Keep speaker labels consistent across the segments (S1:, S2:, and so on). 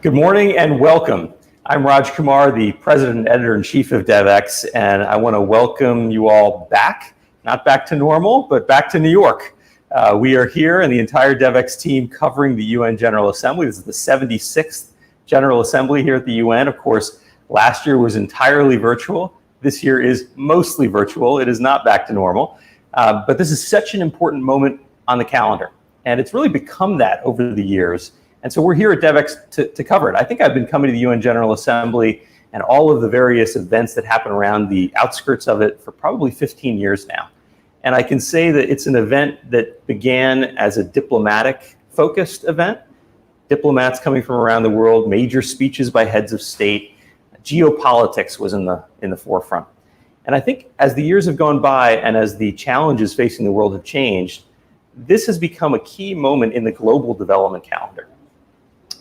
S1: Good morning and welcome. I'm Raj Kumar, the President and Editor-in-Chief of Devex, and I want to welcome you all back, not back to normal, but back to New York. We are here and the entire Devex team covering the UN General Assembly. This is the 76th General Assembly here at the UN. Of course, last year was entirely virtual. This year is mostly virtual. It is not back to normal. But this is such an important moment on the calendar, and it's really become that over the years. And so we're here at Devex to cover it. I think I've been coming to the UN General Assembly and all of the various events that happen around the outskirts of it for probably 15 years now. And I can say that it's an event that began as a diplomatic-focused event. Diplomats coming from around the world, major speeches by heads of state. Geopolitics was in the forefront. And I think as the years have gone by and as the challenges facing the world have changed, this has become a key moment in the global development calendar.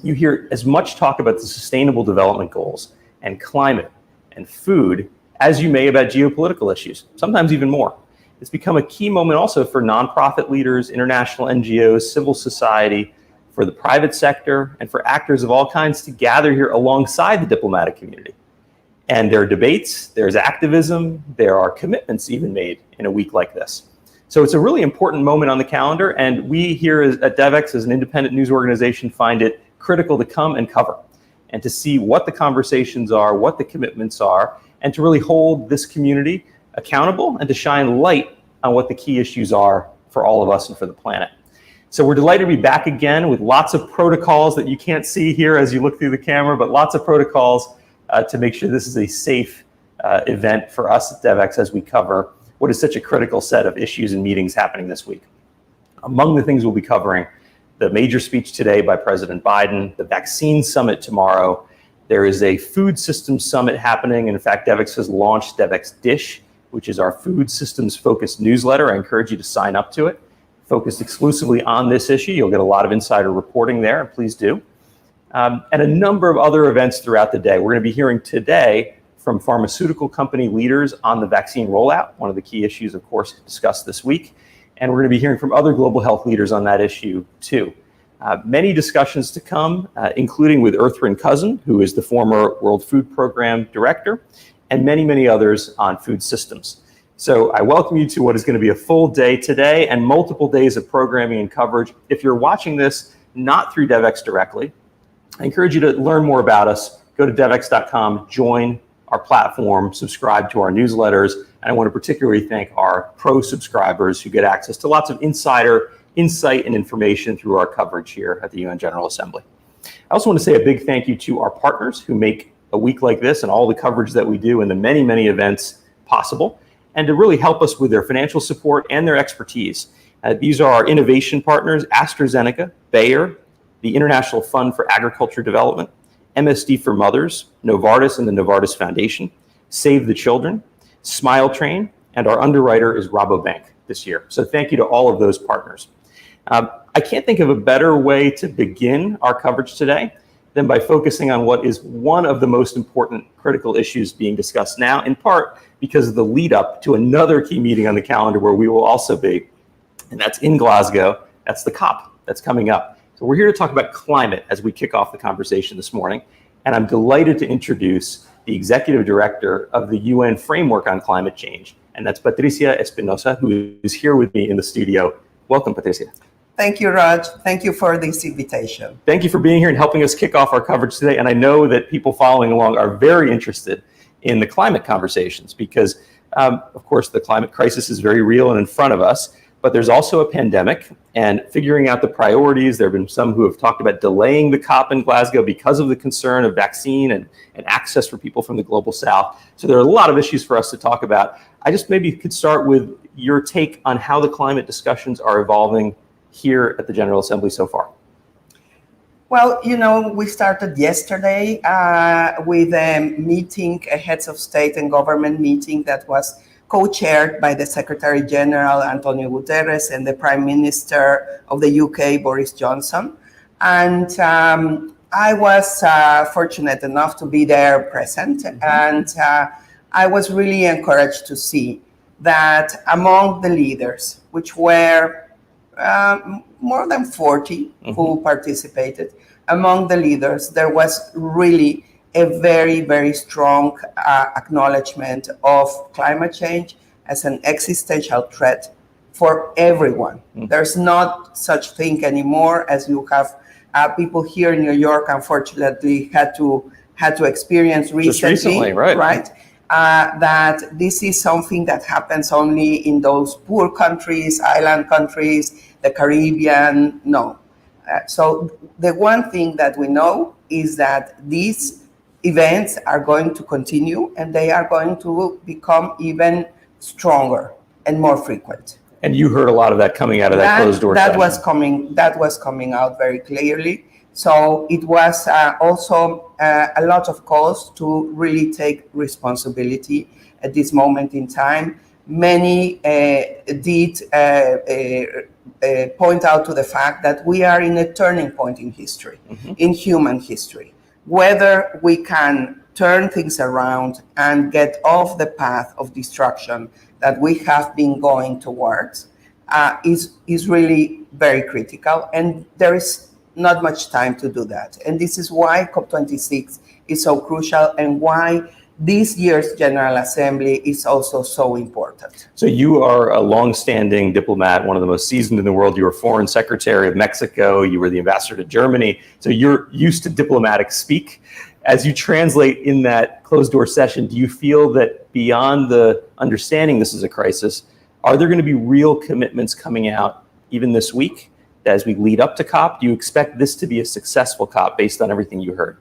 S1: You hear as much talk about the Sustainable Development Goals and climate and food as you may about geopolitical issues, sometimes even more. It's become a key moment also for nonprofit leaders, international NGOs, civil society, for the private sector, and for actors of all kinds to gather here alongside the diplomatic community. And there are debates, there's activism, there are commitments even made in a week like this. So it's a really important moment on the calendar, and we here at Devex, as an independent news organization, find it critical to come and cover and to see what the conversations are, what the commitments are, and to really hold this community accountable and to shine light on what the key issues are for all of us and for the planet. So we're delighted to be back again with lots of protocols that you can't see here as you look through the camera, but lots of protocols to make sure this is a safe event for us at Devex as we cover what is such a critical set of issues and meetings happening this week. Among the things we'll be covering, the major speech today by President Biden, the vaccine summit tomorrow. There is a food systems summit happening. And in fact, Devex has launched Devex Dish, which is our food systems focused newsletter. I encourage you to sign up to it. Focused exclusively on this issue. You'll get a lot of insider reporting there, and please do. And a number of other events throughout the day. We're going to be hearing today from pharmaceutical company leaders on the vaccine rollout, one of the key issues, of course, discussed this week. And we're going to be hearing from other global health leaders on that issue, too. Many discussions to come, including with Earthrin Cousin, who is the former World Food Program Director, and many, many others on food systems. So I welcome you to what is going to be a full day today and multiple days of programming and coverage. If you're watching this not through Devex directly, I encourage you to learn more about us. Go to devex.com, join our platform, subscribe to our newsletters, and I want to particularly thank our pro subscribers who get access to lots of insider insight and information through our coverage here at the UN General Assembly. I also want to say a big thank you to our partners who make a week like this and all the coverage that we do and the many, many events possible, and to really help us with their financial support and their expertise. These are our innovation partners: AstraZeneca, Bayer, the International Fund for Agriculture Development, MSD for Mothers, Novartis and the Novartis Foundation, Save the Children, Smile Train, and our underwriter is Rabobank this year. So thank you to all of those partners. I can't think of a better way to begin our coverage today than by focusing on what is one of the most important critical issues being discussed now, in part because of the lead up to another key meeting on the calendar where we will also be, and that's in Glasgow. That's the COP that's coming up. So we're here to talk about climate as we kick off the conversation this morning, and I'm delighted to introduce the Executive Director of the UN Framework on Climate Change, and that's Patricia Espinosa, who is here with me in the studio. Welcome, Patricia.
S2: Thank you, Raj. Thank you for this invitation.
S1: Thank you for being here and helping us kick off our coverage today. And I know that people following along are very interested in the climate conversations because, of course, the climate crisis is very real and in front of us, but there's also a pandemic and figuring out the priorities. There have been some who have talked about delaying the COP in Glasgow because of the concern of vaccine and access for people from the global south. So there are a lot of issues for us to talk about. I just maybe could start with your take on how the climate discussions are evolving here at the General Assembly so far.
S2: Well, you know, we started yesterday with a meeting, a heads of state and government meeting that was co-chaired by the Secretary General, Antonio Guterres, and the Prime Minister of the UK, Boris Johnson. And I was fortunate enough to be there present. And I was really encouraged to see that among the leaders, which were more than 40 who participated, among the leaders, there was really a very, very strong acknowledgement of climate change as an existential threat for everyone. There's not such thing anymore, as you have people here in New York, unfortunately, had to experience recently.
S1: Just recently, right?
S2: That this is something that happens only in those poor countries, island countries, the Caribbean. No. So the one thing that we know is that these events are going to continue, and they are going to become even stronger and more frequent.
S1: And you heard a lot of that coming out of that closed door session.
S2: That was coming out very clearly. So it was also a lot of calls to really take responsibility at this moment in time. Many did point out to the fact that we are in a turning point in history, in human history. Whether we can turn things around and get off the path of destruction that we have been going towards is really very critical, and there is not much time to do that. And this is why COP26 is so crucial, and why this year's General Assembly is also so important.
S1: So you are a long-standing diplomat, one of the most seasoned in the world. You were Foreign Secretary of Mexico. You were the ambassador to Germany. So you're used to diplomatic speak. As you translate in that closed-door session, do you feel that beyond the understanding this is a crisis, are there going to be real commitments coming out even this week as we lead up to COP? Do you expect this to be a successful COP based on everything you heard?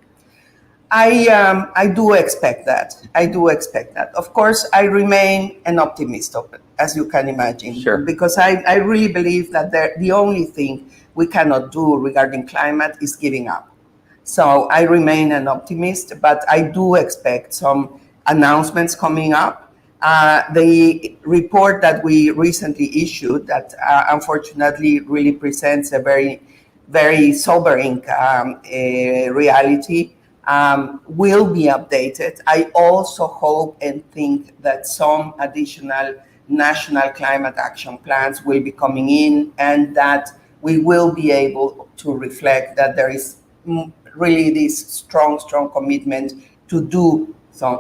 S2: I do expect that. Of course, I remain an optimist, as you can imagine.
S1: Sure.
S2: Because I really believe that the only thing we cannot do regarding climate is giving up. So I remain an optimist, but I do expect some announcements coming up. The report that we recently issued that unfortunately really presents a very, very sobering reality will be updated. I also hope and think that some additional national climate action plans will be coming in, and that we will be able to reflect that there is really this strong commitment to do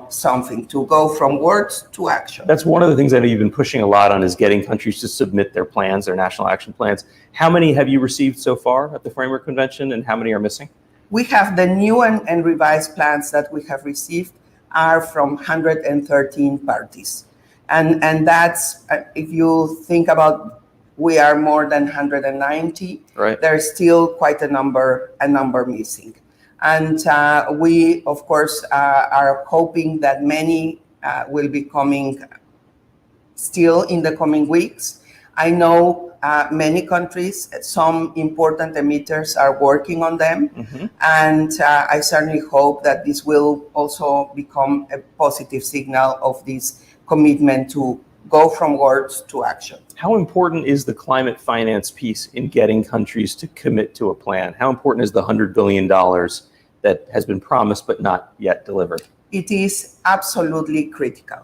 S2: something, to go from words to action.
S1: That's one of the things that you've been pushing a lot on, is getting countries to submit their plans, their national action plans. How many have you received so far at the Framework Convention, and how many are missing?
S2: We have the new and revised plans that we have received are from 113 parties. And that's, if you think about, we are more than 190.
S1: Right.
S2: There's still quite a number missing. And we, of course, are hoping that many will be coming still in the coming weeks. I know many countries, some important emitters are working on them. And I certainly hope that this will also become a positive signal of this commitment to go from words to action.
S1: How important is the climate finance piece in getting countries to commit to a plan? How important is the $100 billion that has been promised but not yet delivered?
S2: It is absolutely critical.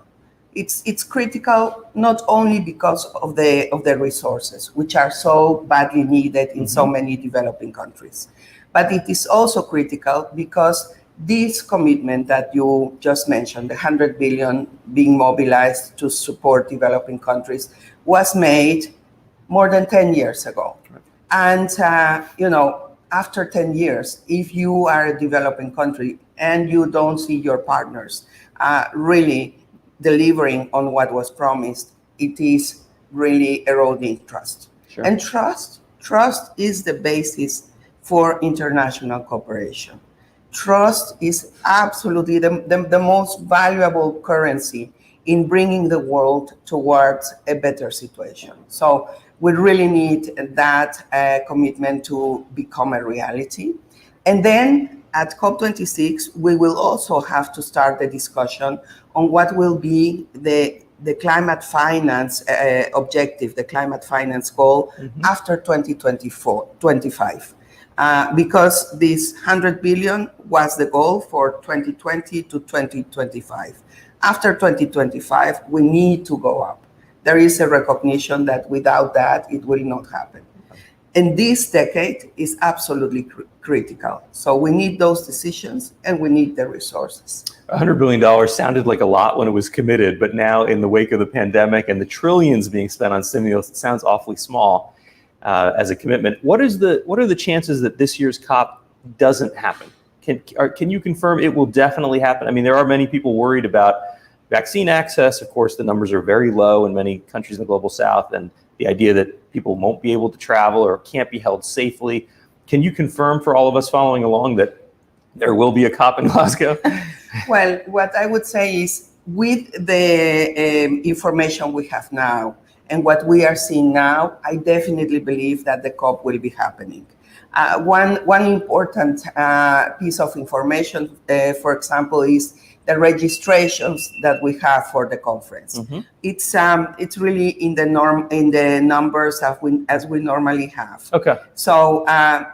S2: It's critical not only because of the resources, which are so badly needed in so many developing countries, but it is also critical because this commitment that you just mentioned, the 100 billion being mobilized to support developing countries, was made more than 10 years ago. And, after 10 years, if you are a developing country and you don't see your partners really delivering on what was promised, it is really eroding trust.
S1: Sure.
S2: And trust is the basis for international cooperation. Trust is absolutely the most valuable currency in bringing the world towards a better situation. So we really need that commitment to become a reality. And then at COP26, we will also have to start the discussion on what will be the climate finance objective, the climate finance goal after 2025. Because this 100 billion was the goal for 2020 to 2025. After 2025, we need to go up. There is a recognition that without that, it will not happen. And this decade is absolutely critical. So we need those decisions and we need the resources.
S1: $100 billion sounded like a lot when it was committed, but now in the wake of the pandemic and the trillions being spent on stimulus, it sounds awfully small as a commitment. What are the chances that this year's COP doesn't happen? Can you confirm it will definitely happen? I mean, there are many people worried about vaccine access. Of course, the numbers are very low in many countries in the global south, and the idea that people won't be able to travel or can't be held safely. Can you confirm for all of us following along that there will be a COP in Glasgow?
S2: Well, what I would say is with the information we have now and what we are seeing now, I definitely believe that the COP will be happening. One important piece of information, for example, is the registrations that we have for the conference. Mm-hmm. It's really in the numbers as we normally have.
S1: Okay.
S2: So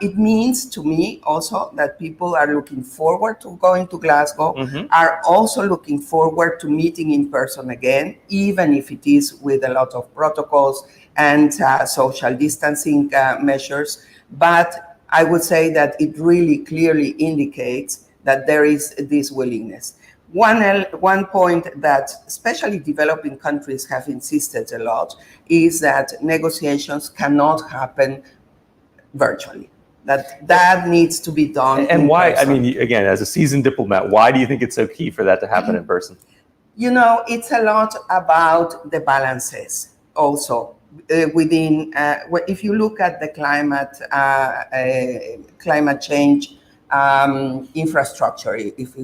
S2: it means to me also that people are looking forward to going to Glasgow, mm-hmm. are also looking forward to meeting in person again, even if it is with a lot of protocols and social distancing measures. But I would say that it really clearly indicates that there is this willingness. One point that especially developing countries have insisted a lot is that negotiations cannot happen virtually. That needs to be done.
S1: And why? Person. I mean, again, as a seasoned diplomat, why do you think it's so key for that to happen in person?
S2: You know, it's a lot about the balances also. Within, if you look at the climate change infrastructure, if we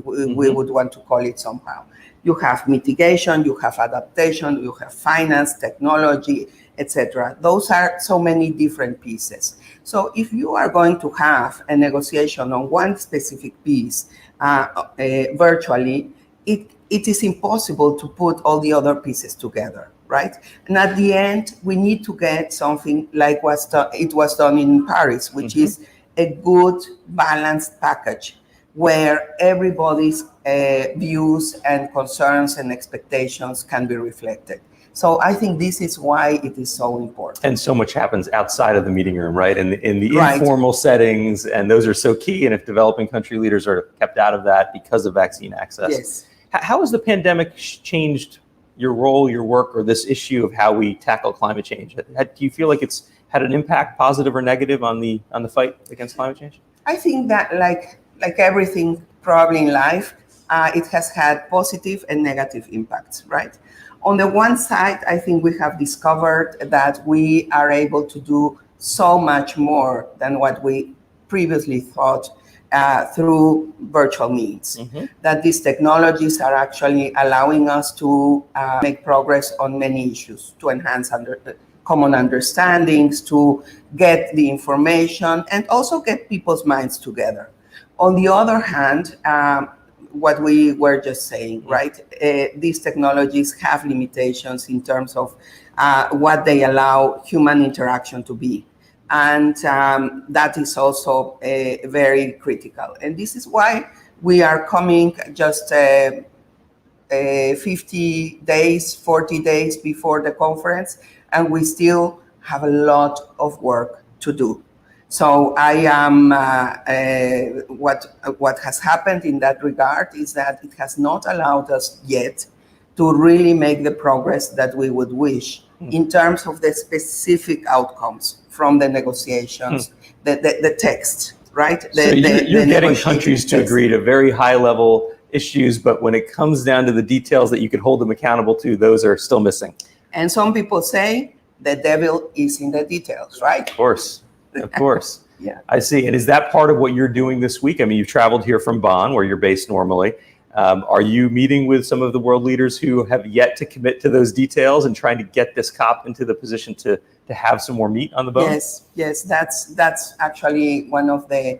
S2: would want to call it somehow, you have mitigation, you have adaptation, you have finance, technology, etc. Those are so many different pieces. So if you are going to have a negotiation on one specific piece virtually, it is impossible to put all the other pieces together. Right? And at the end, we need to get something like it was done in Paris, which mm-hmm. is a good balanced package where everybody's views and concerns and expectations can be reflected. So I think this is why it is so important.
S1: And so much happens outside of the meeting room, right? In the right. informal settings, and those are so key. And if developing country leaders are kept out of that because of vaccine access.
S2: Yes.
S1: How has the pandemic changed your role, your work, or this issue of how we tackle climate change? Do you feel like it's had an impact, positive or negative, on the fight against climate change?
S2: I think that like everything probably in life, it has had positive and negative impacts, right? On the one side, I think we have discovered that we are able to do so much more than what we previously thought through virtual means, mm-hmm. that these technologies are actually allowing us to make progress on many issues, to enhance common understandings, to get the information, and also get people's minds together. On the other hand, what we were just saying, mm-hmm. right? These technologies have limitations in terms of what they allow human interaction to be. And that is also very critical. And this is why we are coming just 50 days, 40 days before the conference, and we still have a lot of work to do. So I am, what has happened in that regard is that it has not allowed us yet to really make the progress that we would wish in terms of the specific outcomes from the negotiations, the text, right?
S1: So you're getting countries to agree to very high level issues, but when it comes down to the details that you can hold them accountable to, those are still missing.
S2: And some people say the devil is in the details, right?
S1: Of course, of course.
S2: Yeah.
S1: I see. And is that part of what you're doing this week? I mean, you've traveled here from Bonn, where you're based normally. Are you meeting with some of the world leaders who have yet to commit to those details and trying to get this COP into the position to have some more meat on the bone?
S2: Yes, that's actually one of the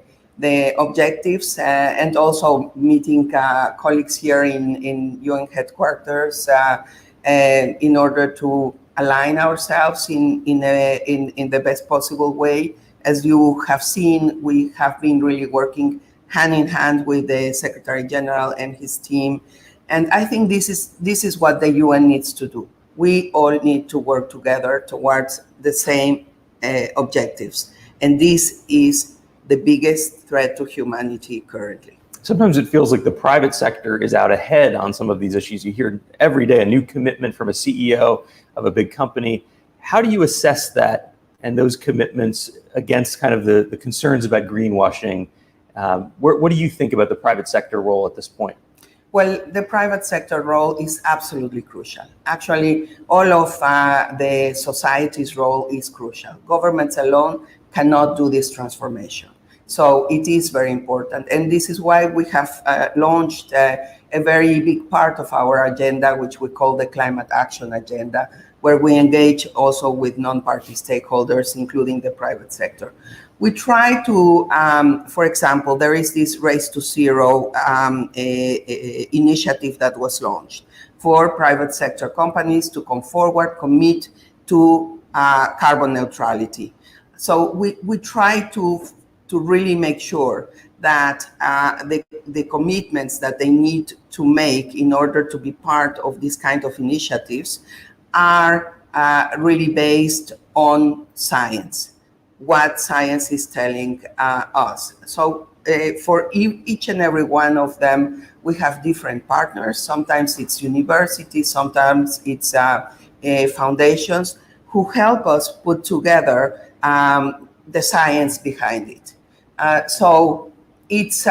S2: objectives, and also meeting colleagues here in UN headquarters in order to align ourselves in the best possible way. As you have seen, we have been really working hand in hand with the Secretary General and his team. And I think this is what the UN needs to do. We all need to work together towards the same objectives. And this is the biggest threat to humanity currently.
S1: Sometimes it feels like the private sector is out ahead on some of these issues. You hear every day a new commitment from a CEO of a big company. How do you assess that and those commitments against kind of the concerns about greenwashing? What do you think about the private sector role at this point?
S2: Well, the private sector role is absolutely crucial. Actually, all of the society's role is crucial. Governments alone cannot do this transformation. So it is very important. And this is why we have launched a very big part of our agenda, which we call the Climate Action Agenda, where we engage also with non-party stakeholders, including the private sector. We try to, for example, there is this Race to Zero initiative that was launched for private sector companies to come forward, commit to carbon neutrality. So we try to really make sure that the commitments that they need to make in order to be part of this kind of initiatives are really based on science, what science is telling us. So for each and every one of them, we have different partners. Sometimes it's universities, sometimes it's foundations who help us put together the science behind it. So it's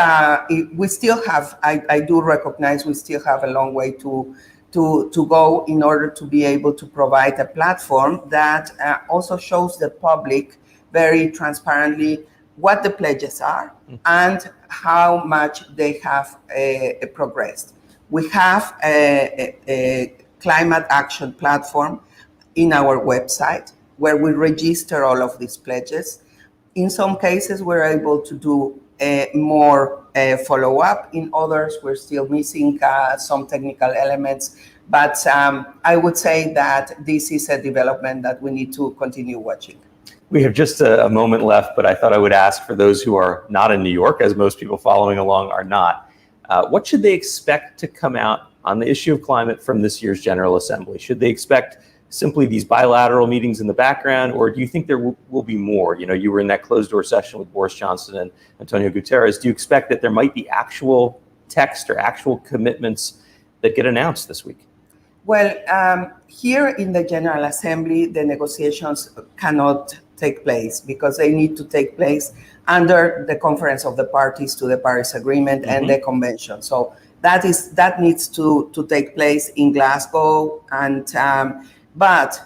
S2: we still have, I do recognize we still have a long way to go in order to be able to provide a platform that also shows the public very transparently what the pledges are and how much they have progressed. We have a climate action platform in our website where we register all of these pledges. In some cases, we're able to do more follow-up. In others, we're still missing some technical elements. But I would say that this is a development that we need to continue watching.
S1: We have just a moment left, but I thought I would ask for those who are not in New York, as most people following along are not, what should they expect to come out on the issue of climate from this year's General Assembly? Should they expect simply these bilateral meetings in the background, or do you think there will be more? You know, you were in that closed-door session with Boris Johnson and Antonio Guterres. Do you expect that there might be actual text or actual commitments that get announced this week?
S2: Well, here in the General Assembly, the negotiations cannot take place because they need to take place under the Conference of the Parties to the Paris Agreement and the Convention. So that needs to take place in Glasgow. And but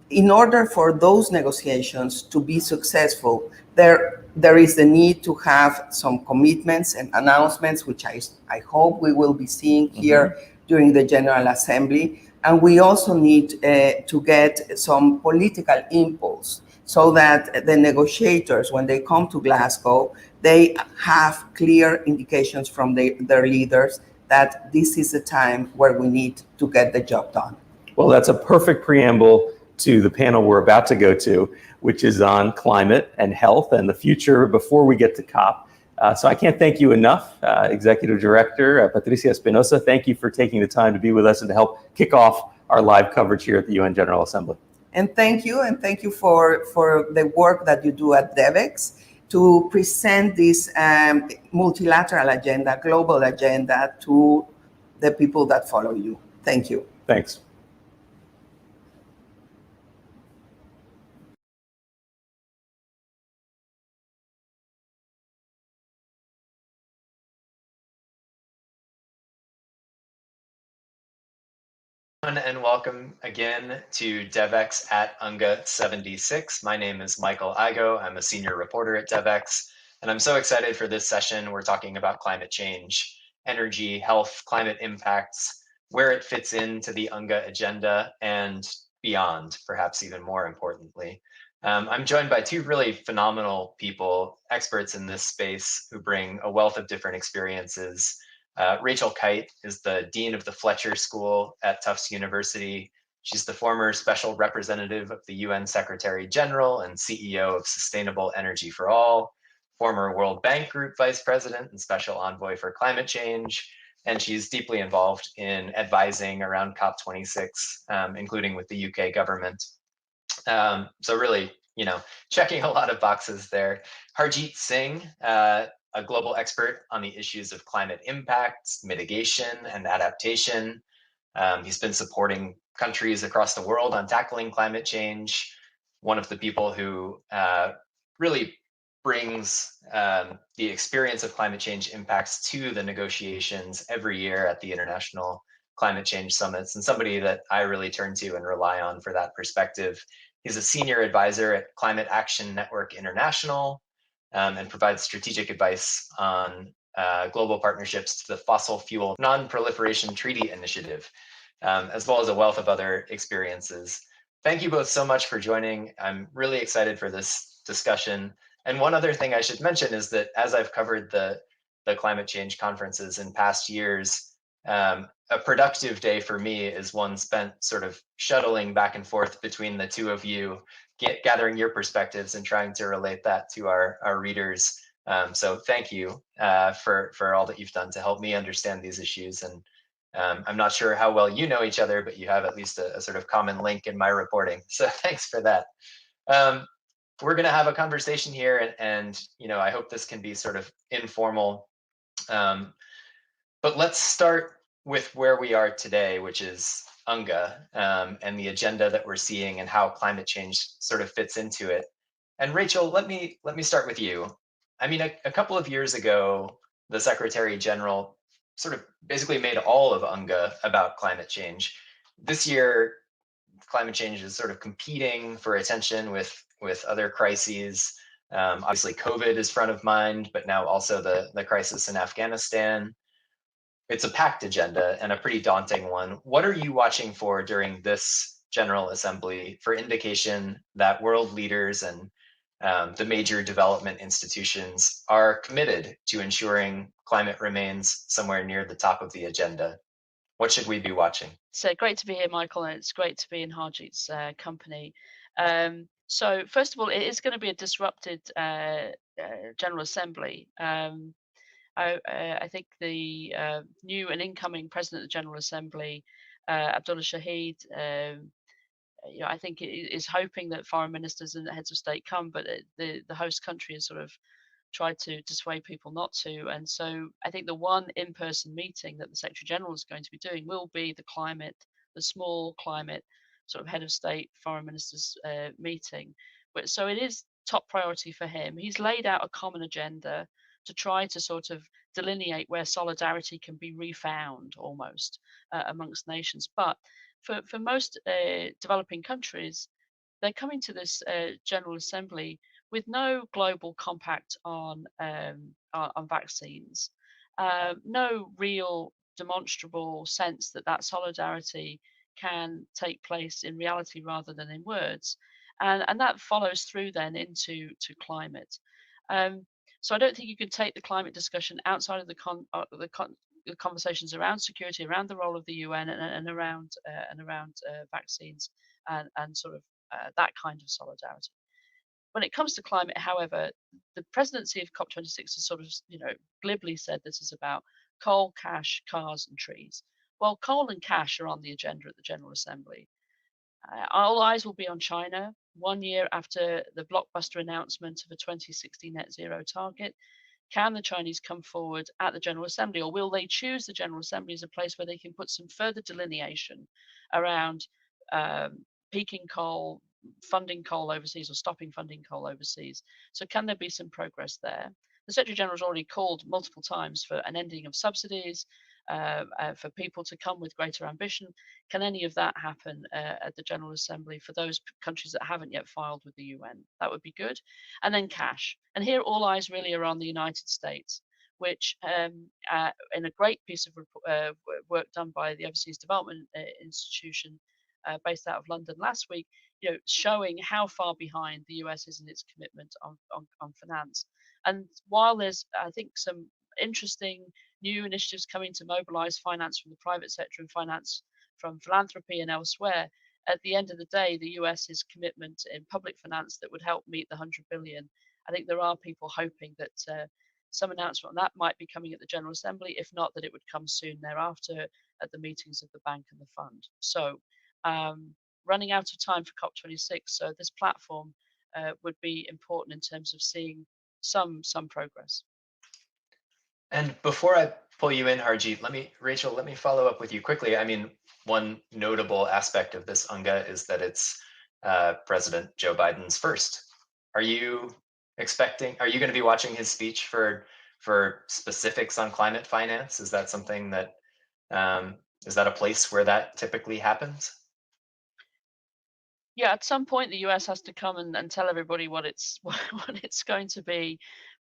S2: in order for those negotiations to be successful, there is the need to have some commitments and announcements, which I hope we will be seeing here during the General Assembly. And we also need to get some political impulse so that the negotiators, when they come to Glasgow, they have clear indications from their leaders that this is the time where we need to get the job done.
S1: Well, that's a perfect preamble to the panel we're about to go to, which is on climate and health and the future before we get to COP. So I can't thank you enough, Executive Director Patricia Espinosa. Thank you for taking the time to be with us and to help kick off our live coverage here at the UN General Assembly.
S2: And thank you for the work that you do at Devex to present this multilateral agenda, global agenda to the people that follow you. Thank you.
S1: Thanks.
S3: And welcome again to Devex at UNGA 76. My name is Michael Igo. I'm a senior reporter at Devex, and I'm so excited for this session. We're talking about climate change, energy, health, climate impacts, where it fits into the UNGA agenda and beyond, perhaps even more importantly. I'm joined by two really phenomenal people, experts in this space who bring a wealth of different experiences. Rachel Kite is the Dean of the Fletcher School at Tufts University. She's the former Special Representative of the UN Secretary General and CEO of Sustainable Energy for All, former World Bank Group Vice President and Special Envoy for Climate Change, and she's deeply involved in advising around COP26, including with the UK government. So really checking a lot of boxes there. Harjeet Singh, a global expert on the issues of climate impacts, mitigation, and adaptation. He's been supporting countries across the world on tackling climate change. One of the people who really brings the experience of climate change impacts to the negotiations every year at the international climate change summits, and somebody that I really turn to and rely on for that perspective. He's a senior advisor at Climate Action Network International, and provides strategic advice on global partnerships to the Fossil Fuel Non-Proliferation Treaty Initiative, as well as a wealth of other experiences. Thank you both so much for joining. I'm really excited for this discussion. And one other thing I should mention is that as I've covered the climate change conferences in past years, a productive day for me is one spent sort of shuttling back and forth between the two of you, gathering your perspectives and trying to relate that to our readers. So thank you for all that you've done to help me understand these issues. And I'm not sure how well you know each other, but you have at least a sort of common link in my reporting. So thanks for that. We're going to have a conversation here, and I hope this can be sort of informal. But let's start with where we are today, which is UNGA, and the agenda that we're seeing and how climate change sort of fits into it. And Rachel, let me start with you. I mean, a couple of years ago, the Secretary General sort of basically made all of UNGA about climate change. This year, climate change is sort of competing for attention with other crises. Obviously, COVID is front of mind, but now also the crisis in Afghanistan. It's a packed agenda and a pretty daunting one. What are you watching for during this General Assembly for indication that world leaders and the major development institutions are committed to ensuring climate remains somewhere near the top of the agenda? What should we be watching?
S4: So great to be here, Michael, and it's great to be in Harjeet's company. So first of all, it is going to be a disrupted General Assembly. I think the new and incoming President of the General Assembly, Abdullah Shahid, I think is hoping that foreign ministers and heads of state come, but the host country has sort of tried to dissuade people not to. And so I think the one in-person meeting that the Secretary General is going to be doing will be the small climate sort of head of state, foreign ministers meeting. So it is top priority for him. He's laid out a common agenda to try to sort of delineate where solidarity can be refound almost amongst nations. But for most developing countries, they're coming to this General Assembly with no global compact on vaccines, no real demonstrable sense that solidarity can take place in reality rather than in words, and that follows through then into climate. So I don't think you can take the climate discussion outside of the conversations around security, around the role of the UN, and around vaccines, and sort of that kind of solidarity. When it comes to climate, however, the presidency of COP26 has sort of, glibly said this is about coal, cash, cars, and trees. Well, coal and cash are on the agenda at the General Assembly. All eyes will be on China 1 year after the blockbuster announcement of a 2060 net zero target. Can the Chinese come forward at the General Assembly, or will they choose the General Assembly as a place where they can put some further delineation around peaking coal, funding coal overseas, or stopping funding coal overseas? So can there be some progress there? The Secretary General has already called multiple times for an ending of subsidies, for people to come with greater ambition. Can any of that happen at the General Assembly for those countries that haven't yet filed with the UN? That would be good. And then cash. And here all eyes really are on the United States, which in a great piece of work done by the Overseas Development Institution based out of London last week, showing how far behind the US is in its commitment on finance. And while there's, I think, some interesting new initiatives coming to mobilize finance from the private sector and finance from philanthropy and elsewhere, at the end of the day, the US's commitment in public finance that would help meet the 100 billion, I think there are people hoping that some announcement on that might be coming at the General Assembly. If not, that it would come soon thereafter at the meetings of the bank and the fund. So running out of time for COP26, so this platform would be important in terms of seeing some progress.
S3: And before I pull you in, Harjeet, Rachel, let me follow up with you quickly. I mean, one notable aspect of this UNGA is that it's President Joe Biden's first. Are you going to be watching his speech for specifics on climate finance? Is that something that, is that a place where that typically happens?
S4: Yeah, at some point the US has to come and tell everybody what it's what it's going to be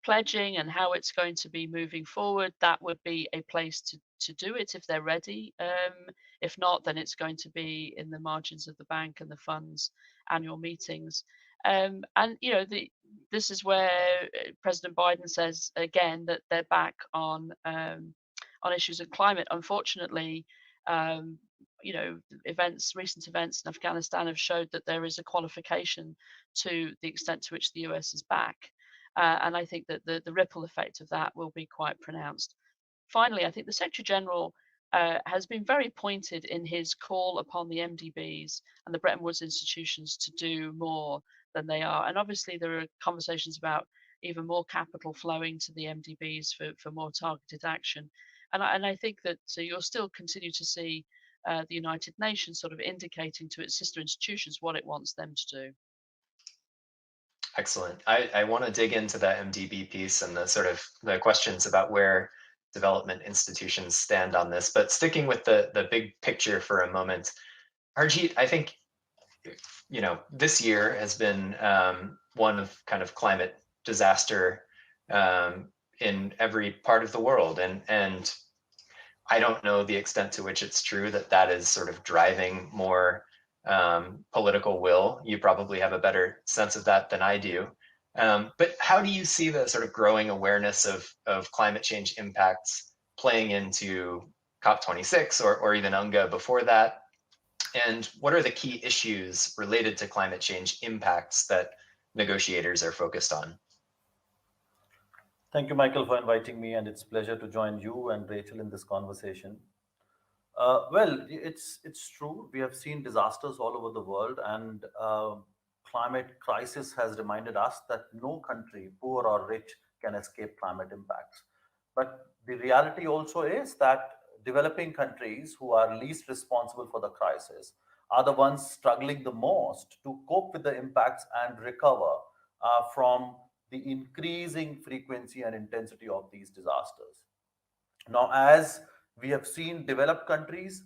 S4: pledging and how it's going to be moving forward. That would be a place to do it if they're ready. If not, then it's going to be in the margins of the bank and the fund's annual meetings. And this is where President Biden says again that they're back on issues of climate. Unfortunately, um, recent events in Afghanistan have showed that there is a qualification to the extent to which the US is back. And I think that the ripple effect of that will be quite pronounced. Finally, I think the Secretary General has been very pointed in his call upon the MDBs and the Bretton Woods institutions to do more than they are. And obviously, there are conversations about even more capital flowing to the MDBs for more targeted action. And I think that you'll still continue to see the United Nations sort of indicating to its sister institutions what it wants them to do.
S3: Excellent. I want to dig into that MDB piece and the sort of the questions about where development institutions stand on this. But sticking with the big picture for a moment, Harjeet, I think this year has been one of kind of climate disaster in every part of the world, and I don't know the extent to which it's true that is sort of driving more political will. You probably have a better sense of that than I do. But how do you see the sort of growing awareness of climate change impacts playing into COP26 or even UNGA before that? And what are the key issues related to climate change impacts that negotiators are focused on?
S5: Thank you, Michael, for inviting me, and it's a pleasure to join you and Rachel in this conversation. Well, it's true. We have seen disasters all over the world, and climate crisis has reminded us that no country, poor or rich, can escape climate impacts. But the reality also is that developing countries who are least responsible for the crisis are the ones struggling the most to cope with the impacts and recover from the increasing frequency and intensity of these disasters. Now, as we have seen developed countries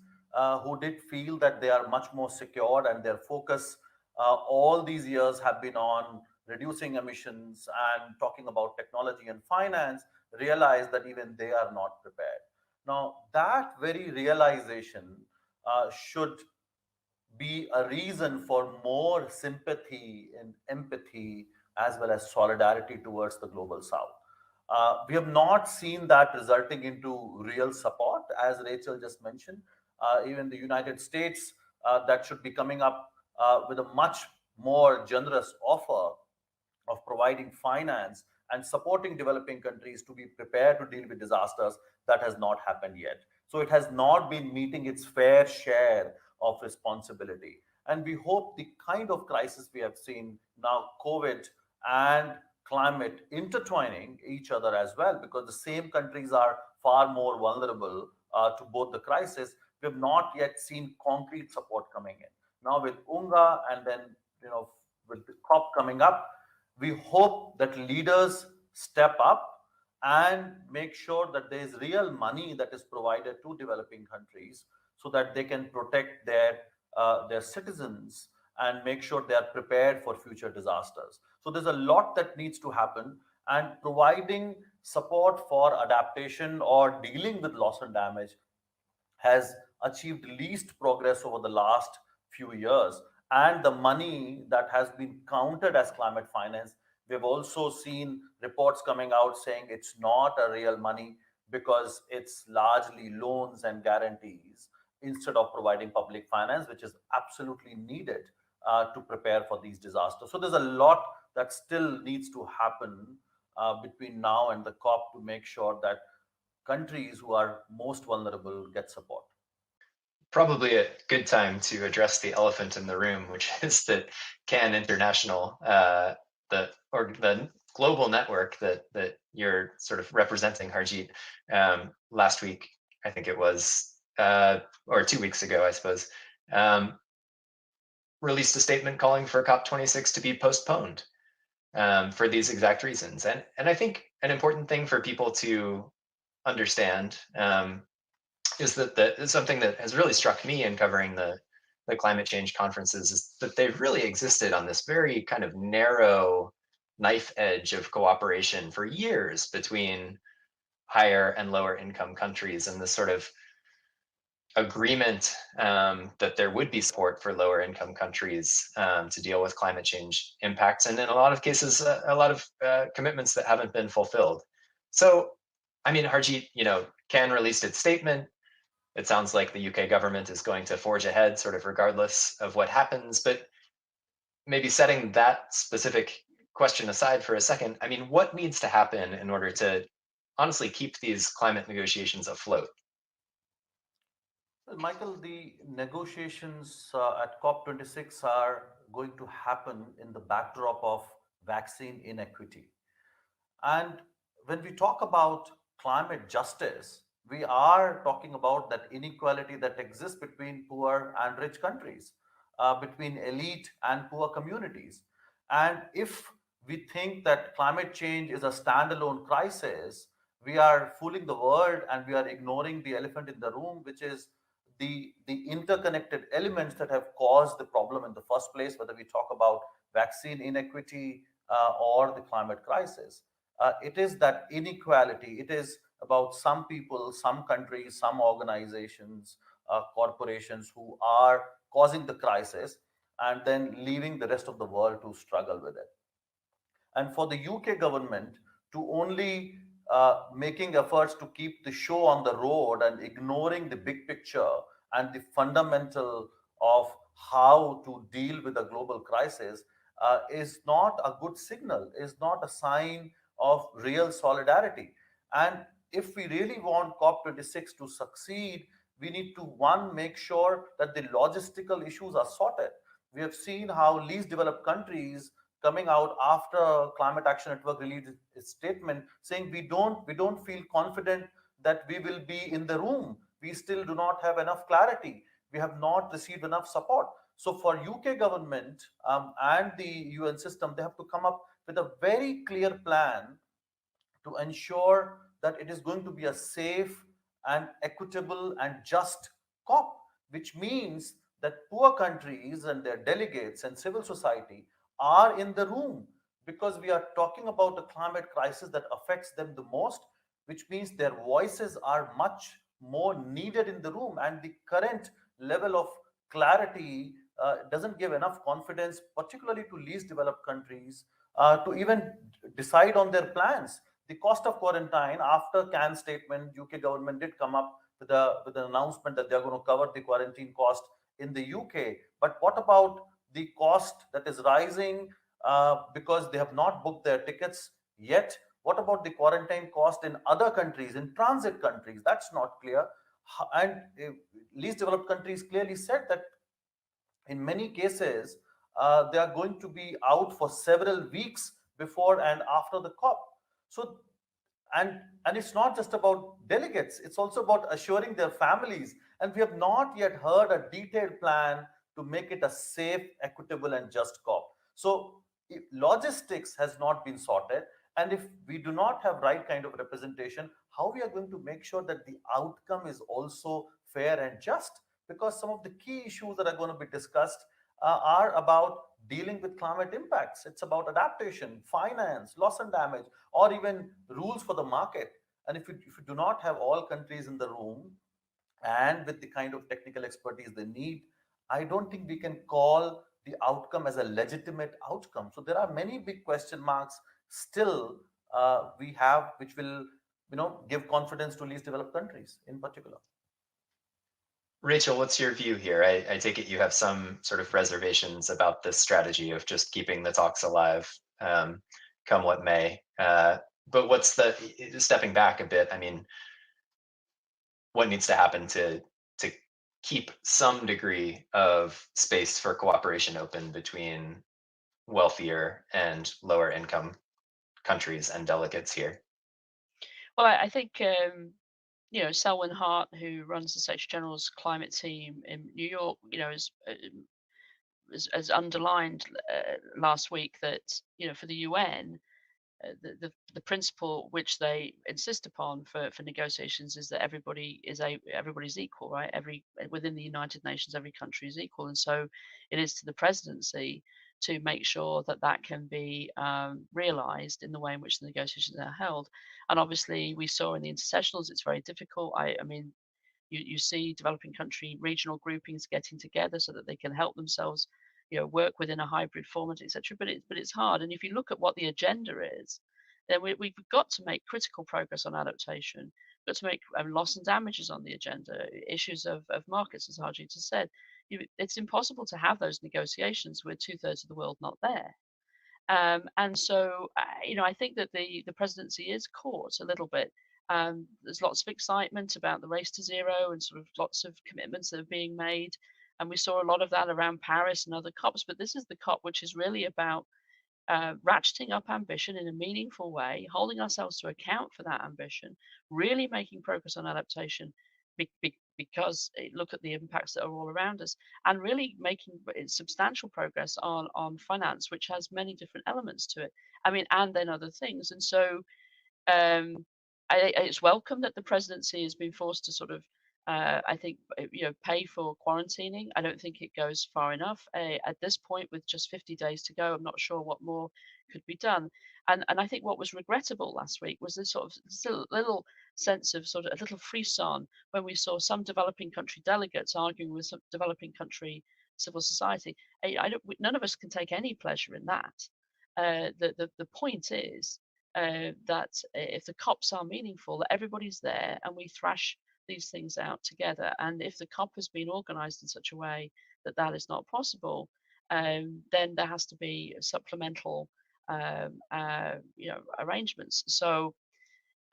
S5: who did feel that they are much more secured and their focus all these years have been on reducing emissions and talking about technology and finance, realize that even they are not prepared. Now, that very realization should be a reason for more sympathy and empathy as well as solidarity towards the global south. We have not seen that resulting into real support, as Rachel just mentioned. Even the United States, that should be coming up with a much more generous offer of providing finance and supporting developing countries to be prepared to deal with disasters, that has not happened yet. So it has not been meeting its fair share of responsibility. And we hope the kind of crisis we have seen now, COVID and climate intertwining each other as well, because the same countries are far more vulnerable to both the crisis. We have not yet seen concrete support coming in. Now with UNGA and then with the COP coming up, we hope that leaders step up and make sure that there is real money that is provided to developing countries so that they can protect their citizens and make sure they are prepared for future disasters. So there's a lot that needs to happen, and providing support for adaptation or dealing with loss and damage has achieved least progress over the last few years. And the money that has been counted as climate finance, we've also seen reports coming out saying it's not a real money because it's largely loans and guarantees instead of providing public finance, which is absolutely needed to prepare for these disasters. So there's a lot that still needs to happen between now and the COP to make sure that countries who are most vulnerable get support.
S3: probably a good time to address the elephant in the room, which is that CAN International, the global network that you're sort of representing, Harjeet, last week, I think it was, or 2 weeks ago, I suppose, released a statement calling for COP26 to be postponed for these exact reasons. And I think an important thing for people to understand is that something that has really struck me in covering the climate change conferences is that they've really existed on this very kind of narrow knife edge of cooperation for years between higher and lower income countries, and this sort of agreement that there would be support for lower income countries to deal with climate change impacts, and in a lot of cases, a lot of commitments that haven't been fulfilled. So, I mean, Harjeet, CAN released its statement. It sounds like the UK government is going to forge ahead sort of regardless of what happens, but maybe setting that specific question aside for a second, I mean, what needs to happen in order to honestly keep these climate negotiations afloat?
S5: Well, Michael, the negotiations at COP26 are going to happen in the backdrop of vaccine inequity. And when we talk about climate justice, we are talking about that inequality that exists between poor and rich countries, between elite and poor communities. And if we think that climate change is a standalone crisis, we are fooling the world and we are ignoring the elephant in the room, which is the interconnected elements that have caused the problem in the first place, whether we talk about vaccine inequity or the climate crisis. It is that inequality. It is about some people, some countries, some organizations, corporations who are causing the crisis and then leaving the rest of the world to struggle with it. And for the UK government to only making efforts to keep the show on the road and ignoring the big picture and the fundamental of how to deal with a global crisis is not a good signal, is not a sign of real solidarity. And if we really want COP26 to succeed, we need to, one, make sure that the logistical issues are sorted. We have seen how least developed countries coming out after Climate Action Network released its statement saying we don't feel confident that we will be in the room. We still do not have enough clarity. We have not received enough support. So for UK government and the UN system, they have to come up with a very clear plan to ensure that it is going to be a safe and equitable and just COP, which means that poor countries and their delegates and civil society are in the room, because we are talking about a climate crisis that affects them the most, which means their voices are much more needed in the room. And the current level of clarity doesn't give enough confidence, particularly to least developed countries, to even decide on their plans. The cost of quarantine after CAN statement, UK government did come up with an announcement that they're going to cover the quarantine cost in the UK. But what about the cost that is rising because they have not booked their tickets yet? What about the quarantine cost in other countries, in transit countries? That's not clear. And least developed countries clearly said that in many cases, they are going to be out for several weeks before and after the COP. So, and it's not just about delegates; it's also about assuring their families. And we have not yet heard a detailed plan to make it a safe, equitable, and just COP. So, if logistics has not been sorted, and if we do not have right kind of representation, how we are going to make sure that the outcome is also fair and just? Because some of the key issues that are going to be discussed are about dealing with climate impacts. It's about adaptation, finance, loss and damage, or even rules for the market. And if you do not have all countries in the room and with the kind of technical expertise they need, I don't think we can call the outcome as a legitimate outcome. So there are many big question marks still we have, which will give confidence to least developed countries in particular.
S3: Rachel, what's your view here? I take it you have some sort of reservations about this strategy of just keeping the talks alive, come what may. But what's stepping back a bit? I mean, what needs to happen to keep some degree of space for cooperation open between wealthier and lower income countries and delegates here?
S4: Well, I think Selwyn Hart, who runs the Secretary General's climate team in New York, has underlined last week that for the UN, the principle which they insist upon for negotiations is that everybody's equal, right? Within the United Nations, every country is equal, and so it is to the presidency to make sure that that can be realised in the way in which the negotiations are held. And obviously, we saw in the intersessionals, it's very difficult. I mean, you see developing country regional groupings getting together so that they can help themselves, work within a hybrid format, etc. But it's hard. And if you look at what the agenda is, then we've got to make critical progress on adaptation. We've got to make loss and damages on the agenda, issues of markets, as Harjeet has said. It's impossible to have those negotiations with two-thirds of the world not there. And so, I think that the presidency is caught a little bit. There's lots of excitement about the race to zero and sort of lots of commitments that are being made. And we saw a lot of that around Paris and other COPs. But this is the COP which is really about ratcheting up ambition in a meaningful way, holding ourselves to account for that ambition, really making progress on adaptation because look at the impacts that are all around us, and really making substantial progress on finance, which has many different elements to it. I mean, and then other things. And so um, it's welcome that the presidency has been forced to sort of, I think, pay for quarantining. I don't think it goes far enough at this point. With just 50 days to go, I'm not sure what more could be done. And I think what was regrettable last week was this sort of still little sense of sort of a little frisson when we saw some developing country delegates arguing with some developing country civil society. None of us can take any pleasure in that. The point is that if the COPs are meaningful, that everybody's there and we thrash these things out together. And if the COP has been organised in such a way that that is not possible, then there has to be supplemental, arrangements. So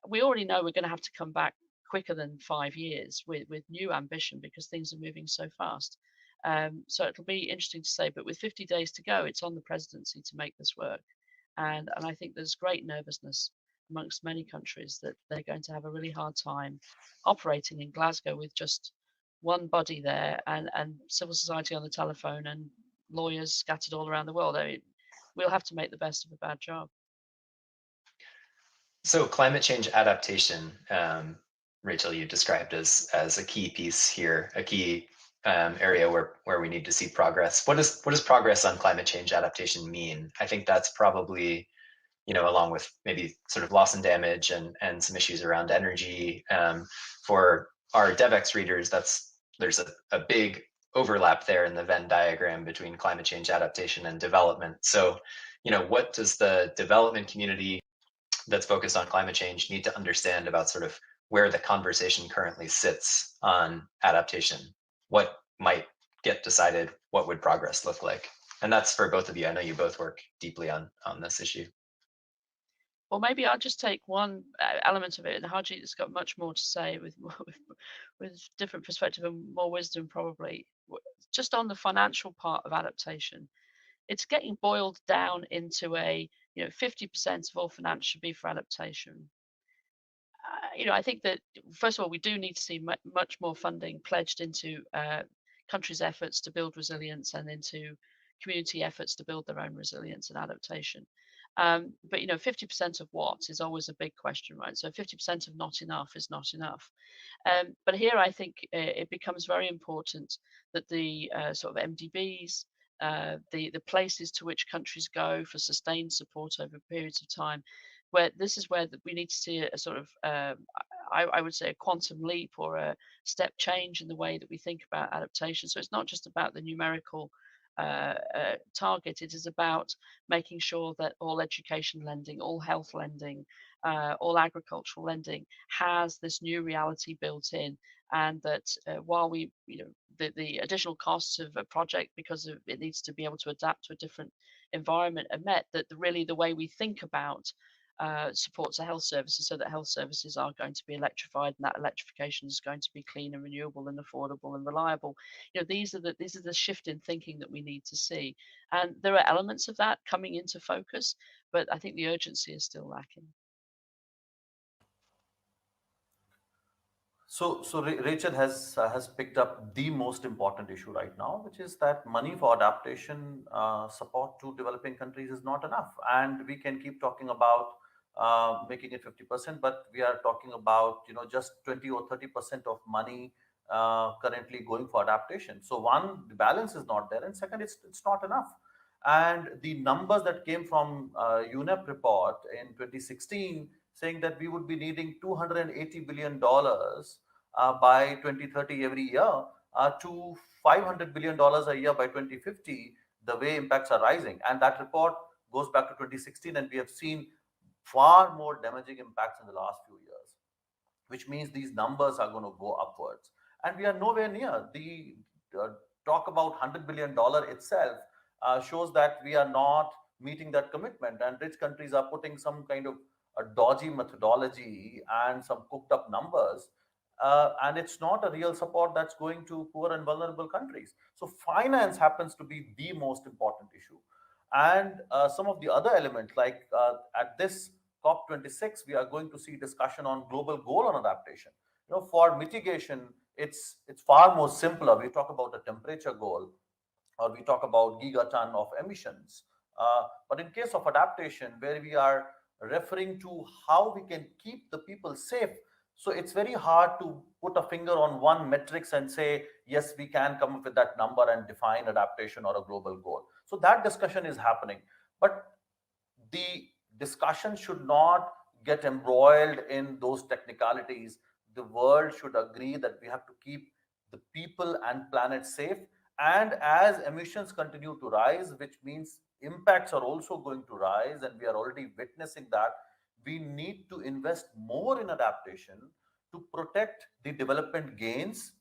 S4: we already know we're going to have to come back quicker than 5 years with new ambition because things are moving so fast. So it'll be interesting to say, but with 50 days to go, it's on the presidency to make this work. And I think there's great nervousness amongst many countries that they're going to have a really hard time operating in Glasgow with just one body there and civil society on the telephone and lawyers scattered all around the world. I mean, we'll have to make the best of a bad job.
S3: So climate change adaptation, Rachel, you described as a key piece here, a key area where we need to see progress. What does progress on climate change adaptation mean? I think that's probably, along with maybe sort of loss and damage and some issues around energy. For our Devex readers, there's a big overlap there in the Venn diagram between climate change adaptation and development. So, what does the development community that's focused on climate change need to understand about sort of where the conversation currently sits on adaptation? What might get decided? What would progress look like? And that's for both of you. I know you both work deeply on this issue.
S4: Well, maybe I'll just take one element of it, and Harjeet has got much more to say with different perspective and more wisdom, probably. Just on the financial part of adaptation, it's getting boiled down into 50% of all finance should be for adaptation. I think that first of all, we do need to see much more funding pledged into countries' efforts to build resilience and into community efforts to build their own resilience and adaptation. But 50% of what is always a big question, right? So 50% of not enough is not enough. But here I think it becomes very important that the sort of MDBs, the places to which countries go for sustained support over periods of time, where this is where we need to see a sort of, I would say, a quantum leap or a step change in the way that we think about adaptation. So it's not just about the numerical target. It is about making sure that all education lending, all health lending, all agricultural lending has this new reality built in, and that while the additional costs of a project because of it needs to be able to adapt to a different environment are met, that really the way we think about support to health services, so that health services are going to be electrified, and that electrification is going to be clean and renewable and affordable and reliable. These are the shift in thinking that we need to see, and there are elements of that coming into focus, but I think the urgency is still lacking.
S5: So Rachel has picked up the most important issue right now, which is that money for adaptation support to developing countries is not enough, and we can keep talking about making it 50%, but we are talking about just 20 or 30% of money currently going for adaptation. So one, the balance is not there, and second, it's not enough. And the numbers that came from UNEP report in 2016 saying that we would be needing $280 billion by 2030 every year to $500 billion a year by 2050, the way impacts are rising. And that report goes back to 2016, and we have seen far more damaging impacts in the last few years, which means these numbers are going to go upwards. And we are nowhere near. The talk about $100 billion itself shows that we are not meeting that commitment. And rich countries are putting some kind of a dodgy methodology and some cooked up numbers. And it's not a real support that's going to poor and vulnerable countries. So, finance happens to be the most important issue. And some of the other elements, like at this COP26, we are going to see discussion on global goal on adaptation. For mitigation, it's far more simpler. We talk about a temperature goal, or we talk about gigaton of emissions. But in case of adaptation, where we are referring to how we can keep the people safe, so it's very hard to put a finger on one metrics and say, yes, we can come up with that number and define adaptation or a global goal. So that discussion is happening. But the discussion should not get embroiled in those technicalities. The world should agree that we have to keep the people and planet safe. And as emissions continue to rise, which means impacts are also going to rise, and we are already witnessing that, we need to invest more in adaptation to protect the development gains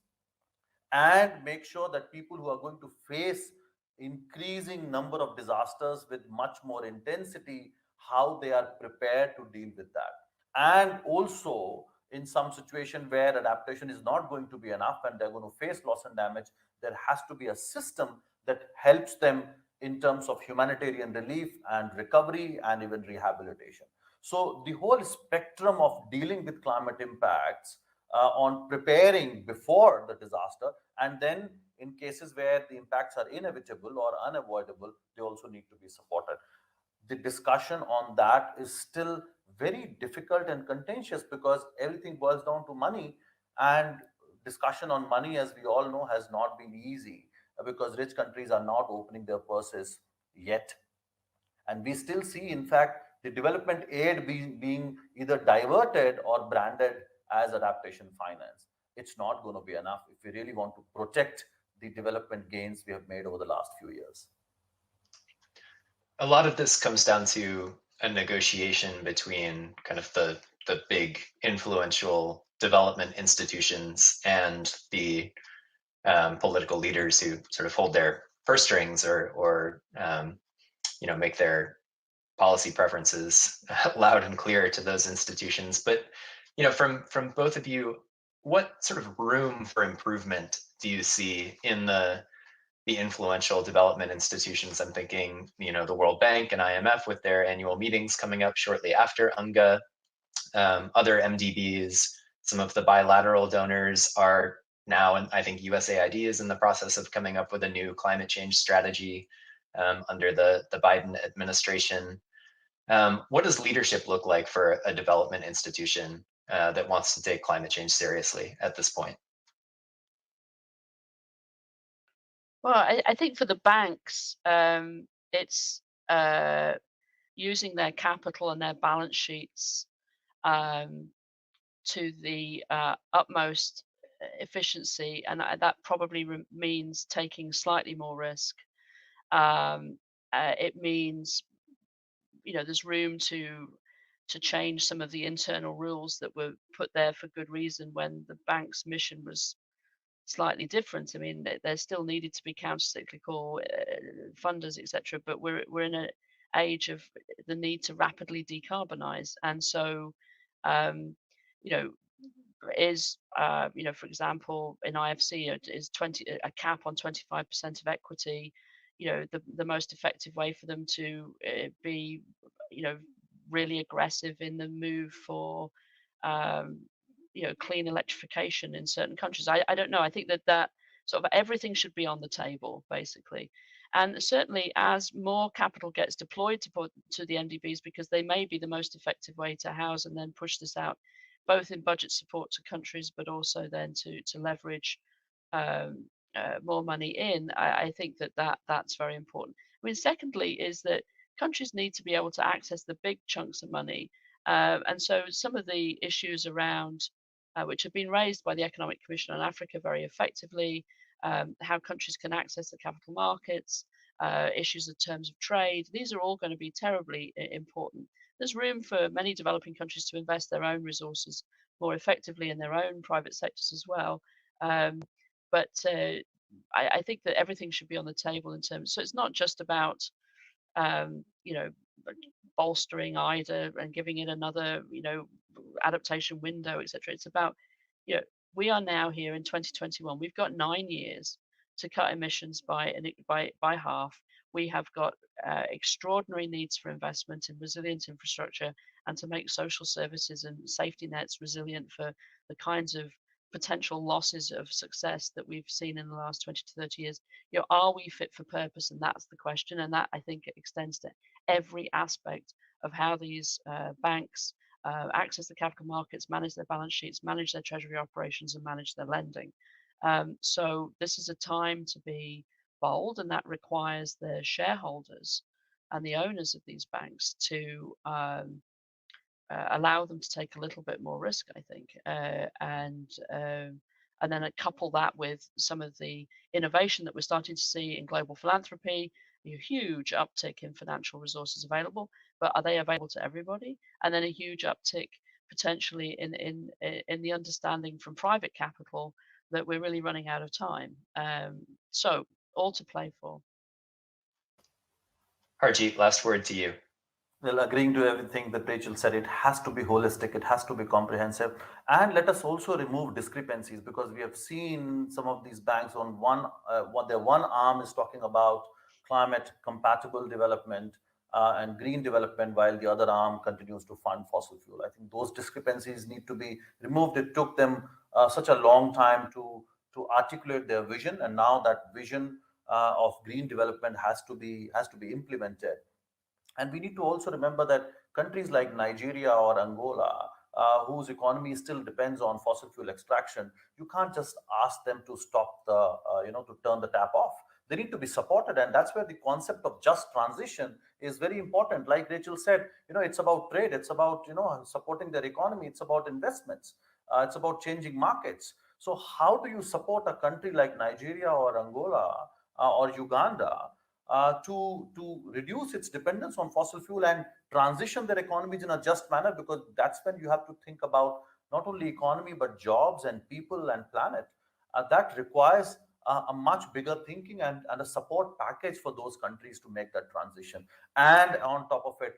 S5: and make sure that people who are going to face increasing number of disasters with much more intensity, how they are prepared to deal with that. And also, in some situation where adaptation is not going to be enough and they're going to face loss and damage, there has to be a system that helps them in terms of humanitarian relief and recovery and even rehabilitation. So the whole spectrum of dealing with climate impacts, on preparing before the disaster, and then in cases where the impacts are inevitable or unavoidable, they also need to be supported. The discussion on that is still very difficult and contentious because everything boils down to money. And discussion on money, as we all know, has not been easy because rich countries are not opening their purses yet. And we still see, in fact, the development aid being either diverted or branded as adaptation finance. It's not going to be enough if we really want to protect the development gains we have made over the last few years.
S3: A lot of this comes down to a negotiation between kind of the big influential development institutions and the political leaders who sort of hold their purse strings or make their policy preferences loud and clear to those institutions. But from both of you, what sort of room for improvement do you see in the influential development institutions? I'm thinking, the World Bank and IMF with their annual meetings coming up shortly after UNGA, other MDBs, some of the bilateral donors are now, and I think USAID is in the process of coming up with a new climate change strategy under the Biden administration. What does leadership look like for a development institution that wants to take climate change seriously at this point?
S4: Well, I think for the banks, it's using their capital and their balance sheets to the utmost efficiency, and that probably means taking slightly more risk. It means there's room to change some of the internal rules that were put there for good reason when the bank's mission was slightly different. I mean, there still needed to be countercyclical funders, etc. But we're in age of the need to rapidly decarbonize. And so, you know, is for example, in IFC, is 20 a cap on 25% of equity, the most effective way for them to be, really aggressive in the move for um, clean electrification in certain countries. I don't know. I think that sort of everything should be on the table, basically. And certainly, as more capital gets deployed to the NDBs, because they may be the most effective way to house and then push this out, both in budget support to countries, but also then to leverage um, more money in. I think that's very important. I mean, secondly, is that countries need to be able to access the big chunks of money, and so some of the issues around which have been raised by the Economic Commission on Africa very effectively, how countries can access the capital markets, issues of terms of trade. These are all going to be terribly important. There's room for many developing countries to invest their own resources more effectively in their own private sectors as well. But I think that everything should be on the table in terms. So it's not just about um, you know bolstering IDA and giving it another adaptation window, etc. It's about you know we are now here in 2021. We've got 9 years to cut emissions by half. We have got extraordinary needs for investment in resilient infrastructure and to make social services and safety nets resilient for the kinds of potential losses of success that we've seen in the last 20 to 30 years. Are we fit for purpose? And that's the question. And that, I think, extends to every aspect of how these banks access the capital markets, manage their balance sheets, manage their treasury operations, and manage their lending. So this is a time to be bold, and that requires the shareholders and the owners of these banks to allow them to take a little bit more risk, I think, and then couple that with some of the innovation that we're starting to see in global philanthropy, a huge uptick in financial resources available, but are they available to everybody? And then a huge uptick potentially in the understanding from private capital that we're really running out of time. So all to play for.
S3: Harjeet, last word to you.
S5: Well, agreeing to everything that Rachel said, it has to be holistic, it has to be comprehensive. And let us also remove discrepancies, because we have seen some of these banks on what their one arm is talking about climate compatible development and green development, while the other arm continues to fund fossil fuel. I think those discrepancies need to be removed. It took them such a long time to articulate their vision, and now that vision of green development has to be implemented. And we need to also remember that countries like Nigeria or Angola, whose economy still depends on fossil fuel extraction, you can't just ask them to stop to turn the tap off. They need to be supported. And that's where the concept of just transition is very important. Like Rachel said, it's about trade, it's about, supporting their economy, it's about investments, it's about changing markets. So how do you support a country like Nigeria or Angola or Uganda to reduce its dependence on fossil fuel and transition their economies in a just manner? Because that's when you have to think about not only economy but jobs and people and planet. That requires a much bigger thinking and a support package for those countries to make that transition. And on top of it,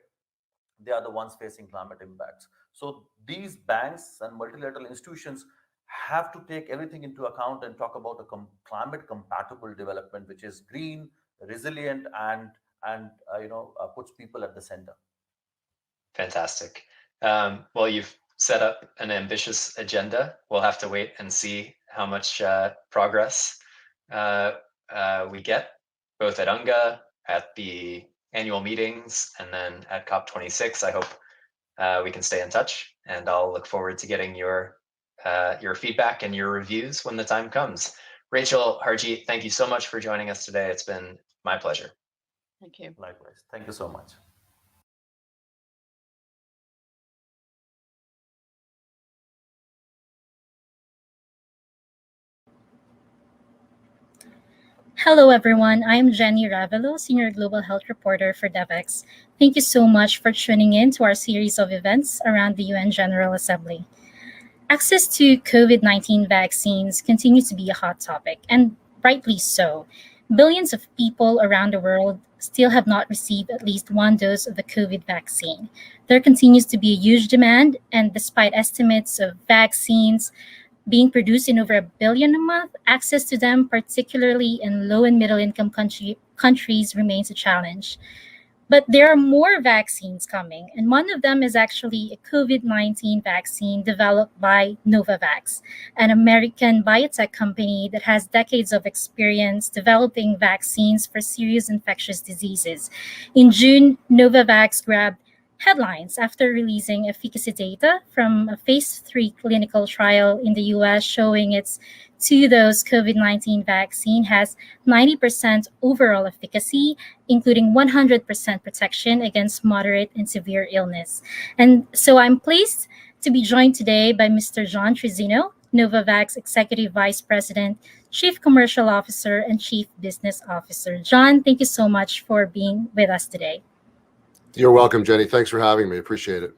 S5: they are the ones facing climate impacts. So these banks and multilateral institutions have to take everything into account and talk about a climate compatible development, which is green, resilient, and puts people at the center.
S3: Fantastic. Well, you've set up an ambitious agenda. We'll have to wait and see how much progress we get, both at UNGA, at the annual meetings, and then at COP26. I hope we can stay in touch, and I'll look forward to getting your feedback and your reviews when the time comes. Rachel, Harjeet, thank you so much for joining us today. It's been my pleasure.
S4: Thank you.
S5: Likewise. Thank you so much.
S6: Hello, everyone. I'm Jenny Ravelo, Senior Global Health Reporter for Devex. Thank you so much for tuning in to our series of events around the UN General Assembly. Access to COVID-19 vaccines continues to be a hot topic, and rightly so. Billions of people around the world still have not received at least one dose of the COVID vaccine. There continues to be a huge demand, and despite estimates of vaccines being produced in over 1 billion a month, access to them, particularly in low and middle income countries, remains a challenge. But there are more vaccines coming, and one of them is actually a COVID-19 vaccine developed by Novavax, an American biotech company that has decades of experience developing vaccines for serious infectious diseases. In June, Novavax grabbed headlines after releasing efficacy data from a phase 3 clinical trial in the US showing its two-dose COVID-19 vaccine has 90% overall efficacy, including 100% protection against moderate and severe illness. And so I'm pleased to be joined today by Mr. John Trezino, Novavax Executive Vice President, Chief Commercial Officer, and Chief Business Officer. John, thank you so much for being with us today.
S7: You're welcome, Jenny. Thanks for having me. Appreciate it.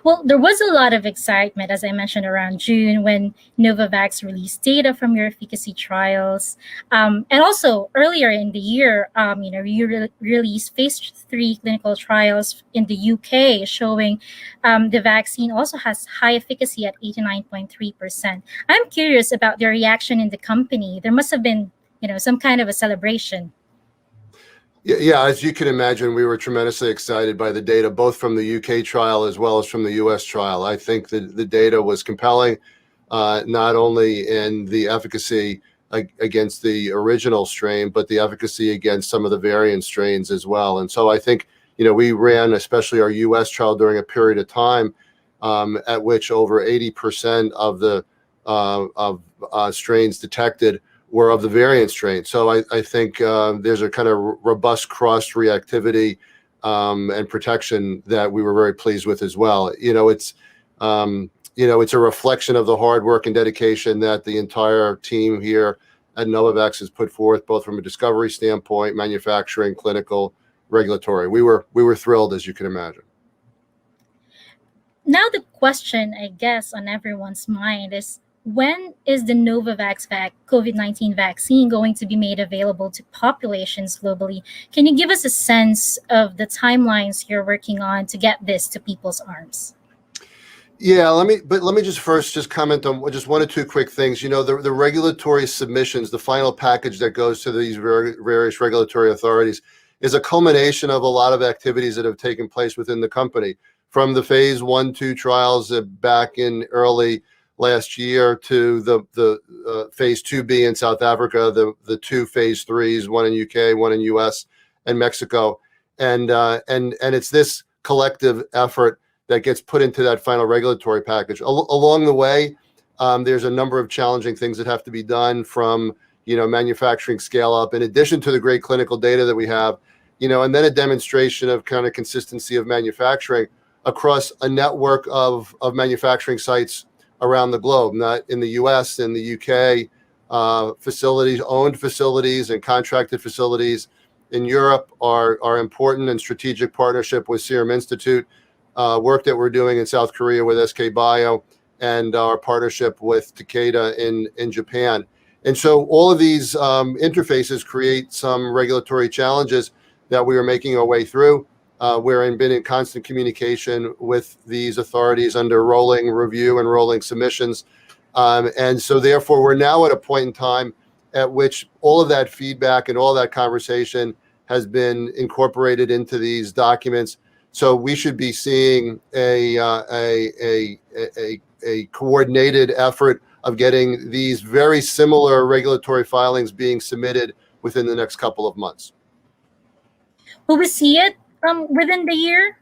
S6: Well, there was a lot of excitement, as I mentioned, around June when Novavax released data from your efficacy trials. And also earlier in the year, you released phase 3 clinical trials in the UK showing the vaccine also has high efficacy at 89.3%. I'm curious about the reaction in the company. There must have been, some kind of a celebration.
S7: Yeah, as you can imagine, we were tremendously excited by the data, both from the UK trial as well as from the US trial. I think that the data was compelling, not only in the efficacy against the original strain, but the efficacy against some of the variant strains as well. And so I think, we ran especially our US trial during a period of time at which over 80% of the strains detected were of the variant strain. So I think there's a kind of robust cross-reactivity and protection that we were very pleased with as well. It's a reflection of the hard work and dedication that the entire team here at Novavax has put forth, both from a discovery standpoint, manufacturing, clinical, regulatory. We were thrilled, as you can imagine.
S6: Now the question, I guess, on everyone's mind is, when is the Novavax COVID-19 vaccine going to be made available to populations globally? Can you give us a sense of the timelines you're working on to get this to people's arms?
S7: Yeah, let me just first comment on just one or two quick things. The regulatory submissions, the final package that goes to these various regulatory authorities is a culmination of a lot of activities that have taken place within the company, from the phase 1-2 trials back in early last year to the phase 2B in South Africa, the 2 phase 3s, one in UK, one in US and Mexico, and it's this collective effort that gets put into that final regulatory package. Along the way, there's a number of challenging things that have to be done, from manufacturing scale up, in addition to the great clinical data that we have, and then a demonstration of kind of consistency of manufacturing across a network of manufacturing sites around the globe, not in the US, in the UK, owned facilities and contracted facilities. In Europe, our important and strategic partnership with Serum Institute, work that we're doing in South Korea with SK Bio, and our partnership with Takeda in Japan. And so all of these interfaces create some regulatory challenges that we are making our way through. We've been in constant communication with these authorities under rolling review and rolling submissions. And so therefore, we're now at a point in time at which all of that feedback and all that conversation has been incorporated into these documents. So we should be seeing a coordinated effort of getting these very similar regulatory filings being submitted within the next couple of months.
S6: Will we see it within the year?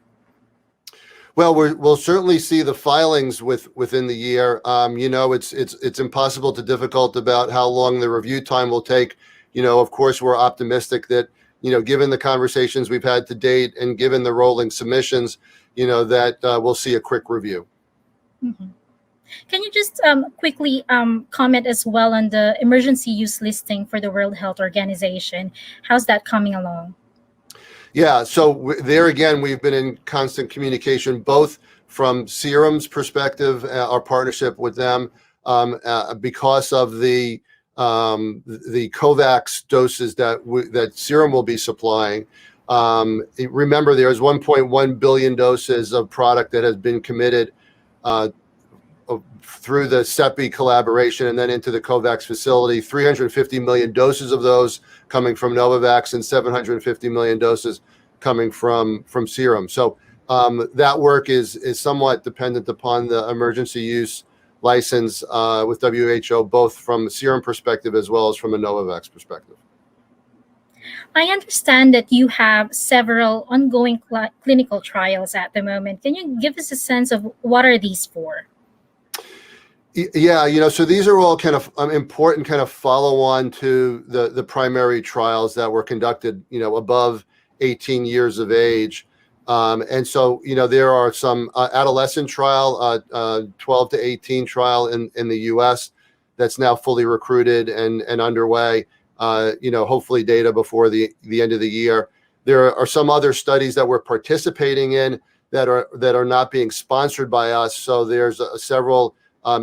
S7: Well, we'll certainly see the filings within the year. It's impossible to difficult about how long the review time will take. Of course, we're optimistic that, given the conversations we've had to date and given the rolling submissions, that we'll see a quick review.
S6: Mm-hmm. Can you just quickly comment as well on the emergency use listing for the World Health Organization? How's that coming along?
S7: Yeah, so there again, we've been in constant communication, both from Serum's perspective, our partnership with them, because of the the COVAX doses that Serum will be supplying. Remember, there is 1.1 billion doses of product that has been committed through the CEPI collaboration and then into the COVAX facility. 350 million doses of those coming from Novavax and 750 million doses coming from Serum. So that work is somewhat dependent upon the emergency use license with WHO, both from a Serum perspective as well as from a Novavax perspective.
S6: I understand that you have several ongoing clinical trials at the moment. Can you give us a sense of what are these for?
S7: Yeah, so these are all kind of important kind of follow on to the primary trials that were conducted, above 18 years of age. And so, there are some adolescent trial, 12 to 18 trial in the US that's now fully recruited and underway. Hopefully data before the end of the year. There are some other studies that we're participating in that are not being sponsored by us. So there's several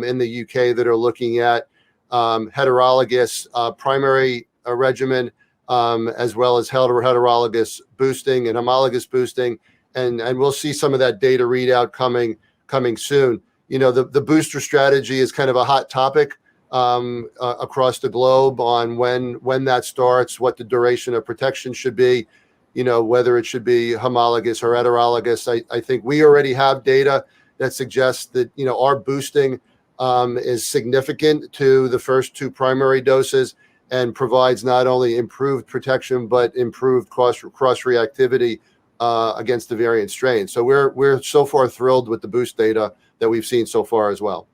S7: in the UK that are looking at heterologous primary regimen, as well as heterologous boosting and homologous boosting, and we'll see some of that data readout coming soon. The booster strategy is kind of a hot topic across the globe on when that starts, what the duration of protection should be, whether it should be homologous or heterologous. I think we already have data that suggests that our boosting is significant to the first two primary doses and provides not only improved protection but improved cross reactivity against the variant strain. So we're so far thrilled with the boost data that we've seen so far as well.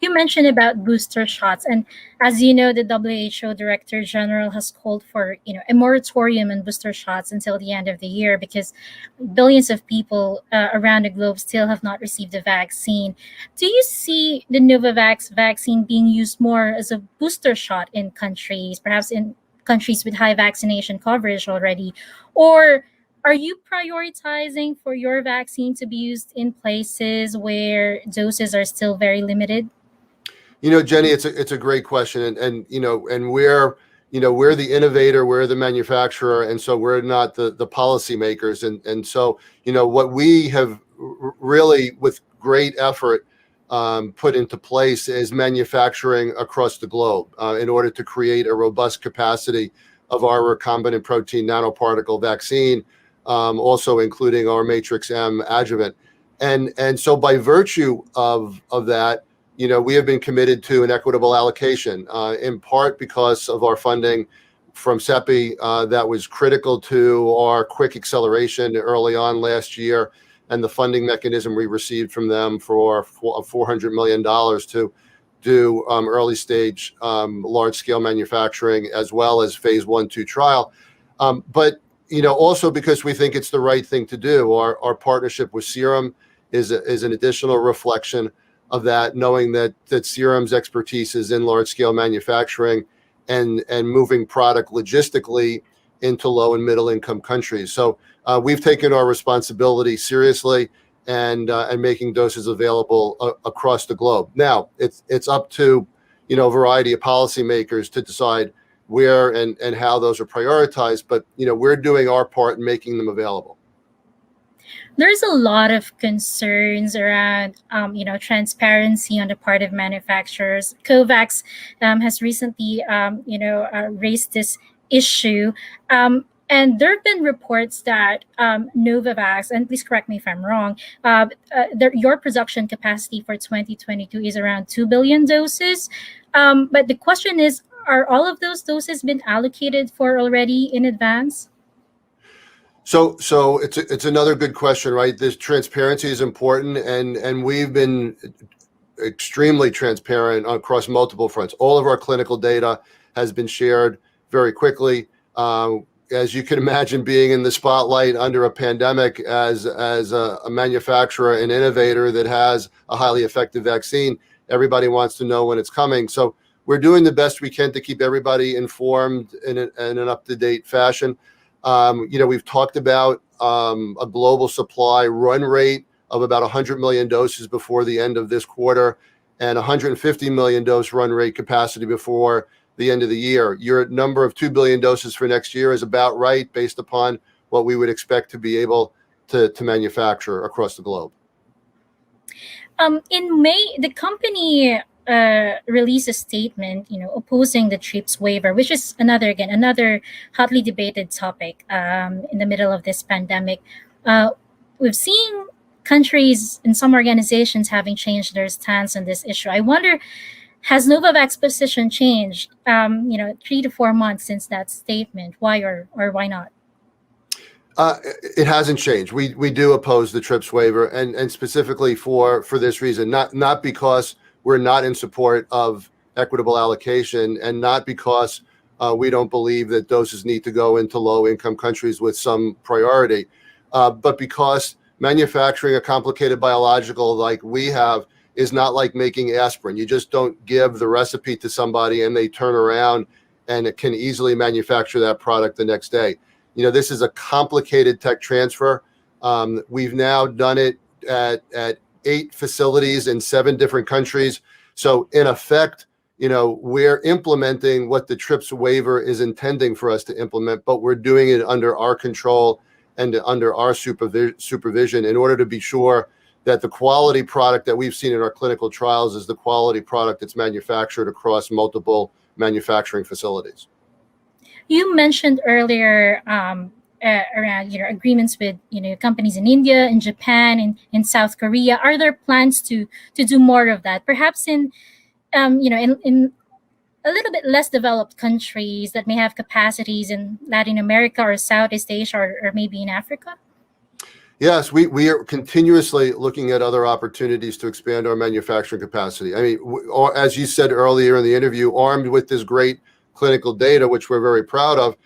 S6: You mentioned about booster shots, and as you know, the WHO Director General has called for a moratorium on booster shots until the end of the year because billions of people around the globe still have not received the vaccine. Do you see the Novavax vaccine being used more as a booster shot in countries, perhaps in countries with high vaccination coverage already, or are you prioritizing for your vaccine to be used in places where doses are still very limited?
S7: Jenny, it's a great question, and we're the innovator, we're the manufacturer, and so we're not the policymakers, and so what we have really with great effort put into place is manufacturing across the globe in order to create a robust capacity of our recombinant protein nanoparticle vaccine. Also including our Matrix M adjuvant. And so by virtue of that, we have been committed to an equitable allocation, in part because of our funding from CEPI that was critical to our quick acceleration early on last year, and the funding mechanism we received from them for $400 million to do early stage large scale manufacturing as well as phase 1-2 trial. But also because we think it's the right thing to do. Our partnership with Serum is an additional reflection of that, knowing that Serum's expertise is in large-scale manufacturing and moving product logistically into low and middle-income countries. So we've taken our responsibility seriously and making doses available across the globe. Now, it's up to a variety of policymakers to decide where and how those are prioritized, but we're doing our part in making them available.
S6: There's a lot of concerns around transparency on the part of manufacturers. COVAX has recently raised this issue, and there have been reports that Novavax, and please correct me if I'm wrong, your production capacity for 2022 is around 2 billion doses, but the question is, are all of those doses been allocated for already in advance?
S7: So it's another good question, right? This transparency is important, and we've been extremely transparent across multiple fronts. All of our clinical data has been shared very quickly. As you can imagine, being in the spotlight under a pandemic as a manufacturer and innovator that has a highly effective vaccine, everybody wants to know when it's coming. So we're doing the best we can to keep everybody informed in an up-to-date fashion. We've talked about a global supply run rate of about 100 million doses before the end of this quarter. and 150 million dose run rate capacity before the end of the year. Your number of 2 billion doses for next year is about right based upon what we would expect to be able to manufacture across the globe.
S6: In May, the company released a statement, opposing the TRIPS waiver, which is another hotly debated topic in the middle of this pandemic. We've seen countries and some organizations having changed their stance on this issue. I wonder, has Novavax's position changed? 3 to 4 months since that statement. Why or why not?
S7: It hasn't changed. We do oppose the TRIPS waiver, and specifically for this reason, not because we're not in support of equitable allocation, and not because we don't believe that doses need to go into low-income countries with some priority, but because manufacturing a complicated biological like we have is not like making aspirin. You just don't give the recipe to somebody and they turn around and it can easily manufacture that product the next day. This is a complicated tech transfer. We've now done it at 8 facilities in 7 different countries. So in effect, we're implementing what the TRIPS waiver is intending for us to implement, but we're doing it under our control and under our supervision in order to be sure that the quality product that we've seen in our clinical trials is the quality product that's manufactured across multiple manufacturing facilities.
S6: You mentioned earlier around agreements with companies in India, in Japan, in South Korea. Are there plans to do more of that? Perhaps in in a little bit less developed countries that may have capacities in Latin America or Southeast Asia or maybe in Africa?
S7: Yes, we are continuously looking at other opportunities to expand our manufacturing capacity. I mean, as you said earlier in the interview, armed with this great clinical data, which we're very proud of,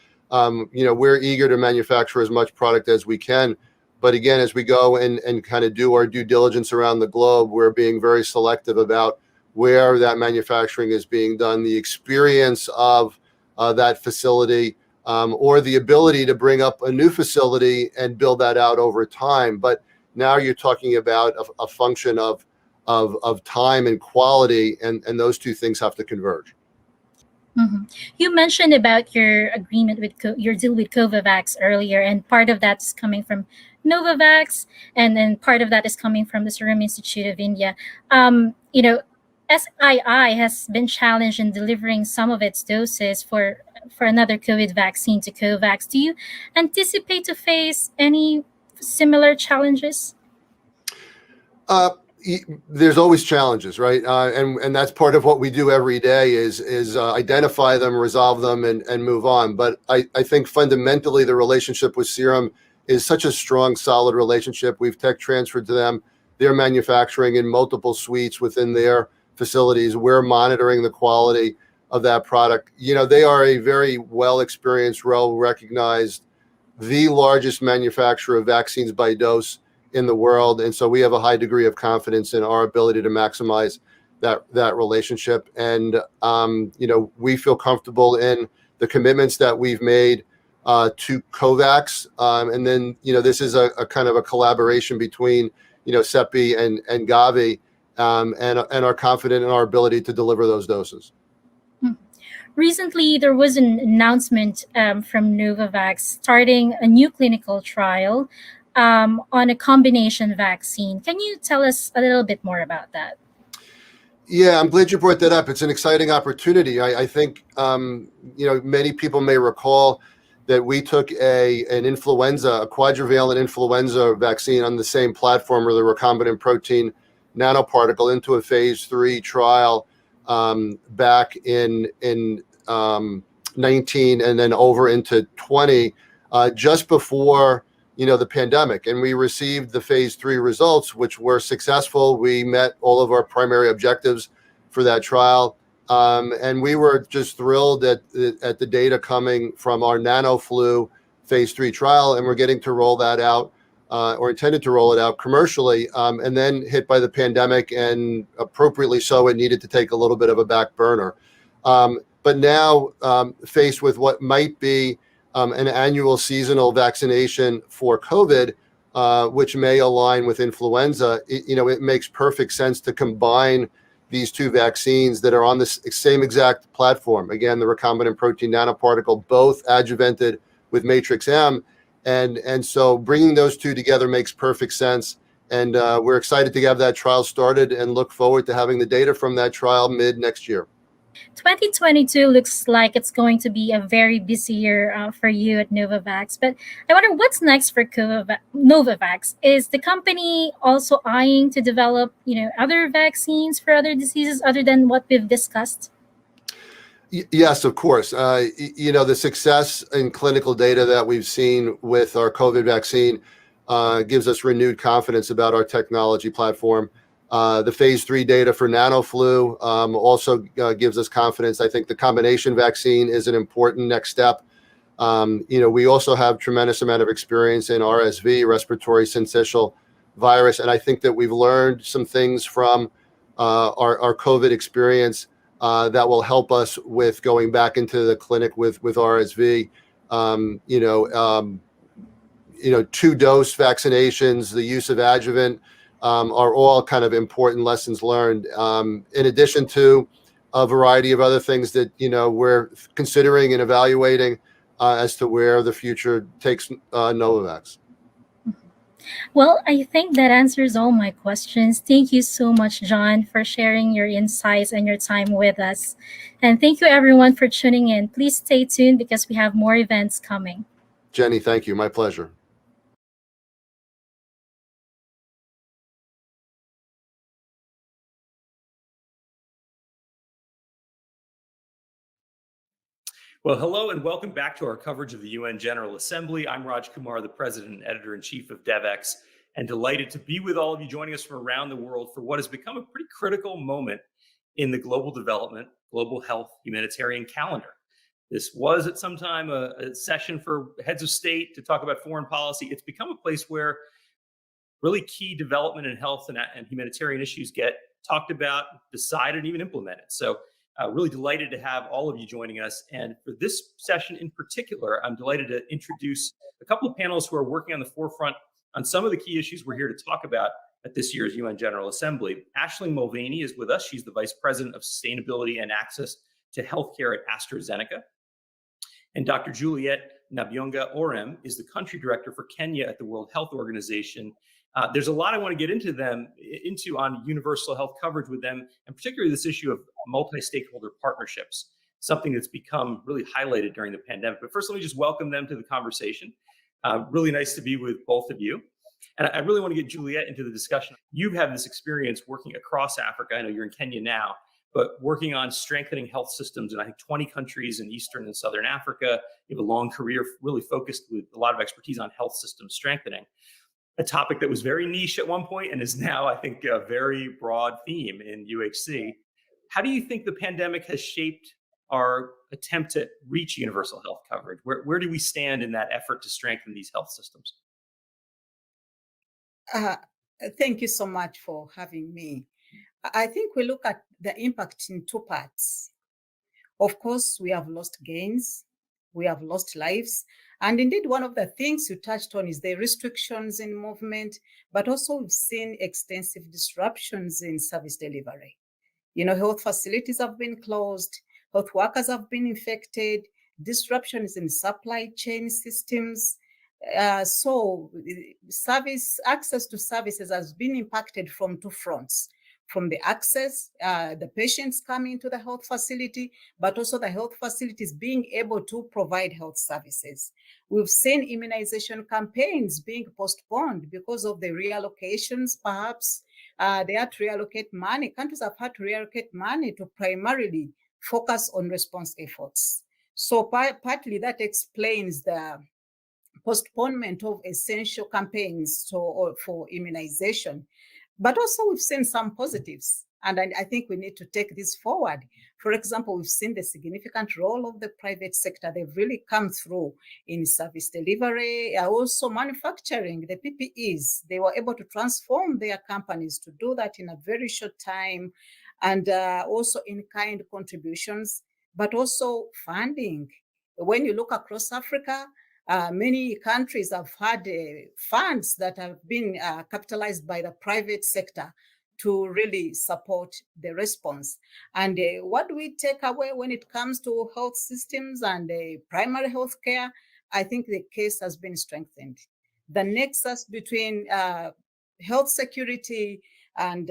S7: we're eager to manufacture as much product as we can. But again, as we go and kind of do our due diligence around the globe, we're being very selective about where that manufacturing is being done, the experience of that facility, or the ability to bring up a new facility and build that out over time. But now you're talking about a function of time and quality, and those two things have to converge.
S6: Mm-hmm. You mentioned about your agreement with your deal with Covavax earlier, and part of that's coming from Novavax, and then part of that is coming from the Serum Institute of India. SII has been challenged in delivering some of its doses for another COVID vaccine to COVAX. Do you anticipate to face any similar challenges?
S7: There's always challenges, right? And that's part of what we do every day is identify them, resolve them, and move on. But I think fundamentally the relationship with Serum is such a strong, solid relationship. We've tech transferred to them. They're manufacturing in multiple suites within their facilities. We're monitoring the quality of that product. They are a very well-experienced, well-recognized, the largest manufacturer of vaccines by dose in the world. And so we have a high degree of confidence in our ability to maximize that relationship. And, we feel comfortable in the commitments that we've made to COVAX. And then, this is a kind of a collaboration between, CEPI and Gavi, and are confident in our ability to deliver those doses.
S6: Recently, there was an announcement from Novavax starting a new clinical trial on a combination vaccine. Can you tell us a little bit more about that?
S7: Yeah, I'm glad you brought that up. It's an exciting opportunity. I think, many people may recall that we took a quadrivalent influenza vaccine on the same platform with a recombinant protein nanoparticle into a phase 3 trial back in 19 and then over into 20, just before the pandemic, and we received the phase 3 results, which were successful. We met all of our primary objectives for that trial, and we were just thrilled at the data coming from our NanoFlu phase 3 trial, and we're getting to roll that out, or intended to roll it out commercially, and then hit by the pandemic, and appropriately so, it needed to take a little bit of a back burner. But now, faced with what might be an annual seasonal vaccination for COVID, which may align with influenza, it makes perfect sense to combine these two vaccines that are on the same exact platform. Again, the recombinant protein nanoparticle, both adjuvanted with Matrix M. And so bringing those two together makes perfect sense. And we're excited to have that trial started and look forward to having the data from that trial mid next year.
S6: 2022 looks like it's going to be a very busy year for you at Novavax. But I wonder what's next for Novavax. Is the company also eyeing to develop, other vaccines for other diseases other than what we've discussed?
S7: Yes, of course. The success in clinical data that we've seen with our COVID vaccine gives us renewed confidence about our technology platform. The phase 3 data for NanoFlu also gives us confidence. I think the combination vaccine is an important next step. We also have tremendous amount of experience in RSV, respiratory syncytial virus, and I think that we've learned some things from our COVID experience that will help us with going back into the clinic with RSV. 2-dose vaccinations, the use of adjuvant are all kind of important lessons learned. In addition to a variety of other things that we're considering and evaluating as to where the future takes Novavax.
S6: Well, I think that answers all my questions. Thank you so much, John, for sharing your insights and your time with us. And thank you, everyone, for tuning in. Please stay tuned because we have more events coming.
S7: Jenny, thank you. My pleasure.
S1: Well, hello and welcome back to our coverage of the UN General Assembly. I'm Raj Kumar, the President and Editor-in-Chief of Devex, and delighted to be with all of you joining us from around the world for what has become a pretty critical moment in the global development, global health, humanitarian calendar. This was at some time a session for heads of state to talk about foreign policy. It's become a place where really key development in health and humanitarian issues get talked about, decided, and even implemented. So really delighted to have all of you joining us. And for this session in particular, I'm delighted to introduce a couple of panelists who are working on the forefront on some of the key issues we're here to talk about at this year's UN General Assembly. Aisling Mulvaney is with us. She's the Vice President of Sustainability and Access to Healthcare at AstraZeneca. And Dr. Juliet Nabyonga Orem is the Country Director for Kenya at the World Health Organization. There's a lot I want to get into on universal health coverage with them, and particularly this issue of multi-stakeholder partnerships, something that's become really highlighted during the pandemic. But first, let me just welcome them to the conversation. Really nice to be with both of you. And I really want to get Juliet into the discussion. You've had this experience working across Africa. I know you're in Kenya now, but working on strengthening health systems in, I think, 20 countries in Eastern and Southern Africa. You have a long career really focused with a lot of expertise on health system strengthening. A topic that was very niche at one point and is now, I think, a very broad theme in UHC. How do you think the pandemic has shaped our attempt to reach universal health coverage? Where do we stand in that effort to strengthen these health systems?
S8: Thank you so much for having me. I think we look at the impact in two parts. Of course, we have lost gains, we have lost lives. And indeed, one of the things you touched on is the restrictions in movement, but also we've seen extensive disruptions in service delivery. Health facilities have been closed, health workers have been infected, disruptions in supply chain systems. So access to services has been impacted from two fronts. From the access, the patients coming to the health facility, but also the health facilities being able to provide health services. We've seen immunization campaigns being postponed because of the reallocations, perhaps. They had to reallocate money. Countries have had to reallocate money to primarily focus on response efforts. So partly that explains the postponement of essential campaigns for immunization. But also we've seen some positives, and I think we need to take this forward. For example, we've seen the significant role of the private sector. They've really come through in service delivery, also manufacturing, the PPEs. They were able to transform their companies to do that in a very short time, and also in-kind contributions, but also funding. When you look across Africa, many countries have had funds that have been capitalized by the private sector to really support the response. And what do we take away when it comes to health systems and primary health care? I think the case has been strengthened. The nexus between health security and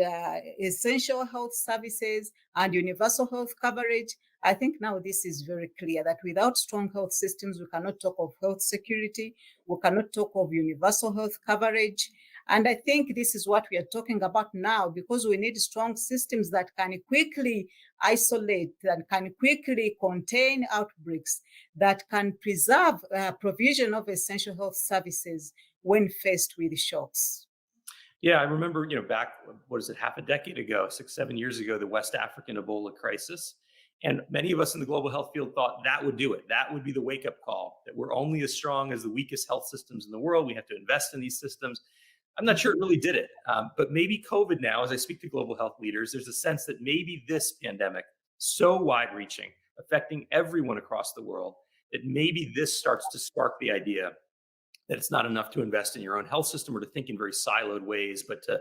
S8: essential health services and universal health coverage, I think now this is very clear that without strong health systems, we cannot talk of health security, we cannot talk of universal health coverage. And I think this is what we are talking about now, because we need strong systems that can quickly isolate, that can quickly contain outbreaks, that can preserve provision of essential health services when faced with shocks.
S1: Yeah, I remember, back, what is it, half a decade ago, 6-7 years ago, the West African Ebola crisis. And many of us in the global health field thought that would do it. That would be the wake-up call, that we're only as strong as the weakest health systems in the world. We have to invest in these systems. I'm not sure it really did it. But maybe COVID now, as I speak to global health leaders, there's a sense that maybe this pandemic, so wide-reaching, affecting everyone across the world, that maybe this starts to spark the idea that it's not enough to invest in your own health system or to think in very siloed ways, but to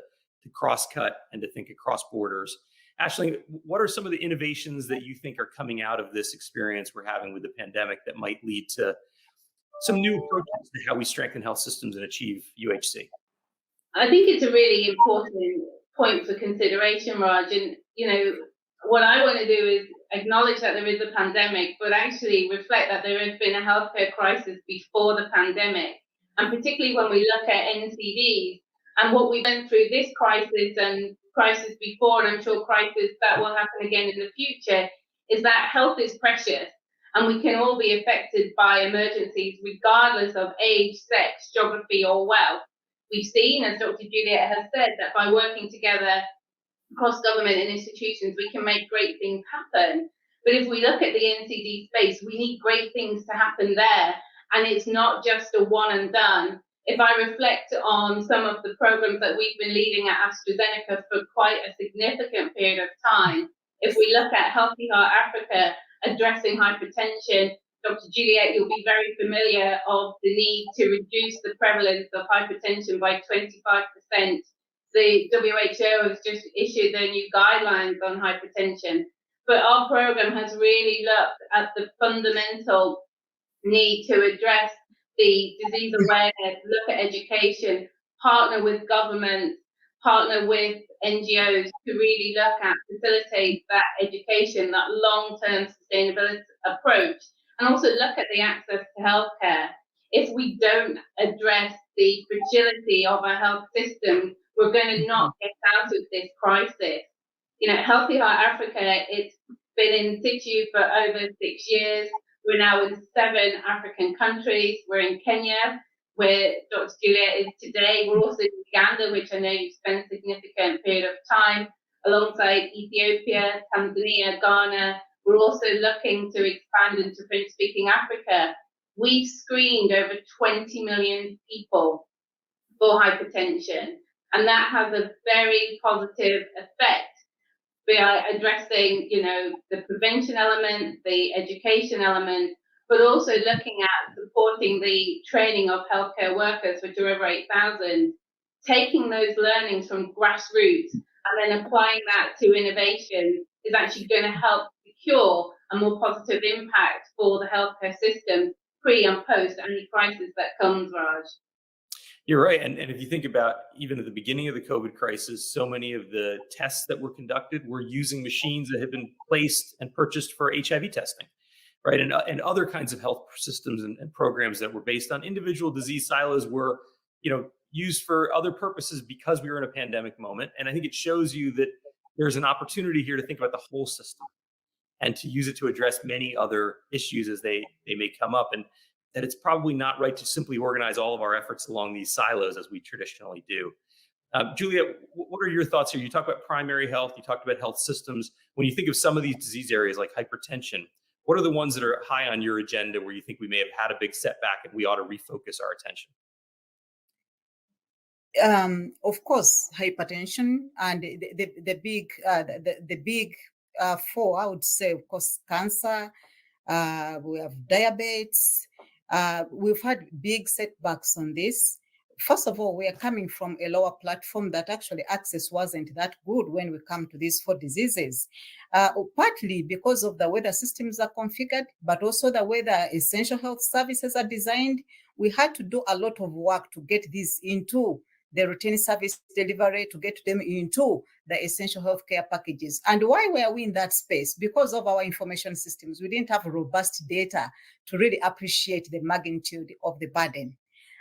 S1: cross-cut and to think across borders. Ashley, what are some of the innovations that you think are coming out of this experience we're having with the pandemic that might lead to some new approaches to how we strengthen health systems and achieve UHC?
S9: I think it's a really important point for consideration, Raj. And, what I want to do is acknowledge that there is a pandemic, but actually reflect that there has been a healthcare crisis before the pandemic. And particularly when we look at NCDs and what we went through this crisis and crisis before, and I'm sure crisis that will happen again in the future, is that health is precious and we can all be affected by emergencies regardless of age, sex, geography or wealth. We've seen, as Dr. Juliet has said, that by working together across government and institutions, we can make great things happen. But if we look at the NCD space, we need great things to happen there. And it's not just a one and done. If I reflect on some of the programs that we've been leading at AstraZeneca for quite a significant period of time, if we look at Healthy Heart Africa, addressing hypertension, Dr. Juliet, you'll be very familiar of the need to reduce the prevalence of hypertension by 25%. The WHO has just issued their new guidelines on hypertension. But our program has really looked at the fundamental need to address the disease awareness, look at education, partner with governments, partner with NGOs to really look at, facilitate that education, that long-term sustainability approach, and also look at the access to healthcare. If we don't address the fragility of our health system, we're going to not get out of this crisis. Healthy Heart Africa, it's been in situ for over 6 years. We're now in 7 African countries. We're in Kenya, where Dr. Juliet is today. We're also in Uganda, which I know you've spent a significant period of time, alongside Ethiopia, Tanzania, Ghana. We're also looking to expand into French-speaking Africa. We've screened over 20 million people for hypertension, and that has a very positive effect by addressing, the prevention element, the education element, but also looking at supporting the training of healthcare workers, which are over 8,000, taking those learnings from grassroots and then applying that to innovation is actually going to help secure a more positive impact for the healthcare system pre and post any crisis that comes, Raj.
S1: You're right. And if you think about even at the beginning of the COVID crisis, so many of the tests that were conducted were using machines that had been placed and purchased for HIV testing, right? And other kinds of health systems and programs that were based on individual disease silos were, used for other purposes because we were in a pandemic moment. And I think it shows you that there's an opportunity here to think about the whole system and to use it to address many other issues as they may come up. And that it's probably not right to simply organize all of our efforts along these silos as we traditionally do. Juliet, what are your thoughts here? You talked about primary health, you talked about health systems. When you think of some of these disease areas like hypertension, what are the ones that are high on your agenda where you think we may have had a big setback and we ought to refocus our attention?
S8: Of course, hypertension and the big four, I would say, of course, cancer. We have diabetes. We've had big setbacks on this. first of all, we are coming from a lower platform that actually access wasn't that good when we come to these 4 diseases, partly because of the way the systems are configured, but also the way the essential health services are designed. We had to do a lot of work to get these into the routine service delivery, to get them into the essential healthcare packages. And why were we in that space? Because of our information systems. We didn't have robust data to really appreciate the magnitude of the burden.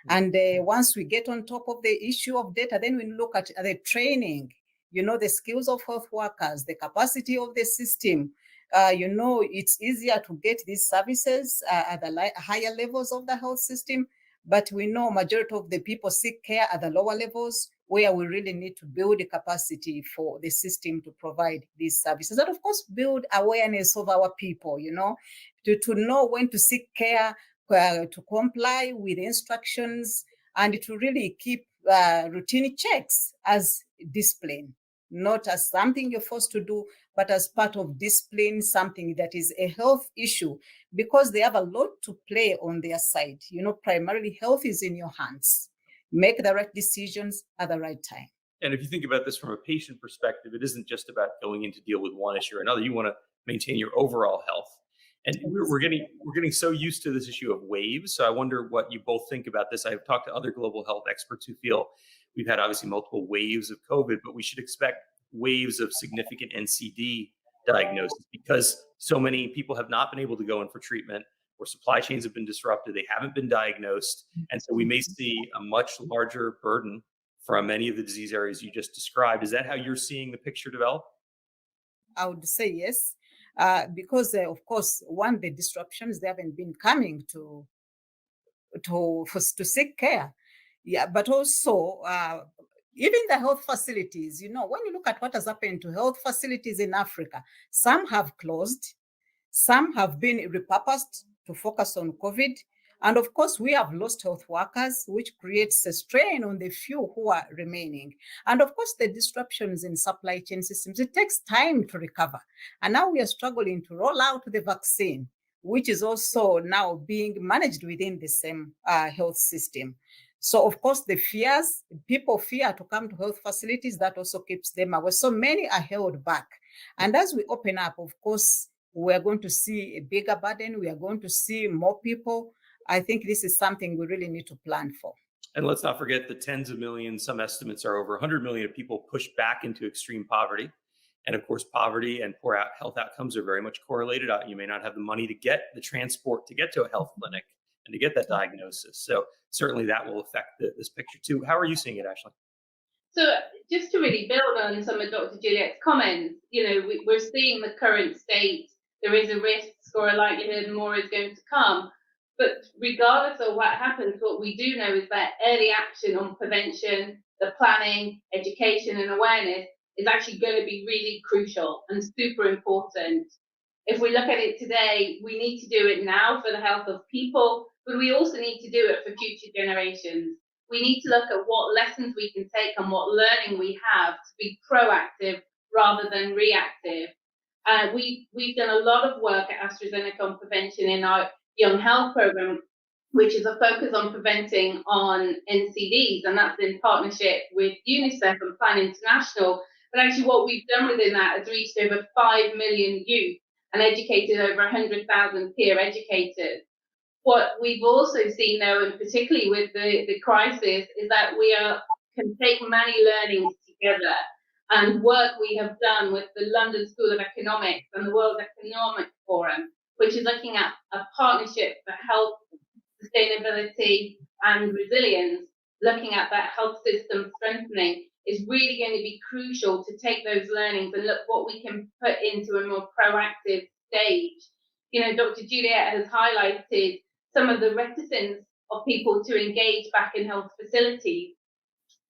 S8: And once we get on top of the issue of data, then we look at the training, the skills of health workers, the capacity of the system. It's easier to get these services at the higher levels of the health system, but we know majority of the people seek care at the lower levels, where we really need to build the capacity for the system to provide these services. And of course, build awareness of our people, to know when to seek care, to comply with instructions, and to really keep routine checks as discipline, not as something you're forced to do, but as part of discipline, something that is a health issue, because they have a lot to play on their side. Primarily health is in your hands. Make the right decisions at the right time.
S1: And if you think about this from a patient perspective, it isn't just about going in to deal with one issue or another. You want to maintain your overall health. And we're getting so used to this issue of waves. So I wonder what you both think about this. I've talked to other global health experts who feel we've had obviously multiple waves of COVID, but we should expect waves of significant NCD diagnosis because so many people have not been able to go in for treatment, or supply chains have been disrupted. They haven't been diagnosed. And so we may see a much larger burden from many of the disease areas you just described. Is that how you're seeing the picture develop?
S8: I would say yes. Because of course, the disruptions, they haven't been coming to seek care. Yeah, but also even the health facilities, when you look at what has happened to health facilities in Africa, some have closed, some have been repurposed to focus on COVID. And of course, we have lost health workers, which creates a strain on the few who are remaining. And of course, the disruptions in supply chain systems, it takes time to recover. And now we are struggling to roll out the vaccine, which is also now being managed within the same health system. So of course, people fear to come to health facilities. That also keeps them away. So many are held back. And as we open up, of course, we're going to see a bigger burden. We are going to see more people. I think this is something we really need to plan for.
S1: And let's not forget the tens of millions, some estimates are over 100 million of people pushed back into extreme poverty. And of course, poverty and poor health outcomes are very much correlated. You may not have the money to get the transport to get to a health clinic and to get that diagnosis. So certainly that will affect this picture too. How are you seeing it, Ashley?
S9: So just to really build on some of Dr. Juliet's comments, we're seeing the current state. There is a risk or a likelihood more is going to come. But regardless of what happens, what we do know is that early action on prevention, the planning, education and awareness is actually going to be really crucial and super important. If we look at it today, we need to do it now for the health of people, but we also need to do it for future generations. We need to look at what lessons we can take and what learning we have to be proactive rather than reactive. We've done a lot of work at AstraZeneca on prevention in our Young Health program, which is a focus on preventing on NCDs, and that's in partnership with UNICEF and Plan International. But actually what we've done within that has reached over 5 million youth and educated over 100,000 peer educators. What we've also seen, though, and particularly with the crisis, is that we can take many learnings together, and work we have done with the London School of Economics and the World Economic Forum, which is looking at a partnership for health, sustainability and resilience, looking at that health system strengthening, is really going to be crucial to take those learnings and look what we can put into a more proactive stage. Dr. Juliet has highlighted some of the reticence of people to engage back in health facilities,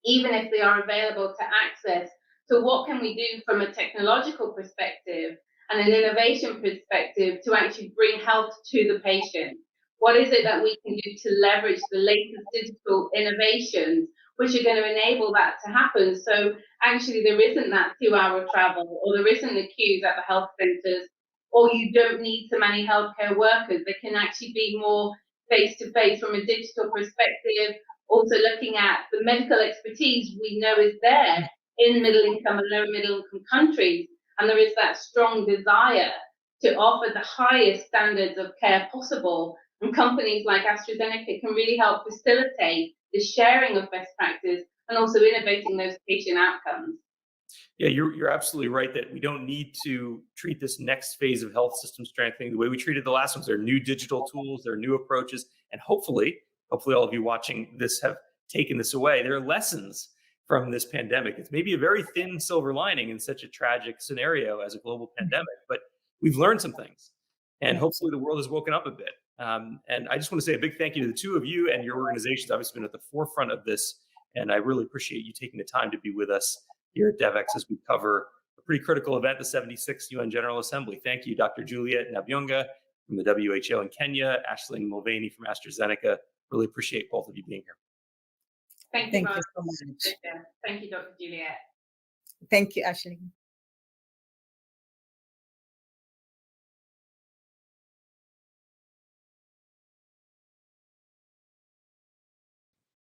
S9: even if they are available to access. So what can we do from a technological perspective and an innovation perspective to actually bring health to the patient? What is it that we can do to leverage the latest digital innovations which are going to enable that to happen? So actually there isn't that 2-hour travel, or there isn't the queues at the health centres, or you don't need so many healthcare workers. They can actually be more face-to-face from a digital perspective, Also looking at the medical expertise we know is there in middle income and lower middle income countries, and there is that strong desire to offer the highest standards of care possible. And companies like AstraZeneca can really help facilitate the sharing of best practice and also innovating those patient outcomes.
S1: Yeah, you're absolutely right that we don't need to treat this next phase of health system strengthening the way we treated the last ones. There are new digital tools, there are new approaches, and hopefully all of you watching this have taken this away. There are lessons from this pandemic. It's maybe a very thin silver lining in such a tragic scenario as a global pandemic, but we've learned some things, and hopefully the world has woken up a bit. And I just want to say a big thank you to the two of you and your organizations. Obviously been at the forefront of this, and I really appreciate you taking the time to be with us here at Devex as we cover a pretty critical event, the 76th UN General Assembly. Thank you, Dr. Juliet Nabyunga from the WHO in Kenya, Aisling Mulvaney from AstraZeneca. Really appreciate both of you being here.
S9: Thank you so much. Thank you, Dr. Juliet.
S8: Thank you, Aisling.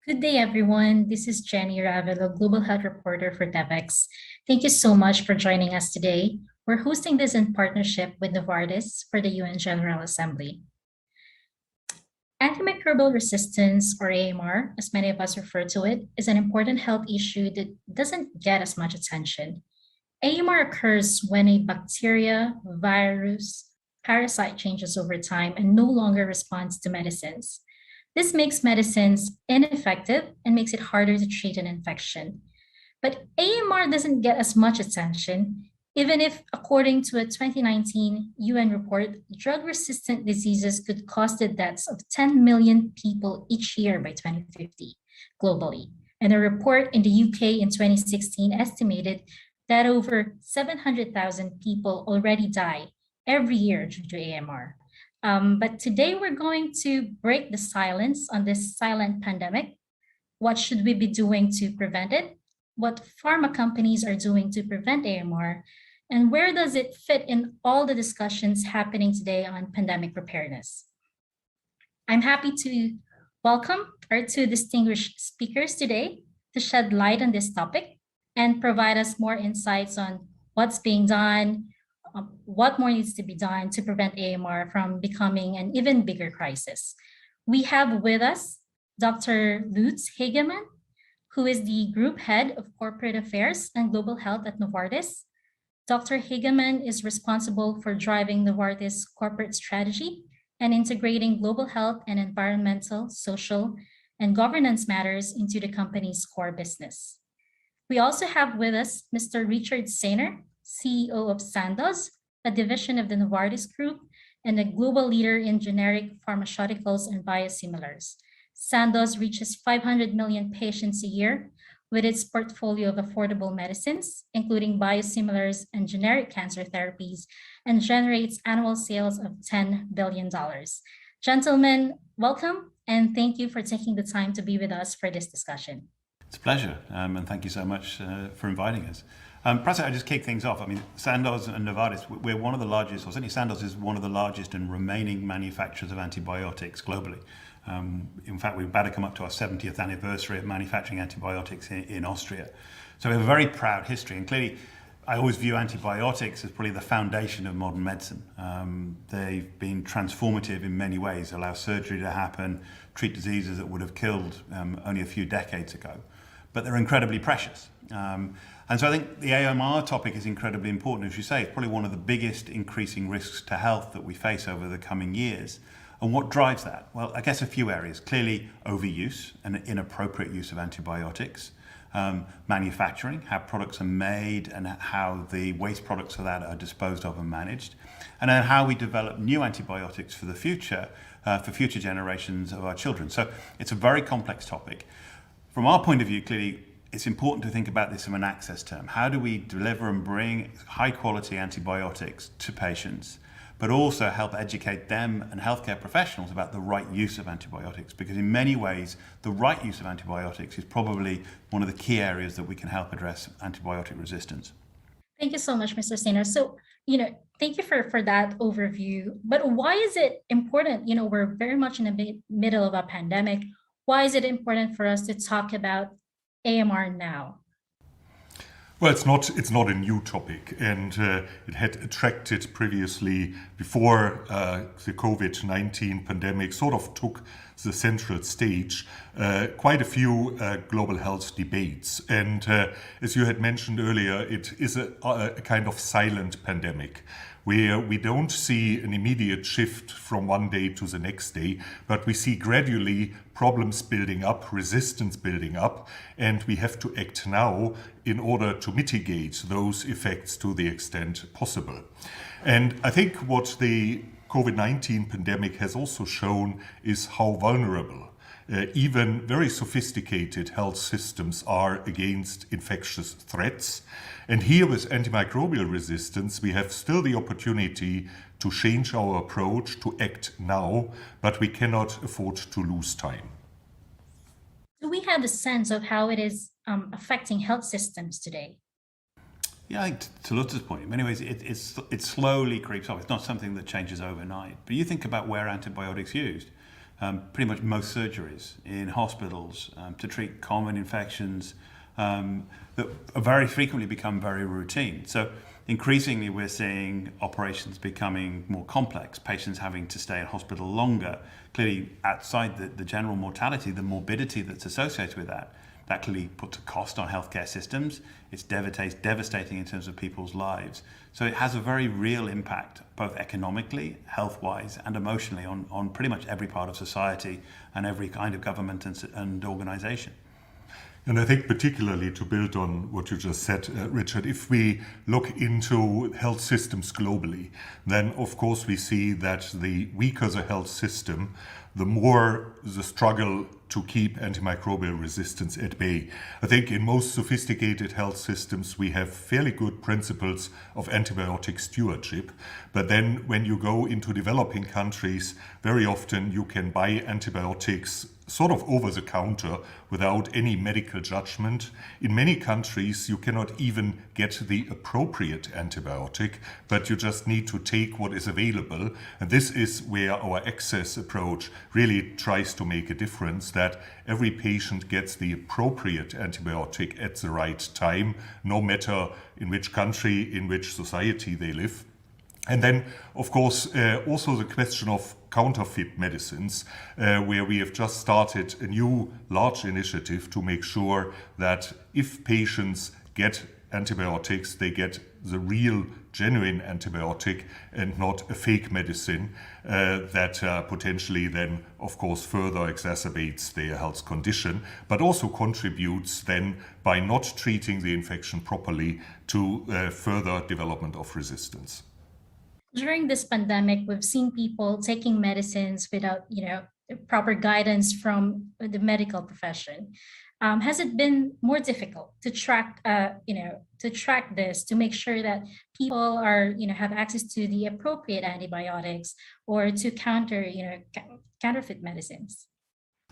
S6: Good day, everyone. This is Jenny Ravelo, Global Health Reporter for Devex. Thank you so much for joining us today. We're hosting this in partnership with Novartis for the UN General Assembly. Antimicrobial resistance, or AMR, as many of us refer to it, is an important health issue that doesn't get as much attention. AMR occurs when a bacteria, virus, parasite changes over time and no longer responds to medicines. This makes medicines ineffective and makes it harder to treat an infection. But AMR doesn't get as much attention, even if, according to a 2019 UN report, drug-resistant diseases could cause the deaths of 10 million people each year by 2050 globally. And a report in the UK in 2016 estimated that over 700,000 people already die every year due to AMR. But today we're going to break the silence on this silent pandemic. What should we be doing to prevent it? What pharma companies are doing to prevent AMR? And where does it fit in all the discussions happening today on pandemic preparedness? I'm happy to welcome our two distinguished speakers today to shed light on this topic and provide us more insights on what's being done, what more needs to be done to prevent AMR from becoming an even bigger crisis. We have with us Dr. Lutz Hegemann, who is the Group Head of Corporate Affairs and Global Health at Novartis. Dr. Hegemann is responsible for driving Novartis' corporate strategy and integrating global health and environmental, social, and governance matters into the company's core business. We also have with us Mr. Richard Sainer, CEO of Sandoz, a division of the Novartis Group and a global leader in generic pharmaceuticals and biosimilars. Sandoz reaches 500 million patients a year with its portfolio of affordable medicines, including biosimilars and generic cancer therapies, and generates annual sales of $10 billion. Gentlemen, welcome, and thank you for taking the time to be with us for this discussion.
S10: It's a pleasure, and thank you so much for inviting us. Perhaps I'll just kick things off. I mean, Sandoz and Novartis, we're one of the largest, or certainly Sandoz is one of the largest and remaining manufacturers of antibiotics globally. In fact, we're about to come up to our 70th anniversary of manufacturing antibiotics in Austria. So we have a very proud history, and clearly I always view antibiotics as probably the foundation of modern medicine. They've been transformative in many ways, allow surgery to happen, treat diseases that would have killed only a few decades ago. But they're incredibly precious. And so I think the AMR topic is incredibly important. As you say, it's probably one of the biggest increasing risks to health that we face over the coming years. And what drives that? Well, I guess a few areas. Clearly, overuse and inappropriate use of antibiotics. Manufacturing, how products are made and how the waste products of that are disposed of and managed. And then how we develop new antibiotics for the future, for future generations of our children. So it's a very complex topic. From our point of view, clearly, it's important to think about this from an access term. How do we deliver and bring high quality antibiotics to patients, but also help educate them and healthcare professionals about the right use of antibiotics? Because in many ways, the right use of antibiotics is probably one of the key areas that we can help address antibiotic resistance.
S6: Thank you so much, Mr. Sainer. So, thank you for that overview. But why is it important? We're very much in the middle of a pandemic. Why is it important for us to talk about AMR now?
S11: Well, it's not a new topic, and it had attracted previously, before the COVID-19 pandemic sort of took the central stage, quite a few global health debates. And as you had mentioned earlier, it is a kind of silent pandemic, where we don't see an immediate shift from one day to the next day, but we see gradually problems building up, resistance building up, and we have to act now in order to mitigate those effects to the extent possible. And I think what the COVID-19 pandemic has also shown is how vulnerable even very sophisticated health systems are against infectious threats. And here with antimicrobial resistance, we have still the opportunity to change our approach, to act now, but we cannot afford to lose time.
S6: Do we have a sense of how it is affecting health systems today?
S10: Yeah, I think to Lotta's point, in many ways, it slowly creeps up. It's not something that changes overnight. But you think about where antibiotics used. Pretty much most surgeries in hospitals to treat common infections that very frequently become very routine. So increasingly we're seeing operations becoming more complex, patients having to stay in hospital longer. Clearly outside the general mortality, the morbidity that's associated with that clearly puts a cost on healthcare systems. It's devastating in terms of people's lives. So it has a very real impact, both economically, health-wise, and emotionally on pretty much every part of society and every kind of government and organization.
S11: And I think particularly to build on what you just said, Richard, if we look into health systems globally, then of course we see that the weaker the health system, the more the struggle to keep antimicrobial resistance at bay. I think in most sophisticated health systems we have fairly good principles of antibiotic stewardship, but then when you go into developing countries, very often you can buy antibiotics sort of over the counter without any medical judgment. In many countries, you cannot even get the appropriate antibiotic, but you just need to take what is available. And this is where our access approach really tries to make a difference, that every patient gets the appropriate antibiotic at the right time, no matter in which country, in which society they live. And then, of course, also the question of counterfeit medicines, where we have just started a new large initiative to make sure that if patients get antibiotics, they get the real, genuine antibiotic and not a fake medicine that potentially then, of course, further exacerbates their health condition, but also contributes then, by not treating the infection properly, to further development of resistance.
S6: During this pandemic, we've seen people taking medicines without, proper guidance from the medical profession. Has it been more difficult to track, this, to make sure that people are, have access to the appropriate antibiotics, or to counter, counterfeit medicines?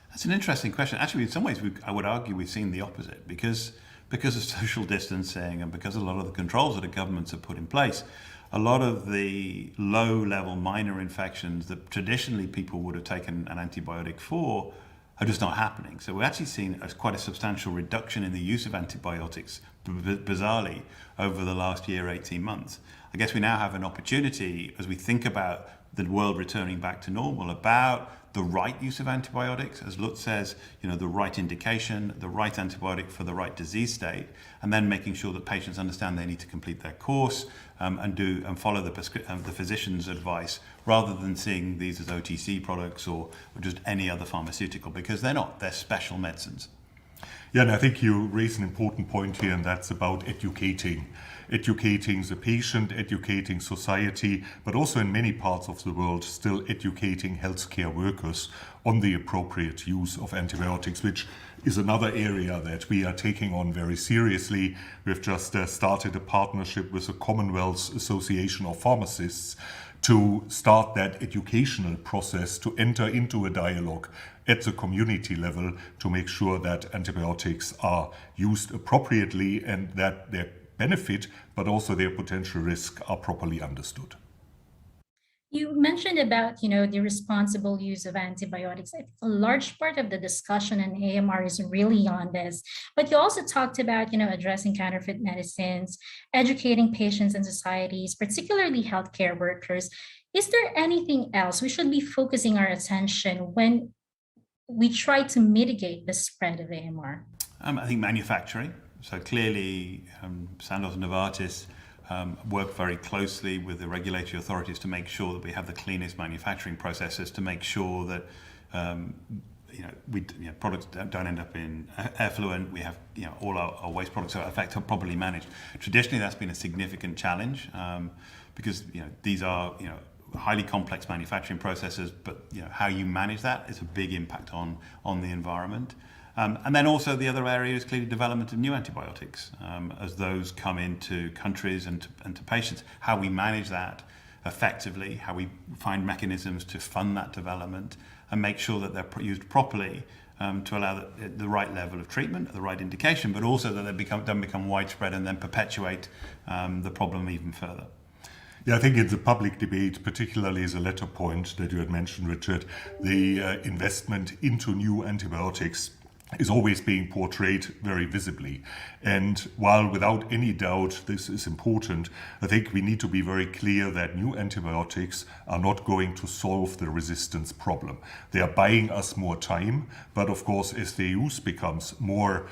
S10: That's an interesting question. Actually, in some ways, I would argue we've seen the opposite, because of social distancing and because a lot of the controls that the governments have put in place. A lot of the low-level minor infections that traditionally people would have taken an antibiotic for are just not happening. So we're actually seeing quite a substantial reduction in the use of antibiotics, bizarrely, over the last year, 18 months. I guess we now have an opportunity, as we think about the world returning back to normal, about the right use of antibiotics, as Lutz says, the right indication, the right antibiotic for the right disease state, and then making sure that patients understand they need to complete their course and follow the physician's advice, rather than seeing these as OTC products or just any other pharmaceutical, because they're not, they're special medicines.
S11: Yeah, and I think you raise an important point here, and that's about educating the patient, educating society, but also in many parts of the world still educating healthcare workers on the appropriate use of antibiotics, which is another area that we are taking on very seriously. We've just started a partnership with the Commonwealth Association of Pharmacists to start that educational process, to enter into a dialogue at the community level to make sure that antibiotics are used appropriately and that their benefit, but also their potential risk, are properly understood.
S6: You mentioned about, the responsible use of antibiotics. I think a large part of the discussion in AMR is really on this. But you also talked about, addressing counterfeit medicines, educating patients and societies, particularly healthcare workers. Is there anything else we should be focusing our attention when we try to mitigate the spread of AMR?
S10: I think manufacturing. So clearly, Sandoz and Novartis work very closely with the regulatory authorities to make sure that we have the cleanest manufacturing processes, to make sure that products don't end up in effluent. We have all our waste products are properly managed. Traditionally, that's been a significant challenge because these are highly complex manufacturing processes, but how you manage that is a big impact on the environment. And then also the other area is clearly development of new antibiotics as those come into countries and to patients. How we manage that effectively, how we find mechanisms to fund that development and make sure that they're used properly to allow the right level of treatment, the right indication, but also that they don't become widespread and then perpetuate the problem even further.
S11: Yeah, I think in the public debate, particularly as a latter point that you had mentioned, Richard, the investment into new antibiotics is always being portrayed very visibly. And while without any doubt this is important, I think we need to be very clear that new antibiotics are not going to solve the resistance problem. They are buying us more time, but of course as their use becomes more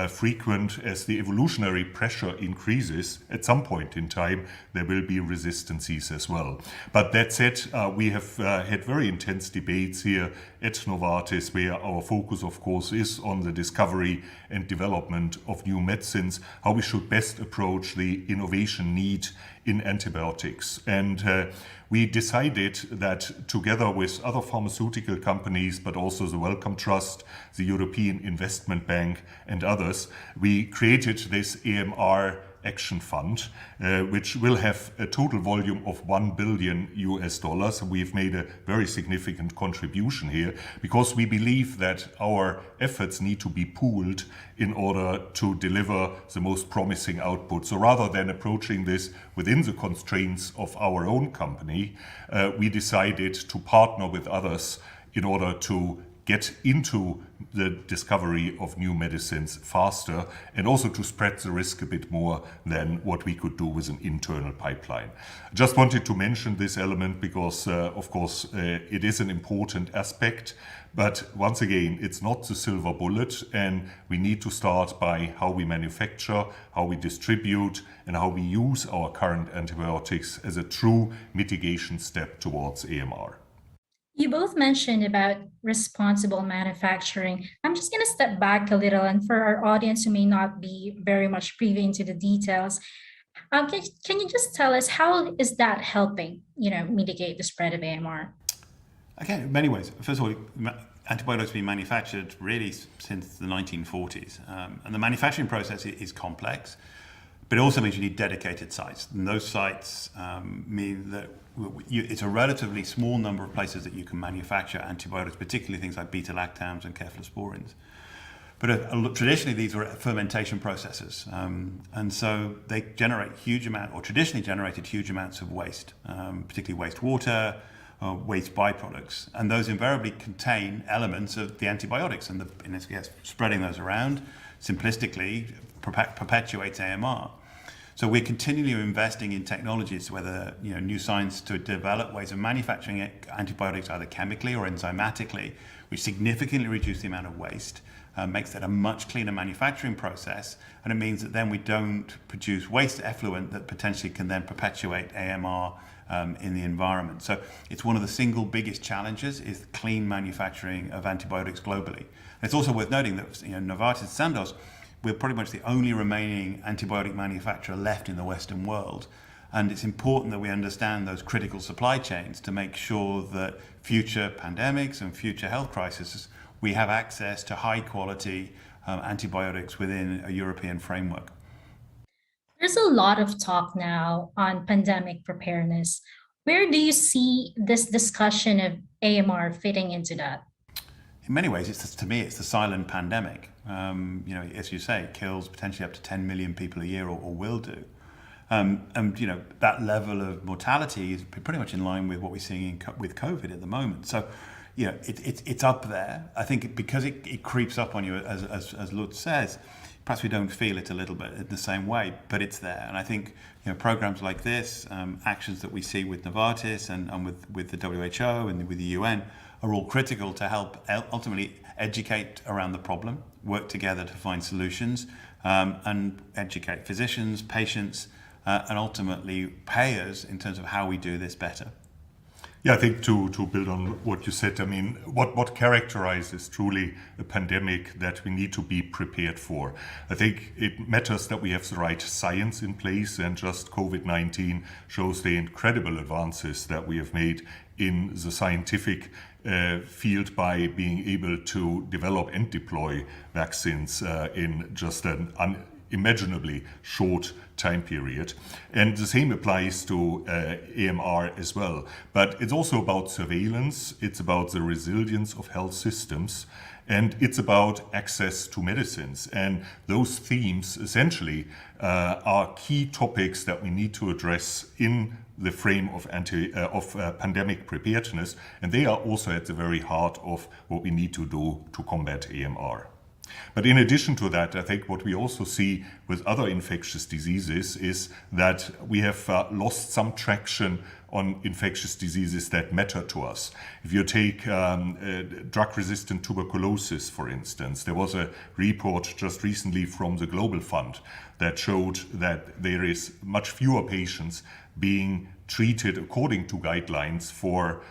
S11: frequent, as the evolutionary pressure increases, at some point in time there will be resistances as well. But that said, we have had very intense debates here at Novartis, where our focus of course is on the discovery and development of new medicines, how we should best approach the innovation need in antibiotics. And we decided that together with other pharmaceutical companies, but also the Wellcome Trust, the European Investment Bank and others, we created this AMR Action Fund, which will have a total volume of $1 billion. We've made a very significant contribution here because we believe that our efforts need to be pooled in order to deliver the most promising output. So rather than approaching this within the constraints of our own company, we decided to partner with others in order to get into the discovery of new medicines faster and also to spread the risk a bit more than what we could do with an internal pipeline. Just wanted to mention this element because, of course, it is an important aspect. But once again, it's not the silver bullet, and we need to start by how we manufacture, how we distribute, and how we use our current antibiotics as a true mitigation step towards AMR.
S6: You both mentioned about responsible manufacturing. I'm just going to step back a little, and for our audience who may not be very much privy into the details, can you just tell us how is that helping, mitigate the spread of AMR?
S10: Okay, in many ways. First of all, antibiotics have been manufactured really since the 1940s, and the manufacturing process is complex, but it also means you need dedicated sites, and those sites mean that it's a relatively small number of places that you can manufacture antibiotics, particularly things like beta-lactams and cephalosporins. But traditionally, these were fermentation processes, and so they traditionally generated huge amounts of waste, particularly wastewater, waste byproducts, and those invariably contain elements of the antibiotics, and in this case, spreading those around simplistically perpetuates AMR. So we're continually investing in technologies, whether new science to develop ways of manufacturing antibiotics either chemically or enzymatically, which significantly reduce the amount of waste, makes that a much cleaner manufacturing process, and it means that then we don't produce waste effluent that potentially can then perpetuate AMR in the environment. So it's one of the single biggest challenges is clean manufacturing of antibiotics globally. And it's also worth noting that Novartis and Sandoz, we're pretty much the only remaining antibiotic manufacturer left in the Western world. And it's important that we understand those critical supply chains to make sure that future pandemics and future health crises, we have access to high quality antibiotics within a European framework.
S6: There's a lot of talk now on pandemic preparedness. Where do you see this discussion of AMR fitting into that?
S10: In many ways, to me, it's the silent pandemic. As you say, it kills potentially up to 10 million people a year or will do. And that level of mortality is pretty much in line with what we're seeing with COVID at the moment. So, it's up there. I think because it creeps up on you, as Lutz says, perhaps we don't feel it a little bit in the same way, but it's there. And I think programs like this, actions that we see with Novartis and with the WHO and with the UN are all critical to help ultimately educate around the problem, work together to find solutions, and educate physicians, patients, and ultimately payers in terms of how we do this better.
S11: Yeah, I think to build on what you said, I mean, what characterizes truly a pandemic that we need to be prepared for? I think it matters that we have the right science in place, and just COVID-19 shows the incredible advances that we have made in the scientific field by being able to develop and deploy vaccines in just an unimaginably short time period. And the same applies to AMR as well. But it's also about surveillance, it's about the resilience of health systems, and it's about access to medicines. And those themes essentially are key topics that we need to address in the frame of pandemic preparedness, and they are also at the very heart of what we need to do to combat AMR. But in addition to that, I think what we also see with other infectious diseases is that we have lost some traction on infectious diseases that matter to us. If you take drug-resistant tuberculosis, for instance, there was a report just recently from the Global Fund that showed that there is much fewer patients being treated according to guidelines for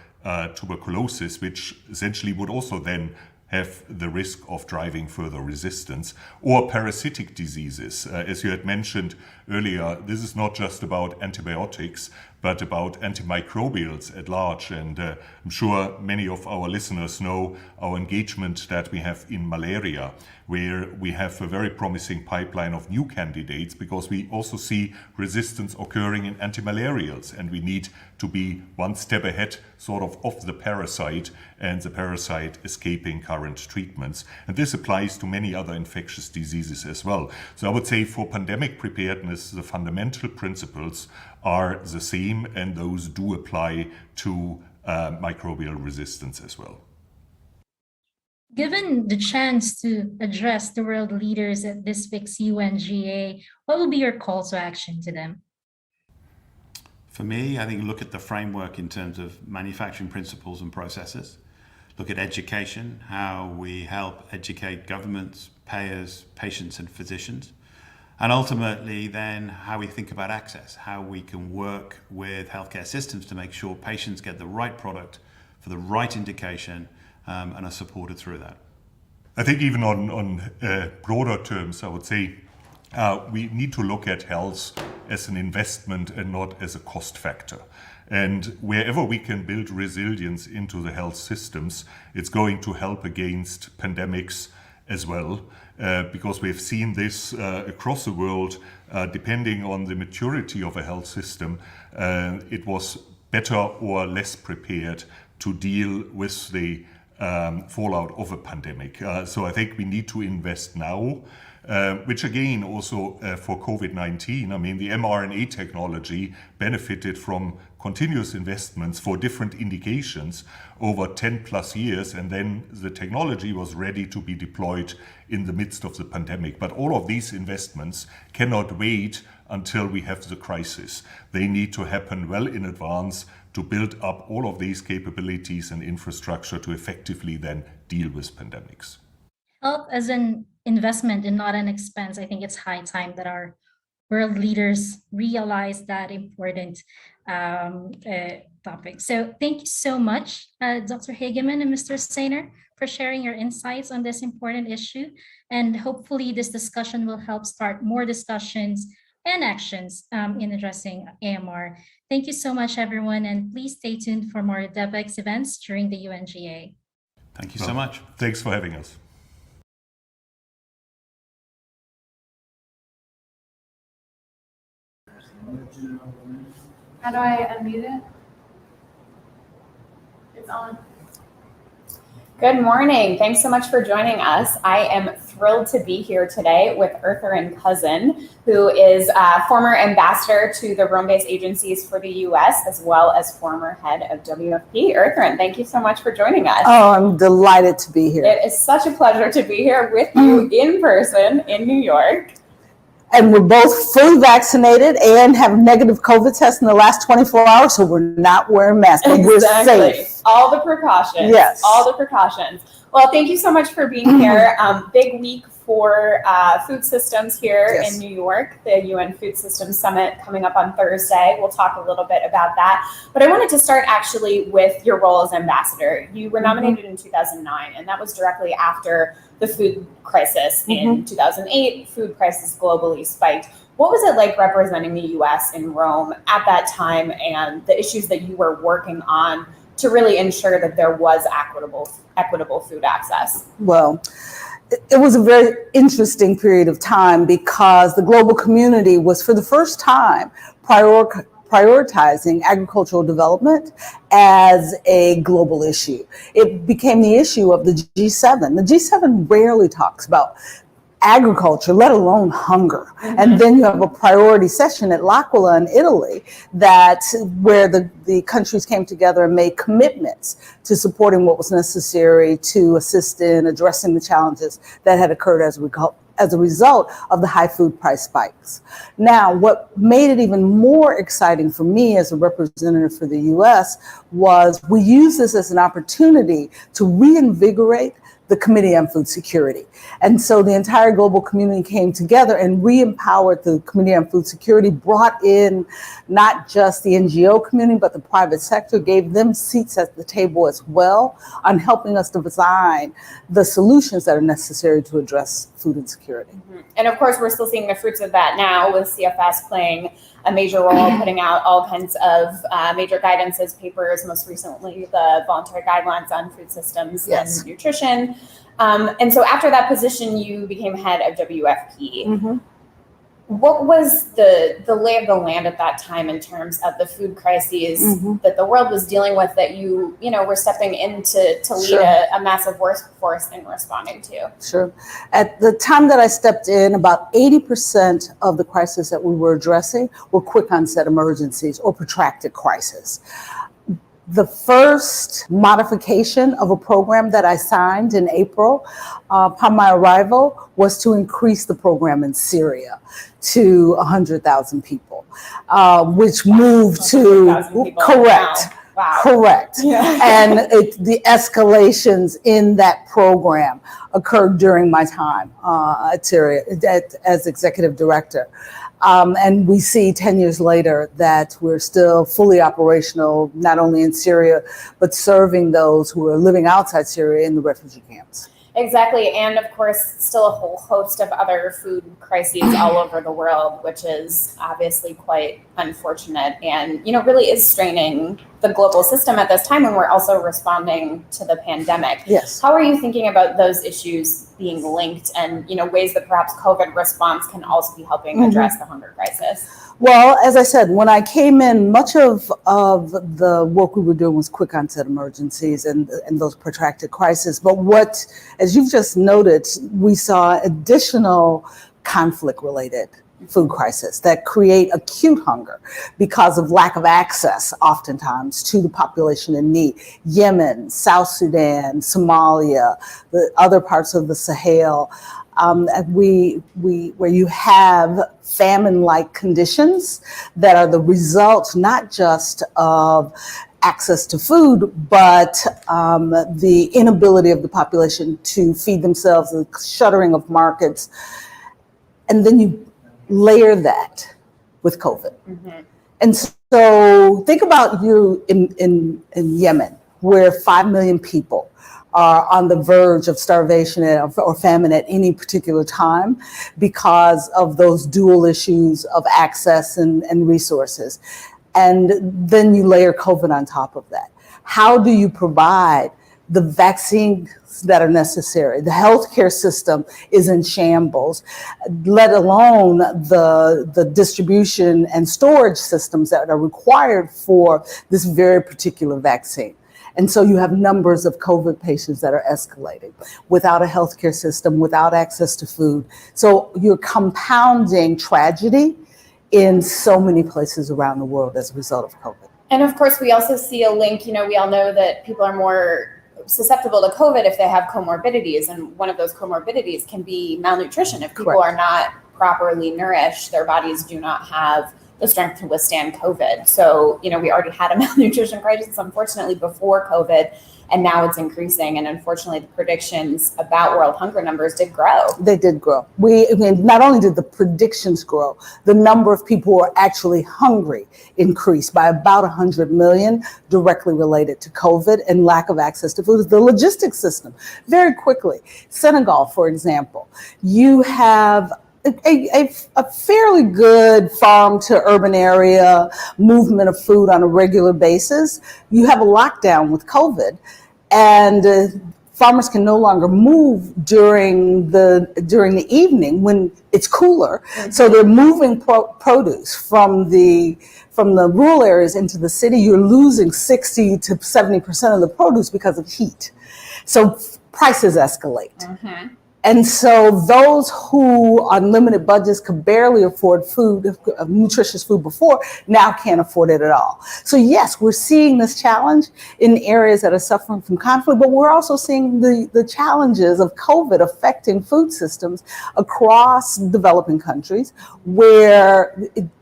S11: tuberculosis, which essentially would also then have the risk of driving further resistance, or parasitic diseases. As you had mentioned earlier, this is not just about antibiotics, but about antimicrobials at large. And I'm sure many of our listeners know our engagement that we have in malaria, where we have a very promising pipeline of new candidates, because we also see resistance occurring in antimalarials, and we need to be one step ahead sort of the parasite and the parasite escaping current treatments. And this applies to many other infectious diseases as well. So I would say for pandemic preparedness, the fundamental principles are the same, and those do apply to microbial resistance as well.
S6: Given the chance to address the world leaders at this week's UNGA, what will be your call to action to them?
S10: For me, I think look at the framework in terms of manufacturing principles and processes. Look at education, how we help educate governments, payers, patients and physicians. And ultimately then how we think about access, how we can work with healthcare systems to make sure patients get the right product for the right indication and are supported through that.
S11: I think even on broader terms, I would say we need to look at health as an investment and not as a cost factor. And wherever we can build resilience into the health systems, it's going to help against pandemics as well, because we've seen this across the world, depending on the maturity of a health system, it was better or less prepared to deal with the fallout of a pandemic. So I think we need to invest now, which again also for COVID-19, I mean the mRNA technology benefited from continuous investments for different indications over 10 plus years, and then the technology was ready to be deployed in the midst of the pandemic. But all of these investments cannot wait until we have the crisis. They need to happen well in advance to build up all of these capabilities and infrastructure to effectively then deal with pandemics.
S6: Health as an investment and not an expense. I think it's high time that our world leaders realize that important topic. So thank you so much, Dr. Hagemann and Mr. Sainer, for sharing your insights on this important issue. And hopefully this discussion will help start more discussions and actions in addressing AMR. Thank you so much, everyone, and please stay tuned for more Devex events during the UNGA.
S10: Thank you so much.
S11: Thanks for having us.
S12: How do I unmute it? It's on. Good morning. Thanks so much for joining us. I am thrilled to be here today with Ertharin Cousin, who is former ambassador to the Rome-based agencies for the U.S., as well as former head of WFP. Ertharin, thank you so much for joining us.
S13: Oh, I'm delighted to be here.
S12: It is such a pleasure to be here with you in person in New York.
S13: And we're both fully vaccinated and have negative COVID tests in the last 24 hours, so we're not wearing masks, but we're safe.
S12: All the precautions.
S13: Yes.
S12: All the precautions. Well, thank you so much for being here. Big week for food systems here in New York, the UN Food Systems Summit coming up on Thursday. We'll talk a little bit about that. But I wanted to start actually with your role as ambassador. You were nominated in 2009, and that was directly after the food crisis in 2008. Food prices globally spiked. What was it like representing the US in Rome at that time, and the issues that you were working on to really ensure that there was equitable food access?
S13: Well, it was a very interesting period of time because the global community was for the first time prioritizing agricultural development as a global issue. It became the issue of the G7. The G7 rarely talks about agriculture, let alone hunger. And then you have a priority session at L'Aquila in Italy where the countries came together and made commitments to supporting what was necessary to assist in addressing the challenges that had occurred as a result of the high food price spikes. Now, what made it even more exciting for me as a representative for the US was we used this as an opportunity to reinvigorate the Committee on Food Security. And so the entire global community came together and re-empowered the Committee on Food Security, brought in not just the NGO community, but the private sector, gave them seats at the table as well on helping us to design the solutions that are necessary to address food insecurity.
S12: And of course, we're still seeing the fruits of that now, with CFS playing a major role, putting out all kinds of major guidances, papers, most recently the voluntary guidelines on food systems and nutrition. And so after that position, you became head of WFP. What was the lay of the land at that time in terms of the food crises that the world was dealing with, that you were stepping in to lead a massive workforce in responding to?
S13: Sure. At the time that I stepped in, about 80% of the crises that we were addressing were quick onset emergencies or protracted crises. The first modification of a program that I signed in April upon my arrival was to increase the program in Syria to 100,000 people, which moved to, correct.
S12: Wow.
S13: Correct. And the escalations in that program occurred during my time at Syria as executive director. And we see 10 years later that we're still fully operational, not only in Syria, but serving those who are living outside Syria in the refugee camps.
S12: Exactly. And of course, still a whole host of other food crises all over the world, which is obviously quite unfortunate and, really is straining the global system at this time when we're also responding to the pandemic.
S13: Yes.
S12: How are you thinking about those issues being linked and, ways that perhaps COVID response can also be helping address the hunger crisis?
S13: Well, as I said, when I came in, much of the work we were doing was quick onset emergencies and those protracted crises. But what, as you've just noted, we saw additional conflict-related food crisis that create acute hunger because of lack of access, oftentimes, to the population in need. Yemen, South Sudan, Somalia, the other parts of the Sahel, where you have famine-like conditions that are the result not just of access to food, but the inability of the population to feed themselves, the shuttering of markets. And then you layer that with COVID. And so think about you in Yemen, where 5 million people are on the verge of starvation or famine at any particular time because of those dual issues of access and resources. And then you layer COVID on top of that. How do you provide the vaccines that are necessary? The healthcare system is in shambles, let alone the distribution and storage systems that are required for this very particular vaccine. And so you have numbers of COVID patients that are escalating without a healthcare system, without access to food. So you're compounding tragedy in so many places around the world as a result of COVID.
S12: And of course, we also see a link, we all know that people are more susceptible to COVID if they have comorbidities. And one of those comorbidities can be malnutrition. If people are not properly nourished, their bodies do not have the strength to withstand COVID. So, we already had a malnutrition crisis, unfortunately, before COVID, and now it's increasing. And unfortunately, the predictions about world hunger numbers did grow.
S13: They did grow. Not only did the predictions grow, the number of people who are actually hungry increased by about 100 million, directly related to COVID and lack of access to food. The logistics system, very quickly. Senegal, for example, you have a fairly good farm to urban area movement of food on a regular basis. You have a lockdown with COVID, and farmers can no longer move during the evening when it's cooler. Mm-hmm. So they're moving produce from the rural areas into the city. You're losing 60 to 70% of the produce because of heat. So prices escalate. Mm-hmm. And so those who on limited budgets could barely afford food, nutritious food before, now can't afford it at all. So yes, we're seeing this challenge in areas that are suffering from conflict, but we're also seeing the challenges of COVID affecting food systems across developing countries where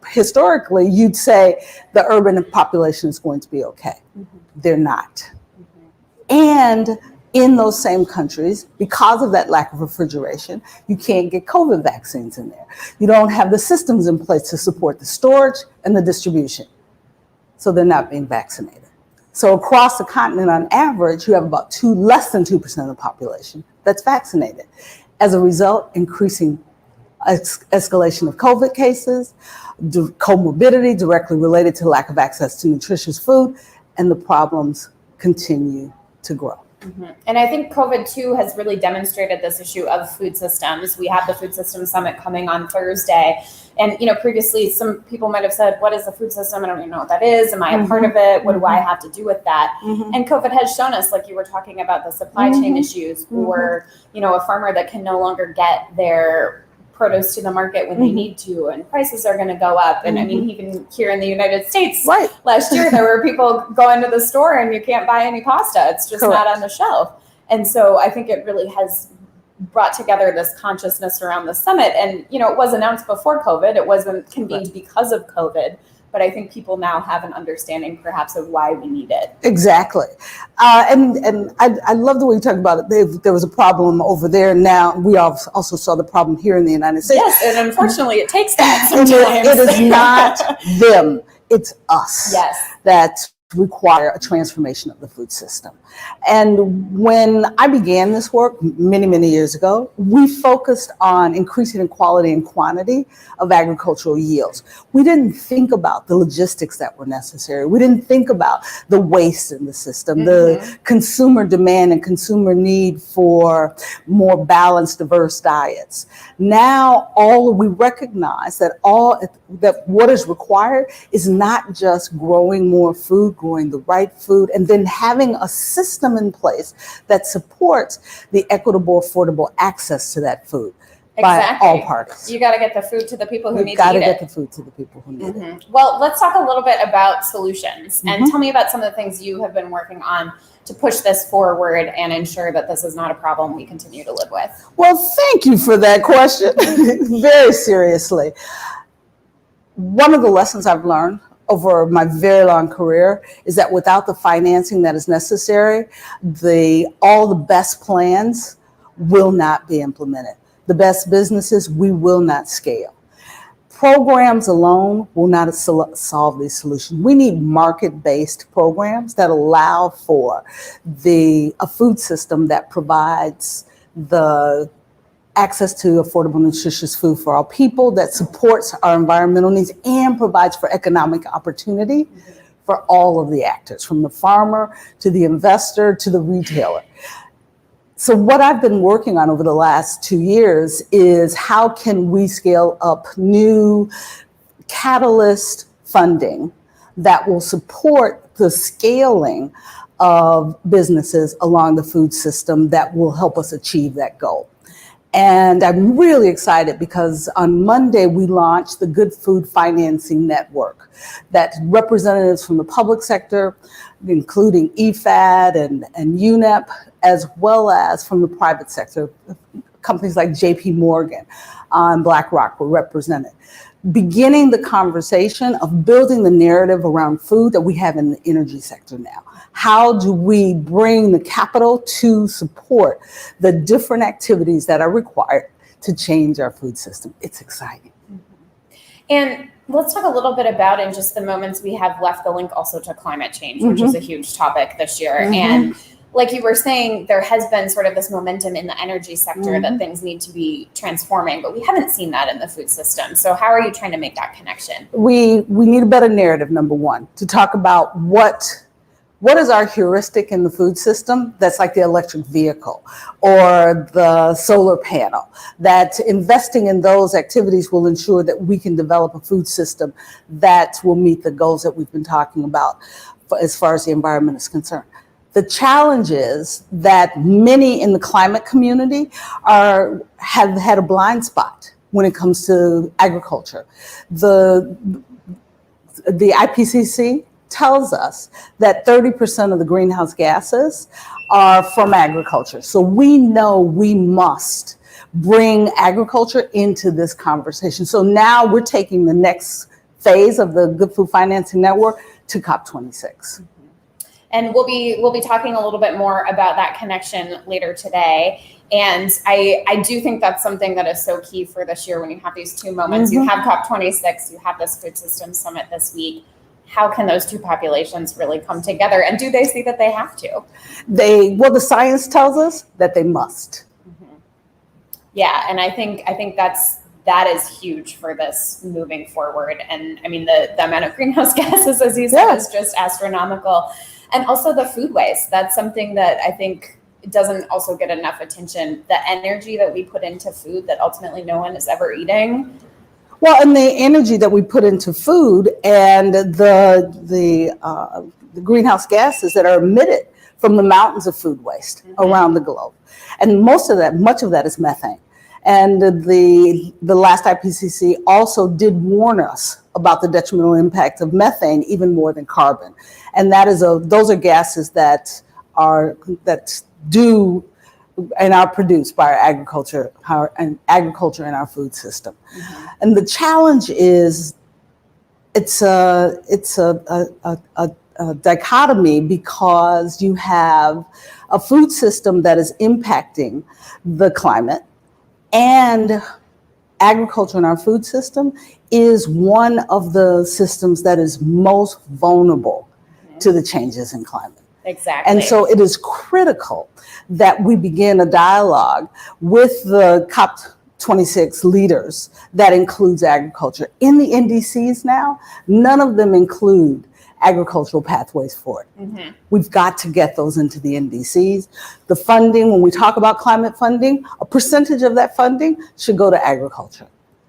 S13: historically you'd say the urban population is going to be okay. Mm-hmm. They're not. Mm-hmm. And in those same countries, because of that lack of refrigeration, you can't get COVID vaccines in there. You don't have the systems in place to support the storage and the distribution. So they're not being vaccinated. So across the continent, on average, you have about less than 2% of the population that's vaccinated. As a result, increasing escalation of COVID cases, comorbidity directly related to lack of access to nutritious food, and the problems continue to grow.
S12: Mm-hmm. And I think COVID too has really demonstrated this issue of food systems. We have the Food Systems Summit coming on Thursday. And, previously some people might have said, what is the food system? I don't even know what that is. Am I a part of it? What do I have to do with that? Mm-hmm. And COVID has shown us, like you were talking about the supply chain issues, or, a farmer that can no longer get their produce to the market when they need to, and prices are going to go up. And I mean, even here in the United States, last year there were people going to the store and you can't buy any pasta. It's just not on the shelf. And so I think it really has brought together this consciousness around the summit. And, it was announced before COVID. It wasn't convened because of COVID. But I think people now have an understanding perhaps of why we need it.
S13: Exactly. And I love the way you talk about it. There was a problem over there. Now we also saw the problem here in the United States.
S12: Yes, and unfortunately it takes that sometimes.
S13: It is not them, it's us.
S12: Yes.
S13: That require a transformation of the food system. And when I began this work many, many years ago, we focused on increasing the quality and quantity of agricultural yields. We didn't think about the logistics that were necessary. We didn't think about the waste in the system, the consumer demand and consumer need for more balanced, diverse diets. Now, we recognize that what is required is not just growing more food, growing the right food, and then having a system in place that supports the equitable, affordable access to that food by all parties.
S12: You got to get the food to the people who need to eat it.
S13: Got to get the food to the people who need it.
S12: Well, let's talk a little bit about solutions, and tell me about some of the things you have been working on to push this forward and ensure that this is not a problem we continue to live with.
S13: Well, thank you for that question. Very seriously. One of the lessons I've learned over my very long career is that without the financing that is necessary, all the best plans will not be implemented. The best businesses, we will not scale. Programs alone will not solve these solutions. We need market-based programs that allow for a food system that provides the access to affordable, nutritious food for our people, that supports our environmental needs and provides for economic opportunity for all of the actors, from the farmer to the investor to the retailer. So what I've been working on over the last 2 years is how can we scale up new catalyst funding that will support the scaling of businesses along the food system that will help us achieve that goal. And I'm really excited because on Monday we launched the Good Food Financing Network, that representatives from the public sector, including EFAD and UNEP, as well as from the private sector, companies like JP Morgan and BlackRock were represented, beginning the conversation of building the narrative around food that we have in the energy sector now. How do we bring the capital to support the different activities that are required to change our food system? It's exciting.
S12: And let's talk a little bit about, in just the moments we have left, the link also to climate change, which is a huge topic this year. And like you were saying, there has been sort of this momentum in the energy sector that things need to be transforming, but we haven't seen that in the food system. So how are you trying to make that connection?
S13: We need a better narrative, number one, to talk about what is our heuristic in the food system that's like the electric vehicle or the solar panel, that investing in those activities will ensure that we can develop a food system that will meet the goals that we've been talking about as far as the environment is concerned. The challenge is that many in the climate community have had a blind spot when it comes to agriculture. The IPCC tells us that 30% of the greenhouse gases are from agriculture. So we know we must bring agriculture into this conversation. So now we're taking the next phase of the Good Food Financing Network to COP26.
S12: And we'll be talking a little bit more about that connection later today. And I do think that's something that is so key for this year when you have these two moments. You have COP26, you have this Food Systems Summit this week. How can those two populations really come together? And do they see that they have to?
S13: The science tells us that they must.
S12: Yeah, and I think that is huge for this moving forward. And I mean, the amount of greenhouse gases, as you said, is just astronomical. And also the food waste. That's something that I think doesn't also get enough attention. The energy that we put into food that ultimately no one is ever eating.
S13: Well, and the energy that we put into food and the greenhouse gases that are emitted from the mountains of food waste around the globe. And much of that is methane. And the last IPCC also did warn us about the detrimental impact of methane even more than carbon. And those are gases that do and are produced by our agriculture and our food system. And the challenge is it's a dichotomy, because you have a food system that is impacting the climate, and agriculture in our food system is one of the systems that is most vulnerable to the changes in climate.
S12: Exactly.
S13: And so it is critical that we begin a dialogue with the COP26 leaders that includes agriculture. In the NDCs now, none of them include agricultural pathways for it. We've got to get those into the NDCs. The funding, when we talk about climate funding, a percentage of that funding should go to agriculture.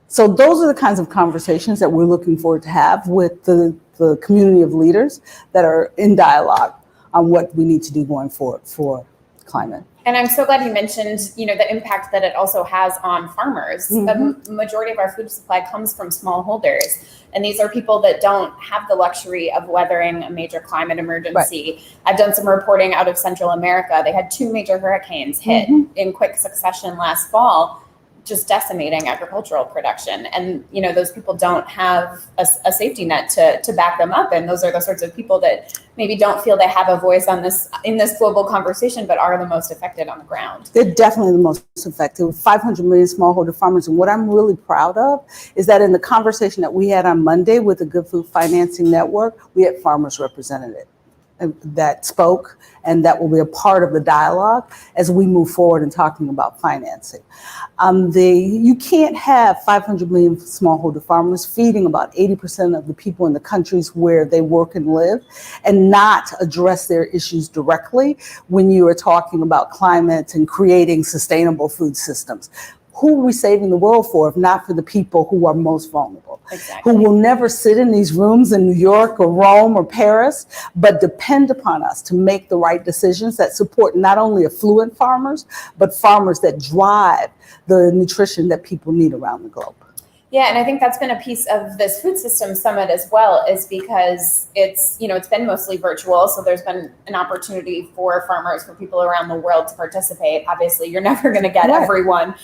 S13: So those are the kinds of conversations that we're looking forward to have with the community of leaders that are in dialogue on what we need to do going forward for climate.
S12: And I'm so glad you mentioned, the impact that it also has on farmers. The majority of our food supply comes from smallholders. And these are people that don't have the luxury of weathering a major climate emergency. Right. I've done some reporting out of Central America. They had 2 major hurricanes hit in quick succession last fall, just decimating agricultural production. And, those people don't have a safety net to back them up. And those are the sorts of people that maybe don't feel they have a voice in this global conversation, but are the most affected on the ground.
S13: They're definitely the most affected, with 500 million smallholder farmers. And what I'm really proud of is that in the conversation that we had on Monday with the Good Food Financing Network, we had farmers represented that spoke, and that will be a part of the dialogue as we move forward in talking about financing. You can't have 500 million smallholder farmers feeding about 80% of the people in the countries where they work and live and not address their issues directly when you are talking about climate and creating sustainable food systems. who are we saving the world for if not for the people who are most vulnerable?
S12: Exactly.
S13: Who will never sit in these rooms in New York or Rome or Paris, but depend upon us to make the right decisions that support not only affluent farmers, but farmers that drive the nutrition that people need around the globe.
S12: Yeah, and I think that's been a piece of this food system summit as well, is because it's been mostly virtual. So there's been an opportunity for farmers, for people around the world to participate. Obviously, you're never going to get everyone,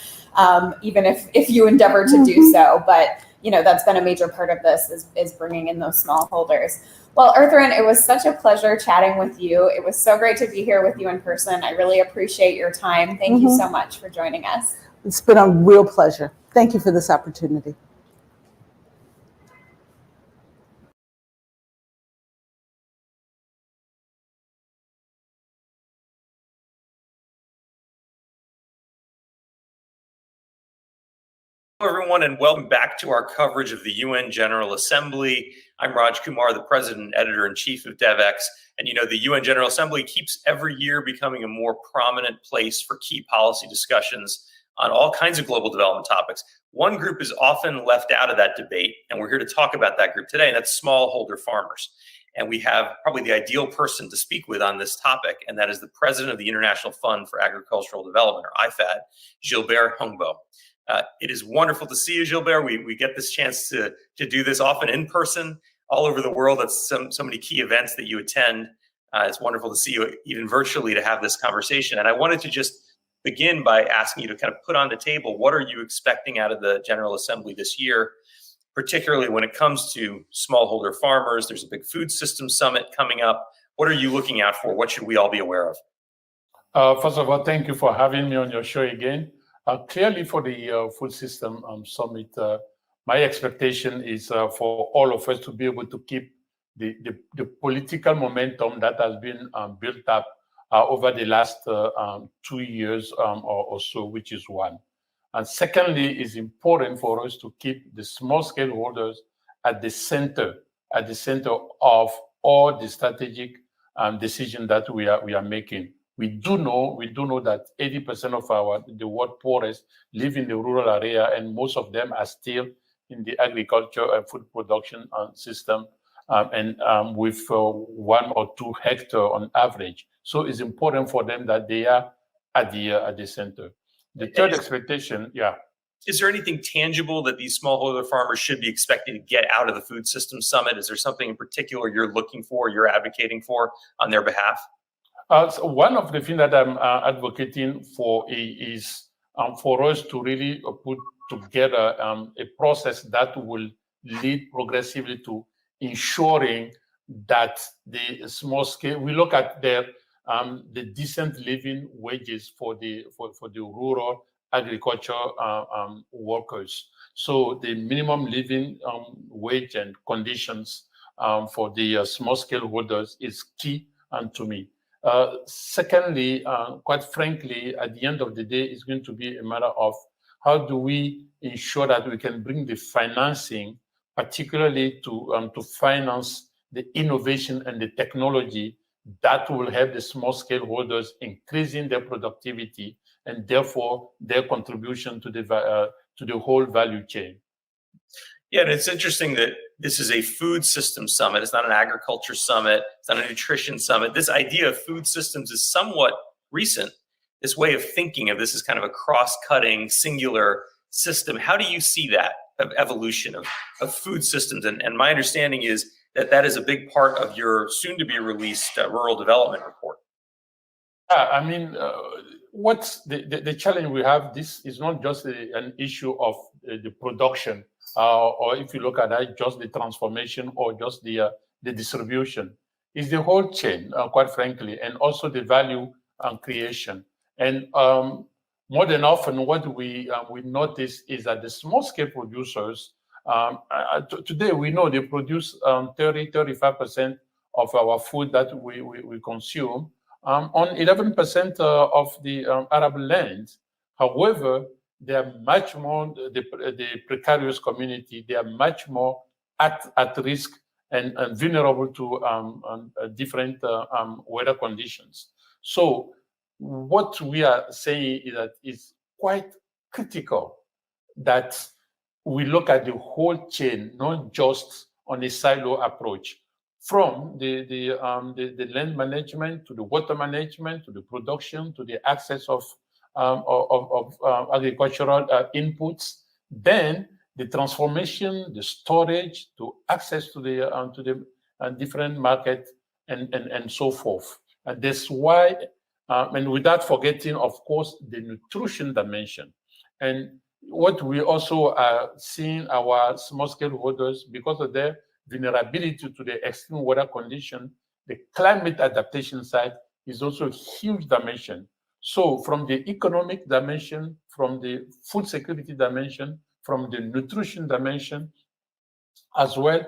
S12: even if you endeavor to do so. But that's been a major part of this is bringing in those smallholders. Well, Ertharin, it was such a pleasure chatting with you. It was so great to be here with you in person. I really appreciate your time. Thank you so much for joining us.
S13: It's been a real pleasure. Thank you for this opportunity.
S1: Hello, everyone, and welcome back to our coverage of the UN General Assembly. I'm Raj Kumar, the President and Editor-in-Chief of Devex. And the UN General Assembly keeps every year becoming a more prominent place for key policy discussions on all kinds of global development topics. One group is often left out of that debate, and we're here to talk about that group today, and that's smallholder farmers. And we have probably the ideal person to speak with on this topic, and that is the President of the International Fund for Agricultural Development, or IFAD, Gilbert Hungbo. It is wonderful to see you, Gilbert. We get this chance to do this often in person all over the world. That's so many key events that you attend. It's wonderful to see you even virtually to have this conversation. And I wanted to just begin by asking you to kind of put on the table, what are you expecting out of the General Assembly this year, particularly when it comes to smallholder farmers? There's a big food system summit coming up. What are you looking out for? What should we all be aware of?
S14: First of all, thank you for having me on your show again. Clearly, for the food system summit, my expectation is for all of us to be able to keep the political momentum that has been built up over the last 2 years or so, which is one. And secondly, it's important for us to keep the small scale holders at the center of all the strategic decisions that we are making. We do know that 80% of the world poorest live in the rural area, and most of them are still in the agriculture and food production system, and with 1 or 2 hectares on average. So it's important for them that they are at the center. The third expectation,
S1: Is there anything tangible that these smallholder farmers should be expecting to get out of the food system summit? Is there something in particular you're looking for, you're advocating for on their behalf?
S14: So one of the things that I'm advocating for is for us to really put together a process that will lead progressively to ensuring that the small scale, we look at the decent living wages for the rural agriculture workers. So the minimum living wage and conditions for the small scale holders is key to me. Secondly, quite frankly, at the end of the day, it's going to be a matter of how do we ensure that we can bring the financing, particularly to finance the innovation and the technology that will help the small scale holders increasing their productivity and therefore their contribution to the whole value chain.
S1: Yeah, and it's interesting that this is a food system summit. It's not an agriculture summit. It's not a nutrition summit. This idea of food systems is somewhat recent. This way of thinking of this as kind of a cross-cutting, singular system. How do you see that evolution of food systems? And my understanding is that is a big part of your soon-to-be-released rural development report.
S14: I mean, what's the challenge we have? This is not just an issue of the production, or if you look at that, just the transformation or just the distribution. It's the whole chain, quite frankly, and also the value creation. And more than often, what we notice is that the small-scale producers, today we know they produce 30-35% of our food that we consume on 11% of the Arab lands. However, they are much more, the precarious community, they are much more at risk and vulnerable to different weather conditions. So what we are saying is that it's quite critical that we look at the whole chain, not just on a silo approach, from the land management to the water management to the production to the access of agricultural inputs, then the transformation, the storage, to access to the different market and so forth. And that's why, and without forgetting, of course, the nutrition dimension. And what we also are seeing our small-scale holders, because of their vulnerability to the extreme weather condition, the climate adaptation side is also a huge dimension. So from the economic dimension, from the food security dimension, from the nutrition dimension, as well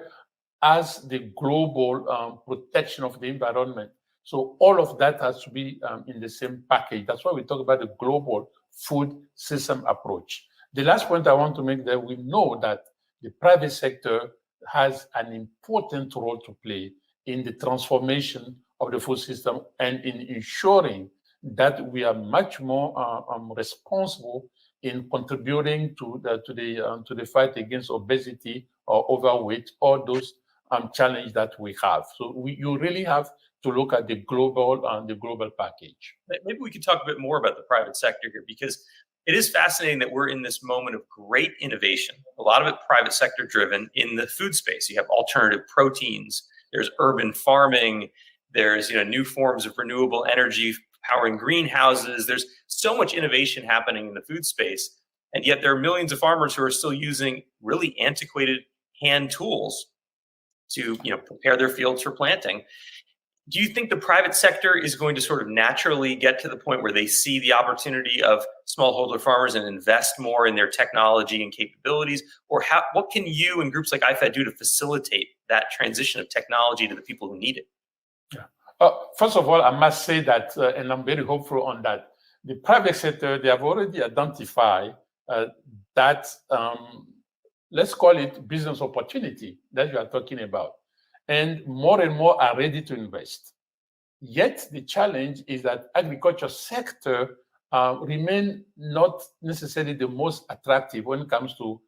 S14: as the global protection of the environment. So all of that has to be in the same package. That's why we talk about the global food system approach. The last point I want to make, that we know that the private sector has an important role to play in the transformation of the food system and in ensuring that we are much more responsible in contributing to the fight against obesity or overweight, or those challenges that we have. So you really have to look at the global package.
S1: Maybe we could talk a bit more about the private sector here, because it is fascinating that we're in this moment of great innovation, a lot of it private sector driven in the food space. You have alternative proteins, there's urban farming, there's new forms of renewable energy powering greenhouses. There's so much innovation happening in the food space, and yet there are millions of farmers who are still using really antiquated hand tools to prepare their fields for planting. Do you think the private sector is going to sort of naturally get to the point where they see the opportunity of smallholder farmers and invest more in their technology and capabilities? Or what can you and groups like IFAD do to facilitate that transition of technology to the people who need it?
S14: First of all, I must say that, and I'm very hopeful on that, the private sector, they have already identified that, let's call it business opportunity that you are talking about. And more are ready to invest. Yet the challenge is that agriculture sector remain not necessarily the most attractive when it comes to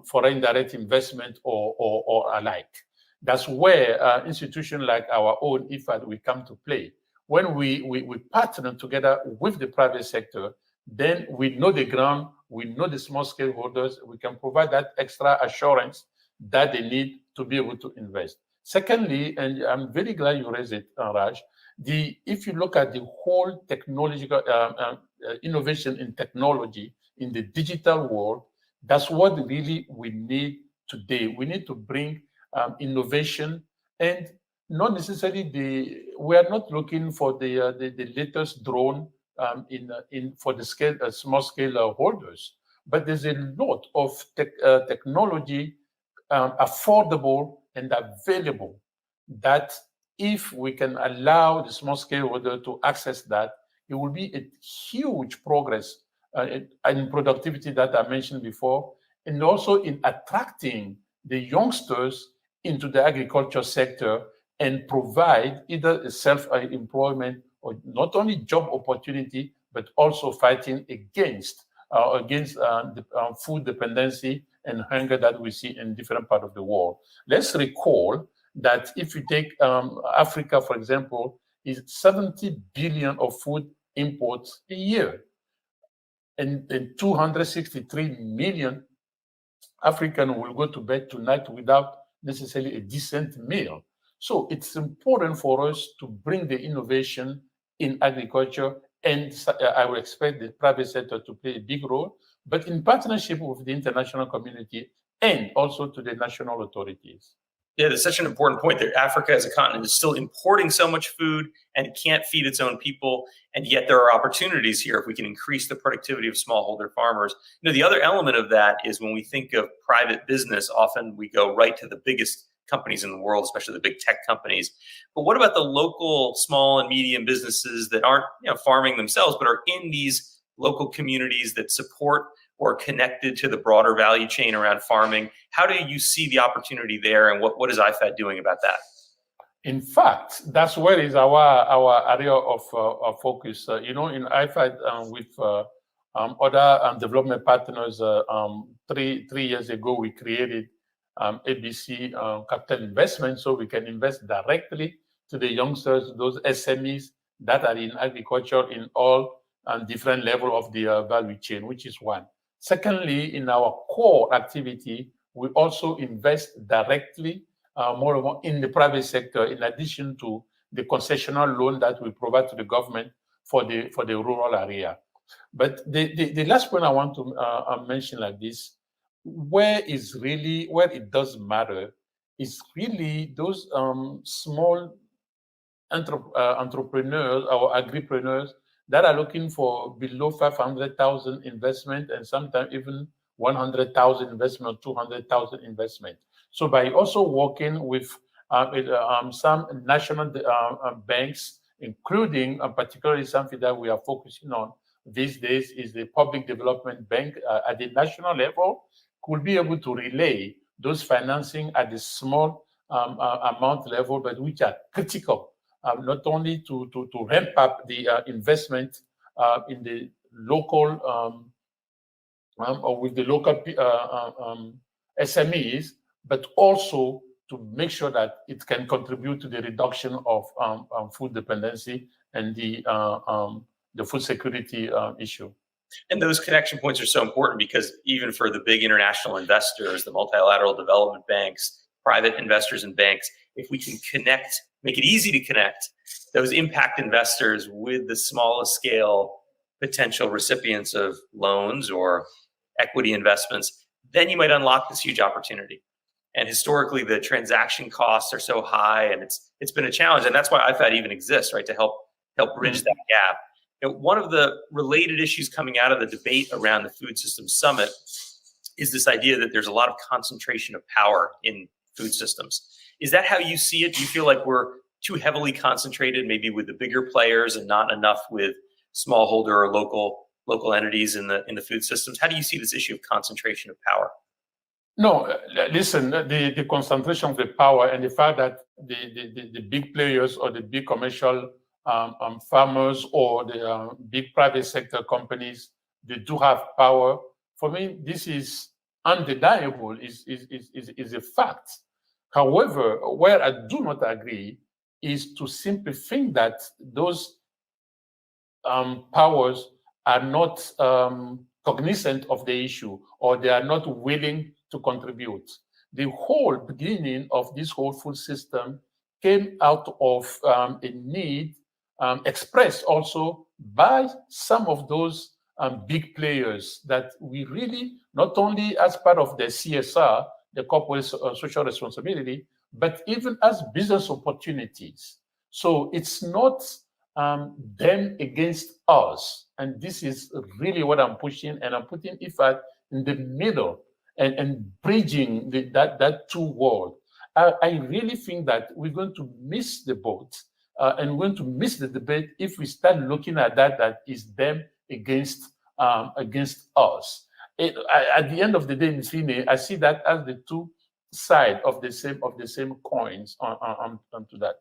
S14: foreign direct investment or alike. That's where institutions like our own IFAD will come to play. When we partner together with the private sector, then we know the ground, we know the small scale holders, we can provide that extra assurance that they need to be able to invest. Secondly, and I'm very glad you raised it, Raj, if you look at the whole technological innovation in technology in the digital world, that's what really we need today. We need to bring innovation, and not necessarily we are not looking for the latest drone for the small scale holders, but there's a lot of technology affordable and available that if we can allow the small scale holder to access that, it will be a huge progress in productivity that I mentioned before, and also in attracting the youngsters into the agriculture sector and provide either self-employment or not only job opportunity, but also fighting against the food dependency and hunger that we see in different parts of the world. Let's recall that if you take Africa, for example, is 70 billion of food imports a year, and 263 million Africans will go to bed tonight without necessarily a decent meal. So it's important for us to bring the innovation in agriculture, and I would expect the private sector to play a big role, but in partnership with the international community and also to the national authorities.
S1: Yeah, that's such an important point there. Africa as a continent is still importing so much food and it can't feed its own people. And yet there are opportunities here if we can increase the productivity of smallholder farmers. The other element of that is when we think of private business, often we go right to the biggest companies in the world, especially the big tech companies. But what about the local small and medium businesses that aren't farming themselves, but are in these local communities that support or connected to the broader value chain around farming? How do you see the opportunity there, and what is IFAD doing about that?
S14: In fact, that's where is our area of focus. In IFAD, with other development partners. 3 years ago, we created ABC Capital Investment, so we can invest directly to the youngsters, those SMEs that are in agriculture in all different levels of the value chain, which is one. Secondly, in our core activity, we also invest directly more and more in the private sector, in addition to the concessional loan that we provide to the government for the rural area. But the last point I want to mention like this, where it does matter is really those small entrepreneurs or agripreneurs that are looking for below 500,000 investment and sometimes even 100,000 investment, 200,000 investment. So by also working with some national banks, including particularly something that we are focusing on these days is the Public Development Bank at the national level, could be able to relay those financing at the small amount level, but which are critical, not only to ramp up the investment in the local or with the local SMEs, but also to make sure that it can contribute to the reduction of food dependency and the food security issue.
S1: And those connection points are so important because even for the big international investors, the multilateral development banks, private investors and banks, if we can connect, make it easy to connect those impact investors with the smallest scale potential recipients of loans or equity investments, then you might unlock this huge opportunity. And historically, the transaction costs are so high, and it's been a challenge, and that's why IFAD even exists, right, to help bridge that gap. You know, one of the related issues coming out of the debate around the Food Systems Summit is this idea that there's a lot of concentration of power in food systems. Is that how you see it? Do you feel like we're too heavily concentrated, maybe with the bigger players, and not enough with smallholder or local entities in the food systems? How do you see this issue of concentration of power?
S14: No, listen, the concentration of the power and the fact that the big players or the big commercial farmers or the big private sector companies, they do have power. For me, this is undeniable, is a fact. However, where I do not agree is to simply think that those powers are not cognizant of the issue, or they are not willing to contribute. The whole beginning of this whole food system came out of a need expressed also by some of those big players that we really, not only as part of the CSR, the corporate social responsibility, but even as business opportunities. So it's not them against us. And this is really what I'm pushing, and I'm putting IFAD in the middle and bridging that two worlds. I really think that we're going to miss the boat and we're going to miss the debate if we start looking at that is them against us. At the end of the day, I see that as the two sides of the same coins onto that.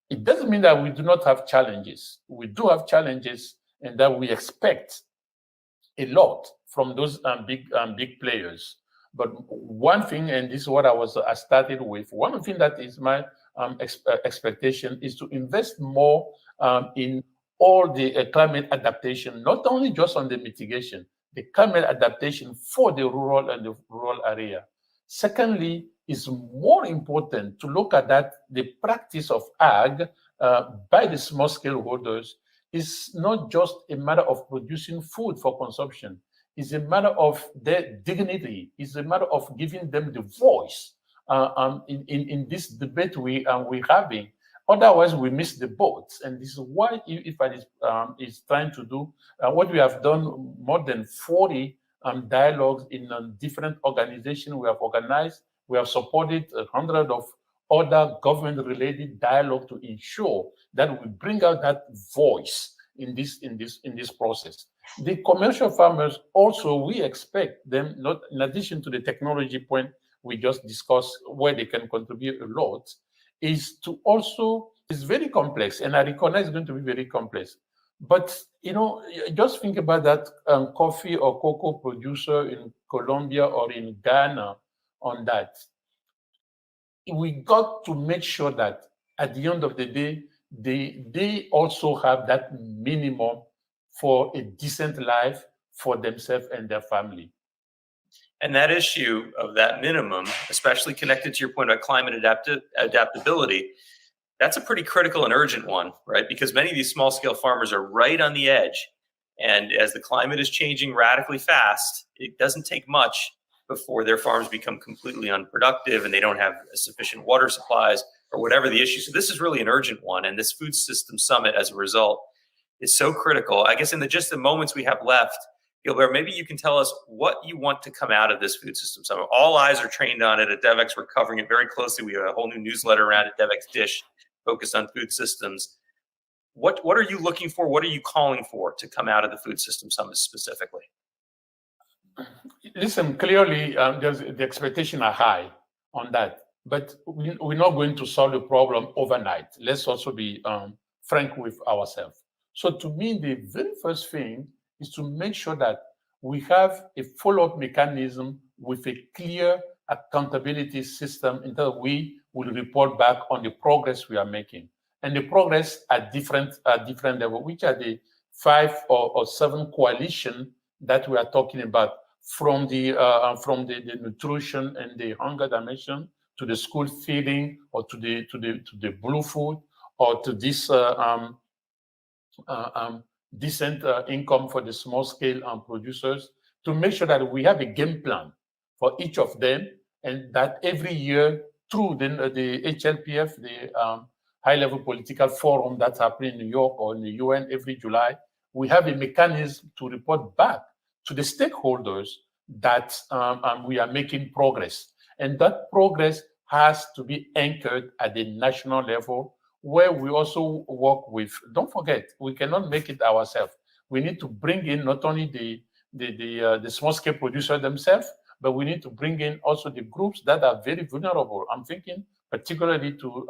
S14: It doesn't mean that we do not have challenges. We do have challenges, and that we expect a lot from those big players. But one thing, and this is what I started with, one thing that is my expectation is to invest more in all the climate adaptation, not only just on the mitigation, the climate adaptation for the rural and the rural area. Secondly, it's more important to look at that the practice of ag by the small scale holders is not just a matter of producing food for consumption. It's a matter of their dignity. It's a matter of giving them the voice in this debate we're having. Otherwise, we miss the boat. And this is why IFAD is trying to do what we have done, more than 40 dialogues in different organizations we have organized. We have supported 100 of other government-related dialogue to ensure that we bring out that voice in this process. The commercial farmers also, we expect them, not in addition to the technology point we just discussed, where they can contribute a lot, is to also, it's very complex, and I recognize it's going to be very complex, But just think about that coffee or cocoa producer in Colombia or in Ghana on that. We got to make sure that at the end of the day, they also have that minimum for a decent life for themselves and their family.
S1: And that issue of that minimum, especially connected to your point about climate adaptability, that's a pretty critical and urgent one, right? Because many of these small scale farmers are right on the edge. And as the climate is changing radically fast, it doesn't take much before their farms become completely unproductive and they don't have sufficient water supplies or whatever the issue. So this is really an urgent one. And this food system summit, as a result, is so critical. I guess in just the moments we have left, Gilbert, maybe you can tell us what you want to come out of this food system summit. All eyes are trained on it at Devex. We're covering it very closely. We have a whole new newsletter around it, Devex Dish, focused on food systems. What are you looking for? What are you calling for to come out of the food system summit specifically?
S14: Listen, clearly, the expectations are high on that, but we're not going to solve the problem overnight. Let's also be frank with ourselves. So to me, the very first thing is to make sure that we have a follow-up mechanism with a clear accountability system in that we will report back on the progress we are making. And the progress at different levels, which are the 5 or 7 coalition that we are talking about, from the nutrition and the hunger dimension to the school feeding, or to the blue food, or to this decent income for the small scale producers, to make sure that we have a game plan for each of them, and that every year through the HLPF, the high level political forum that's happening in New York or in the UN every July, we have a mechanism to report back to the stakeholders that we are making progress. And that progress has to be anchored at the national level, where we also work with, don't forget, we cannot make it ourselves. We need to bring in not only the small scale producers themselves, but we need to bring in also the groups that are very vulnerable. I'm thinking particularly to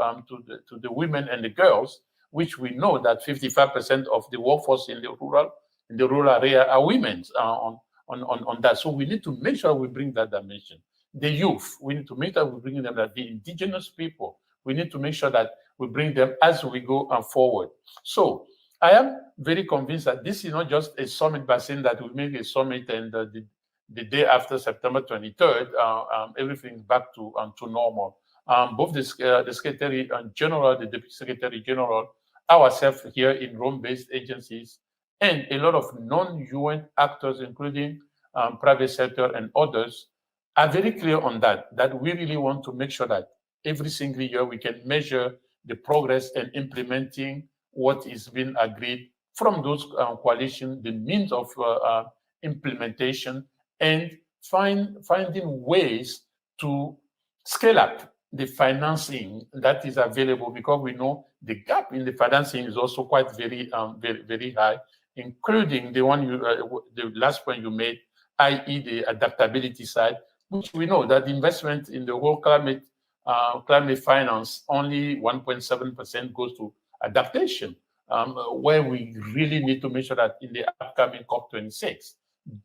S14: the women and the girls, which we know that 55% of the workforce in the rural area are women on that. So we need to make sure we bring that dimension. The youth, we need to make sure we bring them, that the indigenous people, we need to make sure that we bring them as we go forward. So I am very convinced that this is not just a summit by saying that we make a summit and the day after September 23rd, everything's back to normal. Both the Secretary General, the Deputy Secretary General, ourselves here in Rome-based agencies, and a lot of non-UN actors, including private sector and others, are very clear on that we really want to make sure that every single year we can measure the progress and implementing what is being agreed from those coalitions, the means of implementation, and finding ways to scale up the financing that is available, because we know the gap in the financing is also quite very high, including the one the last point you made, i.e. the adaptability side, which we know that the investment in the whole climate finance, only 1.7% goes to adaptation, where we really need to make sure that in the upcoming COP26,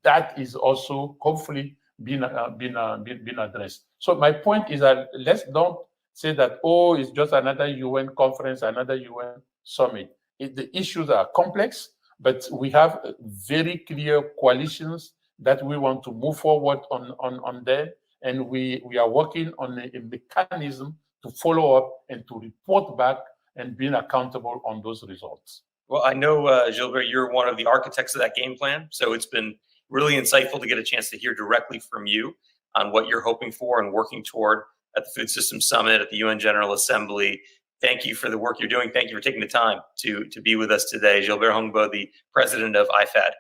S14: that is also hopefully been addressed. So my point is that let's don't say that, oh, it's just another UN conference, another UN summit. The issues are complex, but we have very clear coalitions that we want to move forward on them. And we are working on a mechanism to follow up and to report back and being accountable on those results.
S1: Well, I know, Gilbert, you're one of the architects of that game plan. So it's been really insightful to get a chance to hear directly from you on what you're hoping for and working toward at the Food Systems Summit, at the UN General Assembly. Thank you for the work you're doing. Thank you for taking the time to be with us today. Gilbert UNGA, the president of IFAD.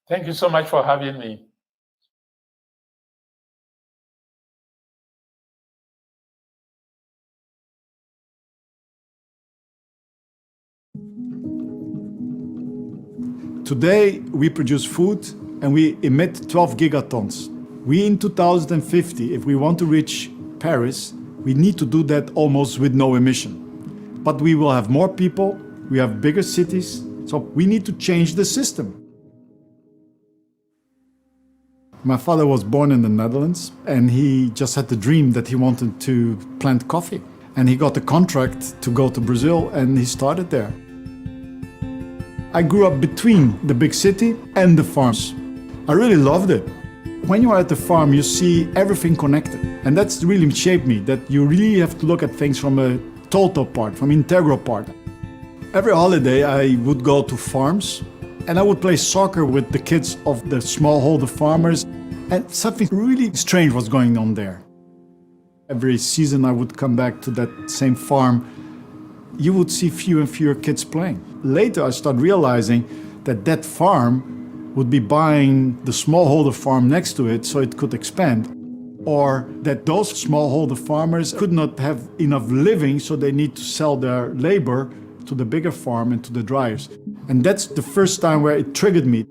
S14: Thank you so much for having me.
S15: Today, we produce food and we emit 12 gigatons. We in 2050, if we want to reach Paris, we need to do that almost with no emission. But we will have more people, we have bigger cities, So we need to change the system. My father was born in the Netherlands, and he just had the dream that he wanted to plant coffee. And he got a contract to go to Brazil, and he started there. I grew up between the big city and the farms. I really loved it. When you are at the farm, you see everything connected. And that's really shaped me, that you really have to look at things from a total part, from integral part. Every holiday, I would go to farms, and I would play soccer with the kids of the smallholder farmers, and something really strange was going on there. Every season I would come back to that same farm, you would see fewer and fewer kids playing. Later I started realizing that that farm would be buying the smallholder farm next to it so it could expand, or that those smallholder farmers could not have enough living, so they need to sell their labor to the bigger farm and to the dryers. And that's the first time where it triggered me.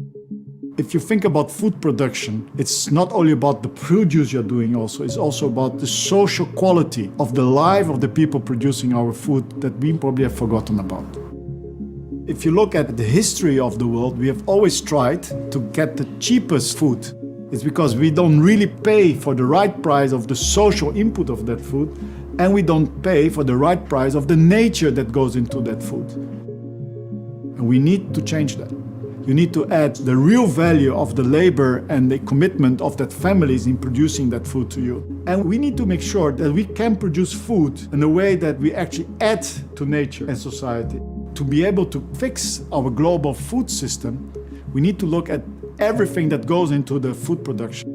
S15: If you think about food production, it's not only about the produce you're doing also, it's also about the social quality of the life of the people producing our food that we probably have forgotten about. If you look at the history of the world, we have always tried to get the cheapest food. It's because we don't really pay for the right price of the social input of that food, and we don't pay for the right price of the nature that goes into that food. And we need to change that. You need to add the real value of the labor and the commitment of that families in producing that food to you. And we need to make sure that we can produce food in a way that we actually add to nature and society. To be able to fix our global food system, we need to look at everything that goes into the food production.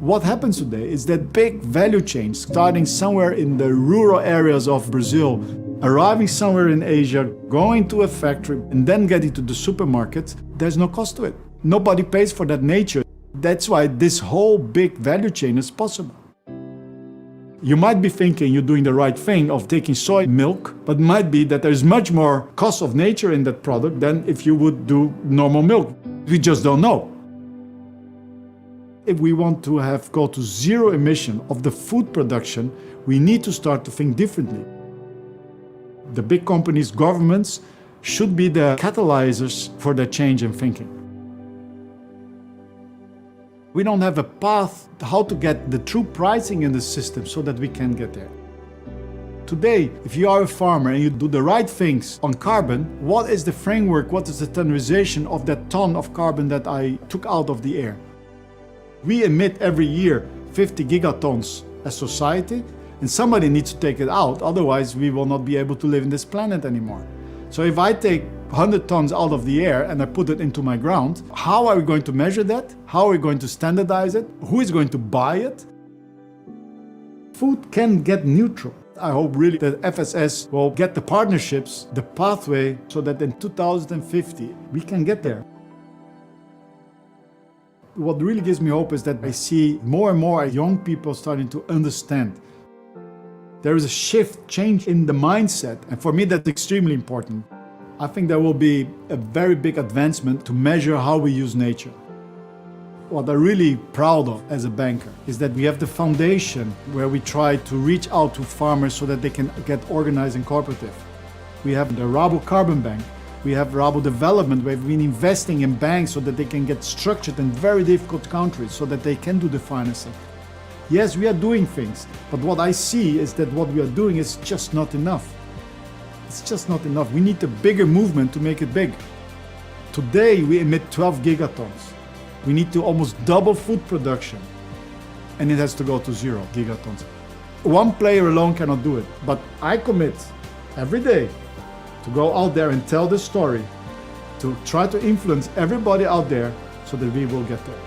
S15: What happens today is that big value chains, starting somewhere in the rural areas of Brazil, arriving somewhere in Asia, going to a factory, and then getting to the supermarket, there's no cost to it. Nobody pays for that nature. That's why this whole big value chain is possible. You might be thinking you're doing the right thing of taking soy milk, but it might be that there's much more cost of nature in that product than if you would do normal milk. We just don't know. If we want to go to zero emission of the food production, we need to start to think differently. The big companies, governments, should be the catalyzers for the change in thinking. We don't have a path how to get the true pricing in the system so that we can get there. Today, if you are a farmer and you do the right things on carbon, what is the framework, what is the standardization of that ton of carbon that I took out of the air? We emit every year 50 gigatons as society, and somebody needs to take it out, otherwise we will not be able to live in this planet anymore. So if I take 100 tons out of the air and I put it into my ground, how are we going to measure that? How are we going to standardize it? Who is going to buy it? Food can get neutral. I hope really that FSS will get the partnerships, the pathway, so that in 2050 we can get there. What really gives me hope is that I see more and more young people starting to understand. There is a shift, change in the mindset, and for me that's extremely important. I think there will be a very big advancement to measure how we use nature. What I'm really proud of as a banker is that we have the foundation where we try to reach out to farmers so that they can get organized and cooperative. We have the Rabo Carbon Bank. We have Rabo Development, where we've been investing in banks so that they can get structured in very difficult countries so that they can do the financing. Yes, we are doing things, but what I see is that what we are doing is just not enough. It's just not enough. We need a bigger movement to make it big. Today we emit 12 gigatons. We need to almost double food production, and it has to go to 0 gigatons. One player alone cannot do it, but I commit every day to go out there and tell the story, to try to influence everybody out there so that we will get there.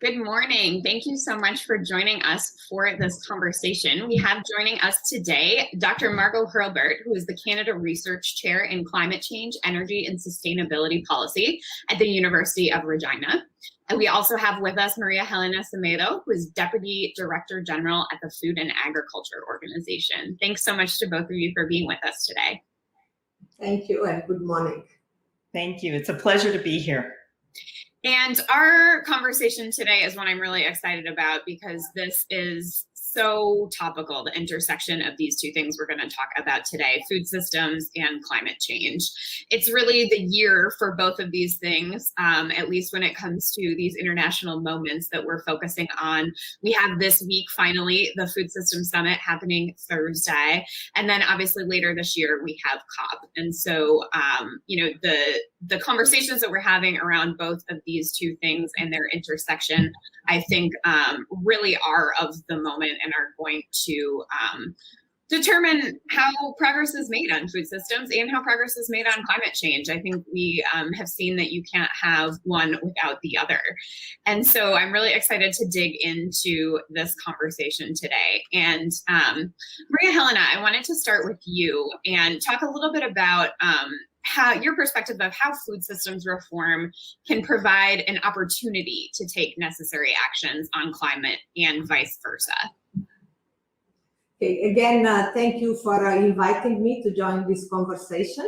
S16: Good morning. Thank you so much for joining us for this conversation. We have joining us today Dr. Margot Hurlbert, who is the Canada Research Chair in Climate Change, Energy, and Sustainability Policy at the University of Regina. And we also have with us Maria Helena Semedo, who is Deputy Director General at the Food and Agriculture Organization. Thanks so much to both of you for being with us today.
S17: Thank you and good morning.
S18: Thank you. It's a pleasure to be here.
S16: And our conversation today is one I'm really excited about because this is so topical, the intersection of these two things we're going to talk about today, food systems and climate change. It's really the year for both of these things, at least when it comes to these international moments that we're focusing on. We have this week, finally, the Food Systems Summit happening Thursday. And then obviously later this year, we have COP. And so, the conversations that we're having around both of these two things and their intersection, I think really are of the moment and are going to determine how progress is made on food systems and how progress is made on climate change. I think we have seen that you can't have one without the other. And so I'm really excited to dig into this conversation today. And Maria Helena, I wanted to start with you and talk a little bit about how your perspective of how food systems reform can provide an opportunity to take necessary actions on climate and vice versa.
S17: Okay, again, thank you for inviting me to join this conversation.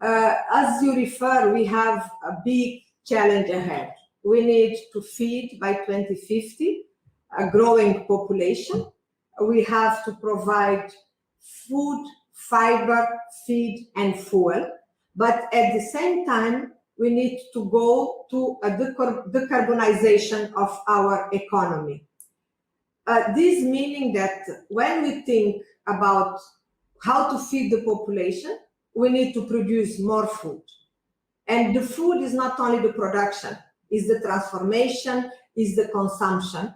S17: As you refer, we have a big challenge ahead. We need to feed by 2050 a growing population. We have to provide food, fiber, feed, and fuel. But at the same time, we need to go to a decarbonization of our economy. This meaning that when we think about how to feed the population, we need to produce more food. And the food is not only the production, it's the transformation, it's the consumption.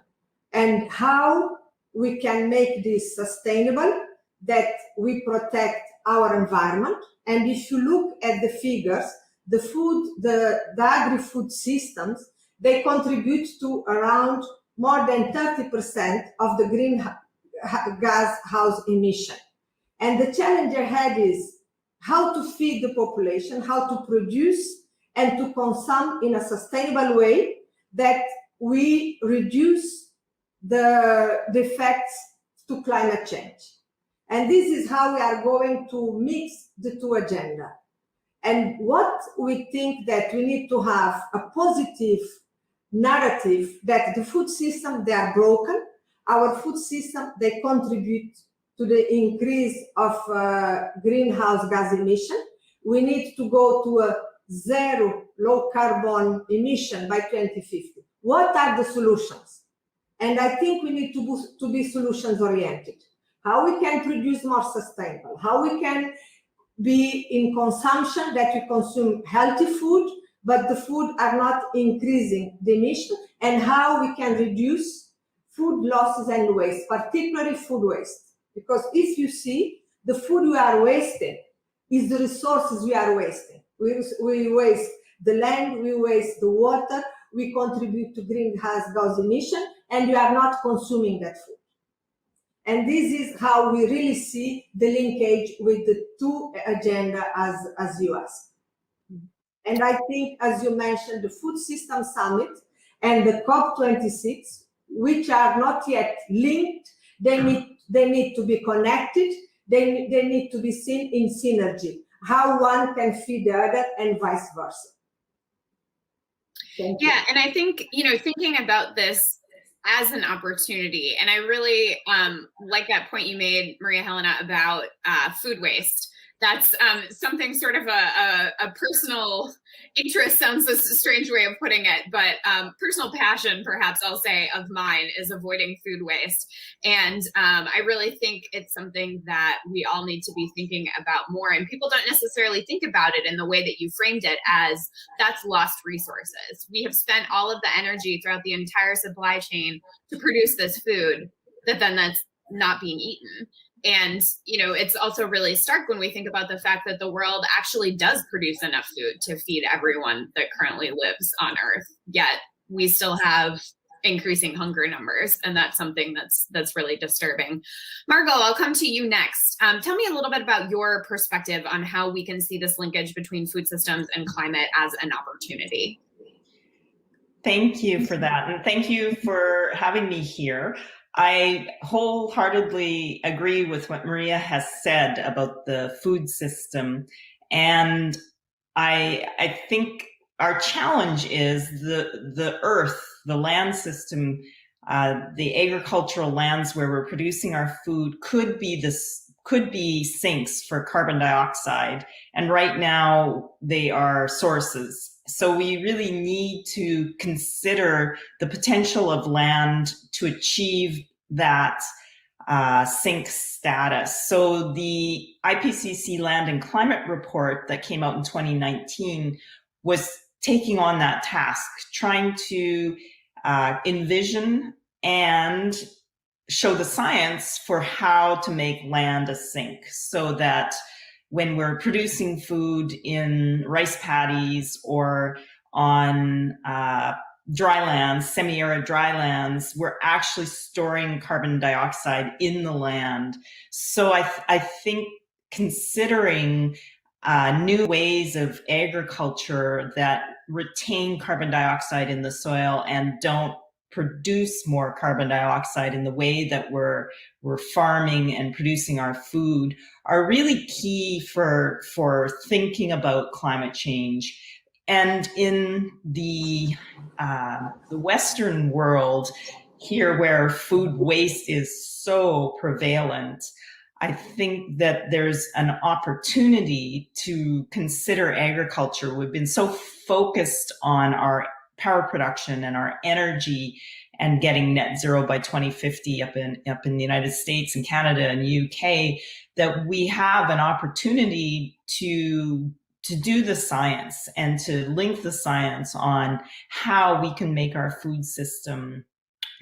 S17: And how we can make this sustainable, that we protect our environment. And if you look at the figures, the agri-food systems, they contribute to around more than 30% of the greenhouse emission. And the challenge ahead is how to feed the population, how to produce and to consume in a sustainable way that we reduce the effects to climate change. And this is how we are going to mix the two agendas. And what we think that we need to have a positive narrative that the food system, they are broken. Our food system, they contribute to the increase of greenhouse gas emission. We need to go to a zero low carbon emission by 2050. What are the solutions? And I think we need to be solutions oriented. How we can produce more sustainable, how we can be in consumption that we consume healthy food, but the food are not increasing the emission, and how we can reduce food losses and waste, particularly food waste. Because if you see, the food we are wasting is the resources we are wasting. We waste the land, we waste the water, we contribute to greenhouse gas emission, and we are not consuming that food. And this is how we really see the linkage with the two agenda as you asked. And I think, as you mentioned, the Food System Summit and the COP26, which are not yet linked, they need to be connected, they need to be seen in synergy, how one can feed the other and vice versa. Thank you.
S16: Yeah, and I think, thinking about this as an opportunity, and I really like that point you made, Maria Helena, about food waste. That's something sort of a personal interest, sounds a strange way of putting it, but personal passion, perhaps I'll say, of mine is avoiding food waste. And I really think it's something that we all need to be thinking about more. And people don't necessarily think about it in the way that you framed it as that's lost resources. We have spent all of the energy throughout the entire supply chain to produce this food that's not being eaten. And, it's also really stark when we think about the fact that the world actually does produce enough food to feed everyone that currently lives on Earth. Yet we still have increasing hunger numbers, and that's something that's really disturbing. Margot, I'll come to you next. Tell me a little bit about your perspective on how we can see this linkage between food systems and climate as an opportunity.
S18: Thank you for that, and thank you for having me here. I wholeheartedly agree with what Maria has said about the food system, and I think our challenge is the earth, the land system, the agricultural lands where we're producing our food could be sinks for carbon dioxide, and right now they are sources. So we really need to consider the potential of land to achieve that sink status. So the IPCC Land and Climate Report that came out in 2019 was taking on that task, trying to envision and show the science for how to make land a sink, so that when we're producing food in rice paddies or on dry lands, semi-arid dry lands, we're actually storing carbon dioxide in the land. So I think considering new ways of agriculture that retain carbon dioxide in the soil and don't produce more carbon dioxide in the way that we're farming and producing our food are really key for thinking about climate change. And in the Western world, here where food waste is so prevalent, I think that there's an opportunity to consider agriculture. We've been so focused on our power production and our energy and getting net zero by 2050 up in the United States and Canada and UK, that we have an opportunity to do the science and to link the science on how we can make our food system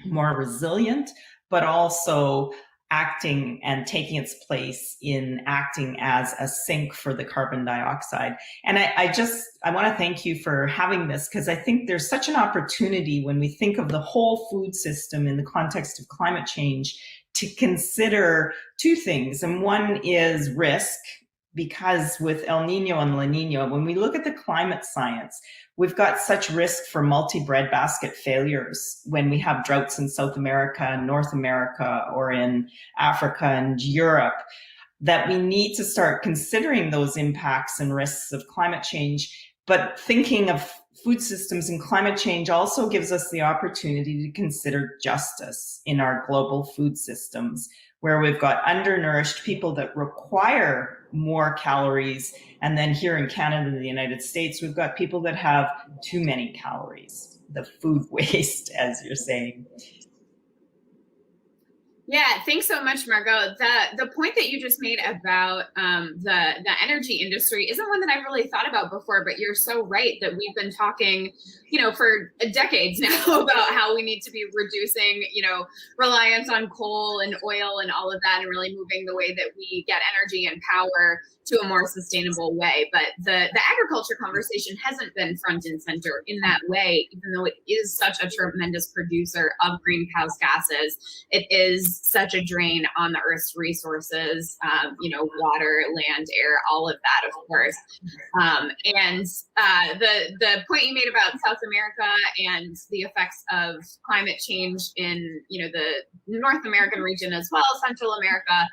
S18: more resilient, but also acting and taking its place in acting as a sink for the carbon dioxide. And I want to thank you for having this, because I think there's such an opportunity when we think of the whole food system in the context of climate change to consider two things. And one is risk, because with El Nino and La Nina, when we look at the climate science, we've got such risk for multi-breadbasket failures when we have droughts in South America and North America or in Africa and Europe, that we need to start considering those impacts and risks of climate change. But thinking of food systems and climate change also gives us the opportunity to consider justice in our global food systems, where we've got undernourished people that require more calories. And then here in Canada and the United States, we've got people that have too many calories, the food waste, as you're saying.
S16: Yeah, thanks so much, Margot. The point that you just made about the energy industry isn't one that I've really thought about before, but you're so right that we've been talking, for decades now about how we need to be reducing, reliance on coal and oil and all of that, and really moving the way that we get energy and power to a more sustainable way. But the agriculture conversation hasn't been front and center in that way, even though it is such a tremendous producer of greenhouse gases. It is such a drain on the Earth's resources, water, land, air, all of that, of course. And the point you made about South America and the effects of climate change in, the North American region as well, Central America,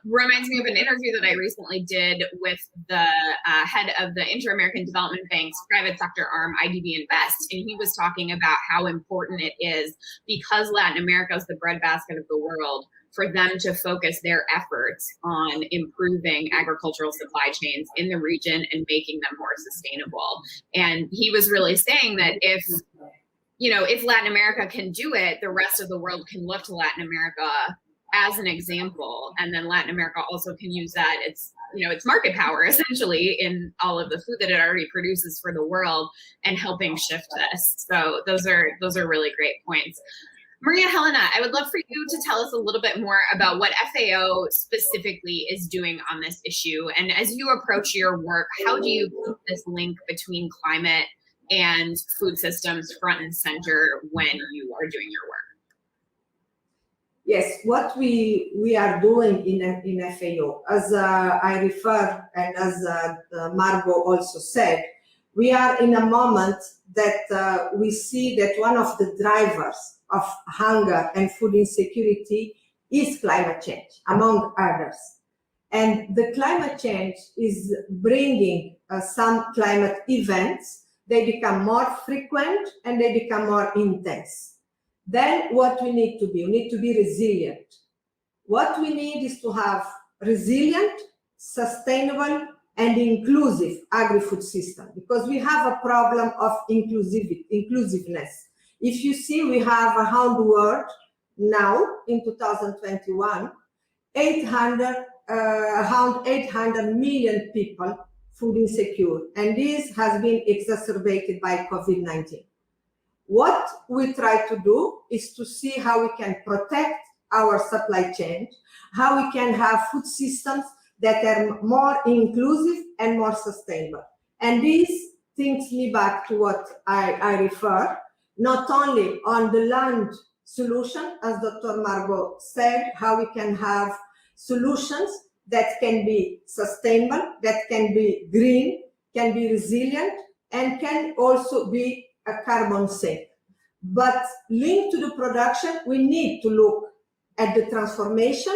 S16: reminds me of an interview that I recently did with the head of the Inter-American Development Bank's private sector arm, IDB Invest. And he was talking about how important it is, because Latin America is the breadbasket of the world, for them to focus their efforts on improving agricultural supply chains in the region and making them more sustainable. And he was really saying that if Latin America can do it, the rest of the world can look to Latin America as an example, and then Latin America also can use that. It's market power essentially in all of the food that it already produces for the world, and helping shift this. So those are really great points. Maria Helena, I would love for you to tell us a little bit more about what FAO specifically is doing on this issue. And as you approach your work, how do you keep this link between climate and food systems front and center when you are doing your work?
S17: Yes, what we are doing in FAO, as I refer and as Margot also said, we are in a moment that we see that one of the drivers of hunger and food insecurity is climate change, among others. And the climate change is bringing some climate events. They become more frequent and they become more intense. Then what we need to be resilient. What we need is to have resilient, sustainable, and inclusive agri-food system, because we have a problem of inclusiveness. If you see, we have around the world now in 2021, around 800 million people food insecure, and this has been exacerbated by COVID-19. What we try to do is to see how we can protect our supply chain, how we can have food systems that are more inclusive and more sustainable. And this brings me back to what I refer, not only on the land solution, as Dr. Margot said, how we can have solutions that can be sustainable, that can be green, can be resilient, and can also be a carbon sink. But linked to the production, we need to look at the transformation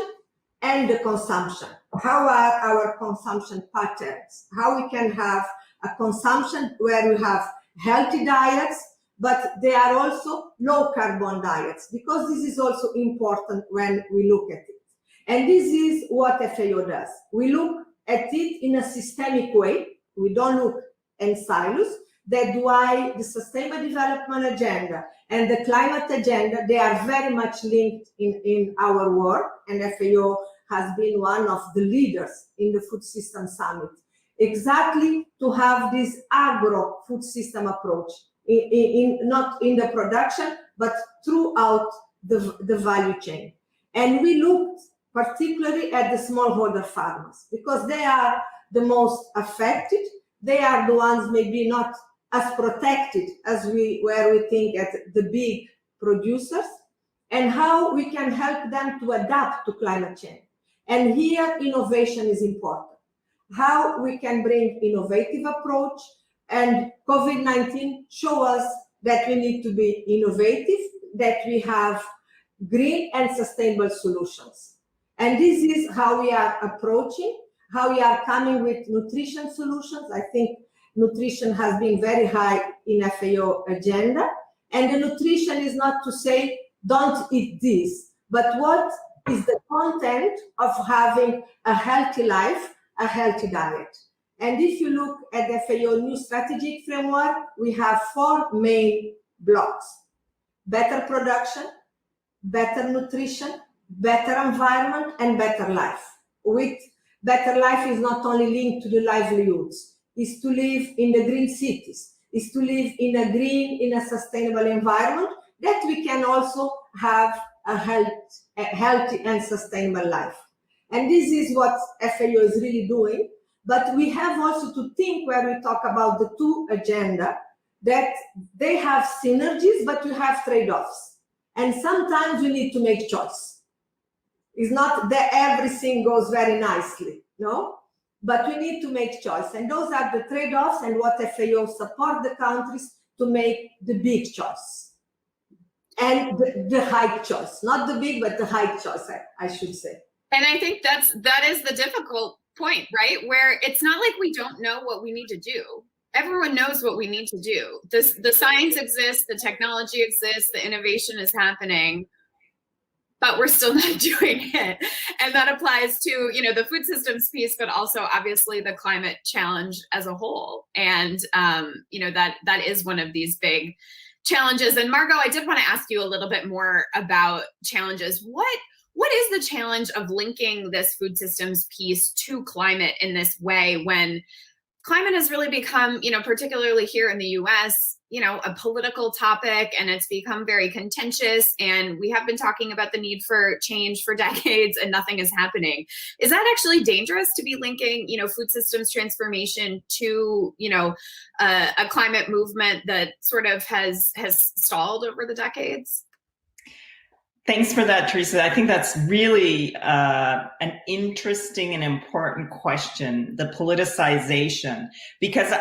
S17: and the consumption. How are our consumption patterns? How we can have a consumption where we have healthy diets, but they are also low carbon diets, because this is also important when we look at it. And this is what FAO does. We look at it in a systemic way. We don't look in silos. That's why the Sustainable Development Agenda and the climate agenda, they are very much linked in our work, and FAO has been one of the leaders in the Food System Summit, exactly to have this agro-food system approach, not in the production, but throughout the value chain. And we looked particularly at the smallholder farmers, because they are the most affected. They are the ones maybe not as protected as where we think at the big producers, and how we can help them to adapt to climate change. And here innovation is important. How we can bring innovative approach, and COVID-19 show us that we need to be innovative, that we have green and sustainable solutions. And this is how we are approaching, how we are coming with nutrition solutions. I think nutrition has been very high in FAO agenda. And the nutrition is not to say, don't eat this, but what is the content of having a healthy life, a healthy diet. And if you look at the FAO new strategic framework, we have 4 main blocks: better production, better nutrition, better environment, and better life. With better life is not only linked to the livelihoods, is to live in the green cities, is to live in a green, in a sustainable environment, that we can also have a healthy and sustainable life. And this is what FAO is really doing. But we have also to think, where we talk about the 2 agenda, that they have synergies, but you have trade-offs. And sometimes you need to make choice. It's not that everything goes very nicely, no? But we need to make choice. And those are the trade-offs, and what FAO support the countries to make the big choice. And the high choice, not the big, but the high choice, I should say.
S16: And I think that is the difficult point, right? Where it's not like we don't know what we need to do. Everyone knows what we need to do. The science exists, the technology exists, the innovation is happening, but we're still not doing it. And that applies to, the food systems piece, but also obviously the climate challenge as a whole. And, that is one of these big challenges. And Margot, I did want to ask you a little bit more about challenges. What is the challenge of linking this food systems piece to climate in this way, when climate has really become, particularly here in the US, a political topic, and it's become very contentious. And we have been talking about the need for change for decades, and nothing is happening. Is that actually dangerous to be linking, food systems transformation to, a climate movement that sort of has stalled over the decades?
S18: Thanks for that, Teresa. I think that's really an interesting and important question, the politicization, because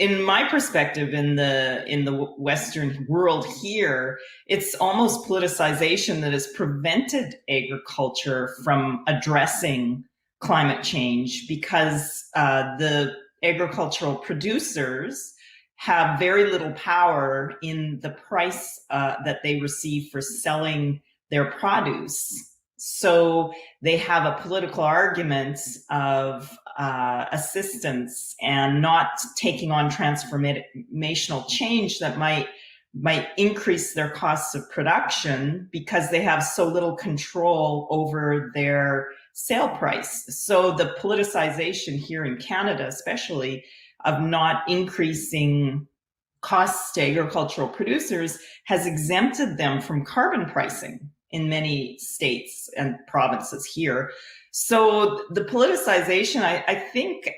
S18: in my perspective, in the Western world here, it's almost politicization that has prevented agriculture from addressing climate change, because the agricultural producers have very little power in the price that they receive for selling their produce. So they have a political argument of assistance and not taking on transformational change that might increase their costs of production, because they have so little control over their sale price. So the politicization here in Canada, especially, of not increasing costs to agricultural producers has exempted them from carbon pricing in many states and provinces here. So the politicization, I think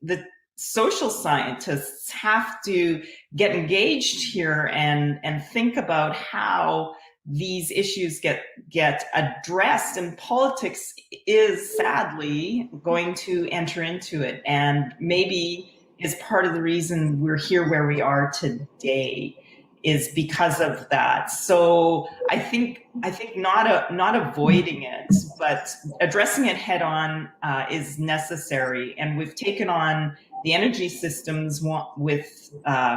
S18: the social scientists have to get engaged here and think about how these issues get addressed, and politics is sadly going to enter into it, and maybe is part of the reason we're here where we are today, is because of that. So I think not avoiding it, but addressing it head on is necessary. And we've taken on the energy systems with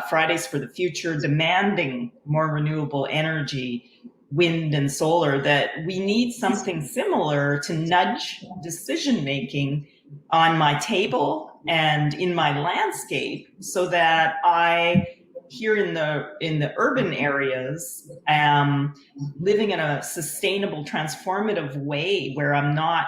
S18: Fridays for the Future, demanding more renewable energy, wind and solar, that we need something similar to nudge decision making on my table and in my landscape, so that I, here in the urban areas, am living in a sustainable, transformative way where I'm not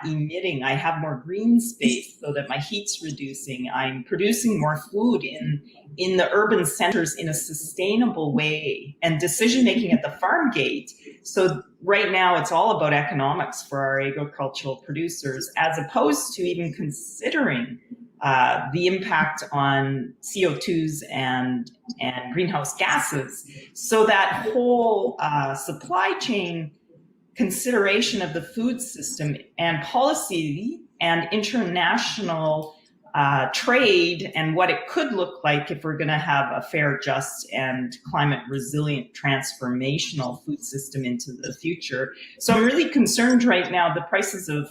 S18: emitting. I have more green space so that my heat's reducing. I'm producing more food in the urban centers in a sustainable way, and decision making at the farm gate. So right now it's all about economics for our agricultural producers, as opposed to even considering the impact on CO2s and greenhouse gases. So that whole supply chain consideration of the food system and policy and international trade, and what it could look like if we're going to have a fair, just, and climate resilient transformational food system into the future. So I'm really concerned right now. The prices of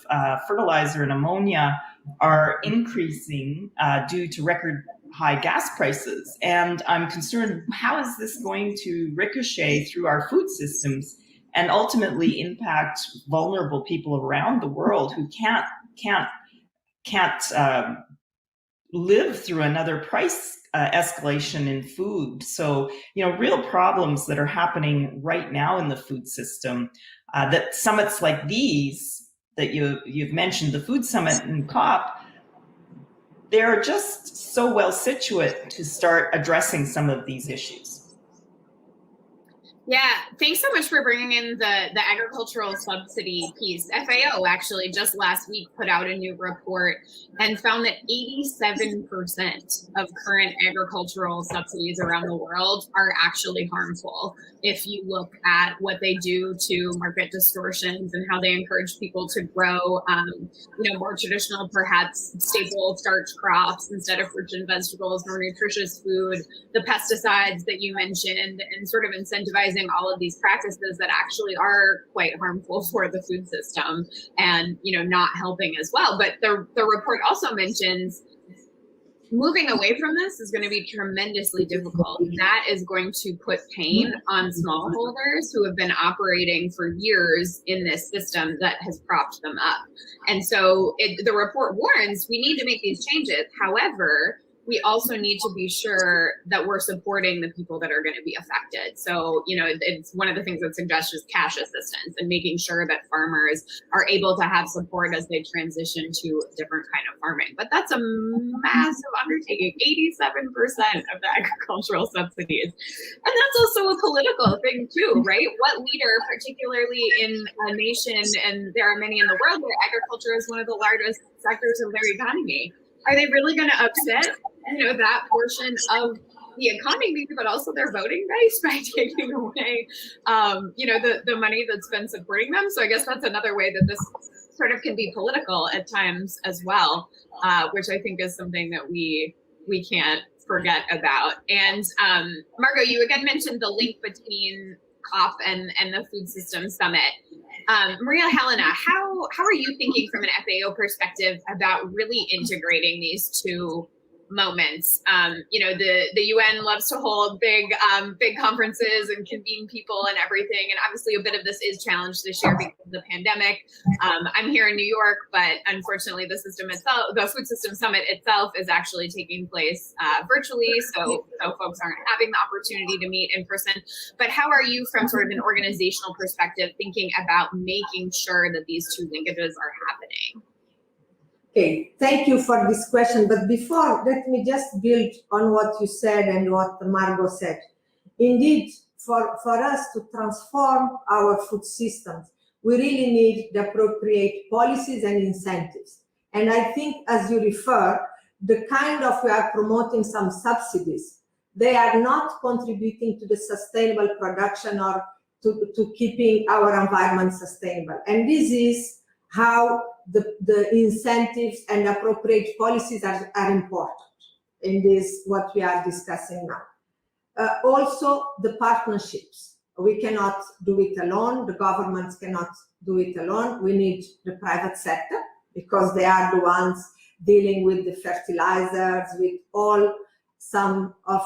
S18: fertilizer and ammonia are increasing due to record high gas prices. And I'm concerned, how is this going to ricochet through our food systems and ultimately impact vulnerable people around the world who can't live through another price escalation in food. So, real problems that are happening right now in the food system, that summits like these that you've mentioned, the Food Summit and COP, they're just so well situate to start addressing some of these issues.
S16: Yeah, thanks so much for bringing in the agricultural subsidy piece. FAO actually just last week put out a new report and found that 87% of current agricultural subsidies around the world are actually harmful. If you look at what they do to market distortions and how they encourage people to grow, more traditional, perhaps staple starch crops instead of fruits and vegetables, more nutritious food, the pesticides that you mentioned, and sort of incentivizing all of these practices that actually are quite harmful for the food system and, not helping as well. But the report also mentions moving away from this is going to be tremendously difficult. That is going to put pain on smallholders who have been operating for years in this system that has propped them up. And so the report warns we need to make these changes. However, we also need to be sure that we're supporting the people that are going to be affected. So, it's one of the things that suggests just cash assistance and making sure that farmers are able to have support as they transition to a different kind of farming. But that's a massive undertaking, 87% of the agricultural subsidies. And that's also a political thing too, right? What leader, particularly in a nation, and there are many in the world where agriculture is one of the largest sectors of their economy, are they really going to upset, that portion of the economy, but also their voting base by taking away, the money that's been supporting them? So I guess that's another way that this sort of can be political at times as well, which I think is something that we can't forget about. And Margot, you again mentioned the link between COP and the Food Systems Summit. Maria Helena, how are you thinking from an FAO perspective about really integrating these two moments? The UN loves to hold big conferences and convene people and everything, and obviously a bit of this is challenged this year because of the pandemic. I'm here in New York, but unfortunately the Food Systems Summit itself is actually taking place virtually, so folks aren't having the opportunity to meet in person. But how are you, from sort of an organizational perspective, thinking about making sure that these two linkages are happening?
S17: Okay, thank you for this question. But before, let me just build on what you said and what Margot said. Indeed, for us to transform our food systems, we really need the appropriate policies and incentives. And I think, as you refer, the kind of, we are promoting some subsidies, they are not contributing to the sustainable production or to keeping our environment sustainable. And this is how the incentives and appropriate policies are important in this, what we are discussing now. Also, the partnerships. We cannot do it alone. The governments cannot do it alone. We need the private sector because they are the ones dealing with the fertilizers, with some of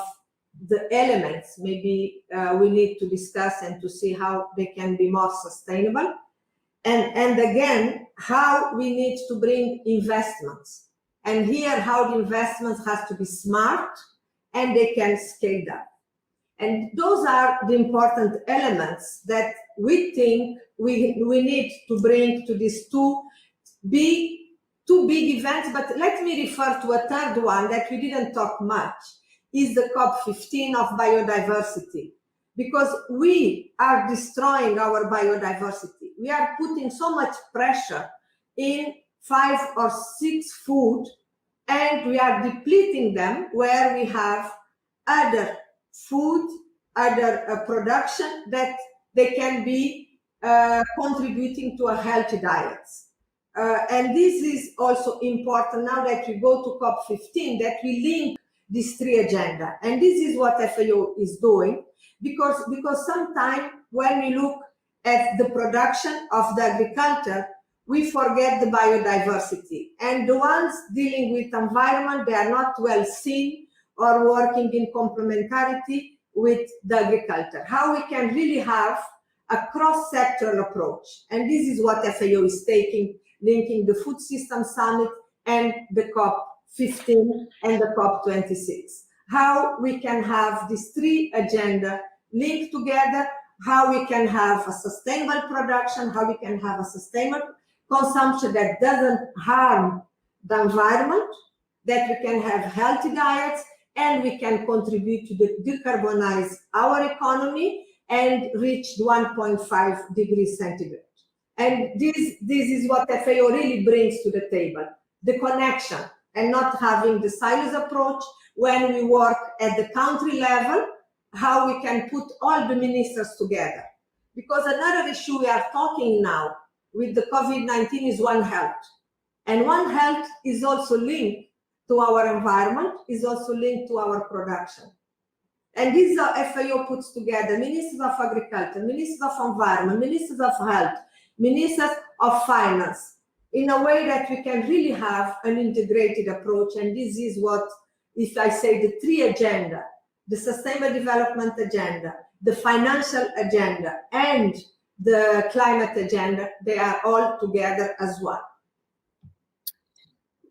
S17: the elements. Maybe we need to discuss and to see how they can be more sustainable. And again, how we need to bring investments. And here, how the investments have to be smart and they can scale up. And those are the important elements that we think we need to bring to these two big events. But let me refer to a third one that we didn't talk much, is the COP15 of biodiversity. Because we are destroying our biodiversity. We are putting so much pressure in 5 or 6 food, and we are depleting them where we have other food, other production that they can be contributing to a healthy diet. And this is also important now that we go to COP15, that we link these 3 agenda. And this is what FAO is doing. Because sometimes when we look at the production of the agriculture, we forget the biodiversity. And the ones dealing with environment, they are not well seen or working in complementarity with the agriculture. How we can really have a cross-sectoral approach. And this is what FAO is taking, linking the Food Systems Summit and the COP15 and the COP26. How we can have these 3 agenda linked together, how we can have a sustainable production, how we can have a sustainable consumption that doesn't harm the environment, that we can have healthy diets, and we can contribute to decarbonize our economy and reach the 1.5 degrees centigrade. And this is what FAO really brings to the table, the connection, and not having the silos approach when we work at the country level, how we can put all the ministers together. Because another issue we are talking now with the COVID-19 is One Health. And One Health is also linked to our environment, is also linked to our production. And this is how FAO puts together ministers of agriculture, ministers of environment, ministers of health, ministers of finance, in a way that we can really have an integrated approach. And this is what, if I say the 3 agenda, the Sustainable Development Agenda, the Financial Agenda, and the Climate Agenda, they are all together as one.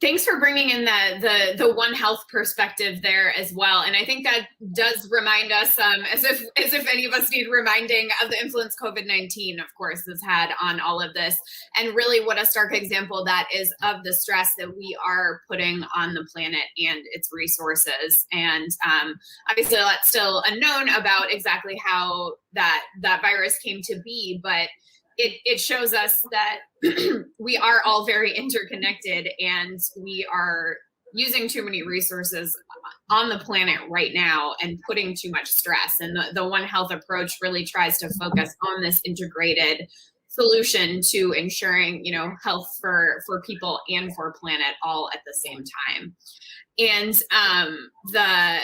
S16: Thanks for bringing in the One Health perspective there as well, and I think that does remind us, as if any of us need reminding of the influence COVID-19, of course, has had on all of this, and really what a stark example that is of the stress that we are putting on the planet and its resources. And obviously, a lot still unknown about exactly how that virus came to be, but it shows us that we are all very interconnected and we are using too many resources on the planet right now and putting too much stress. And the One Health approach really tries to focus on this integrated solution to ensuring, health for people and for planet all at the same time. And the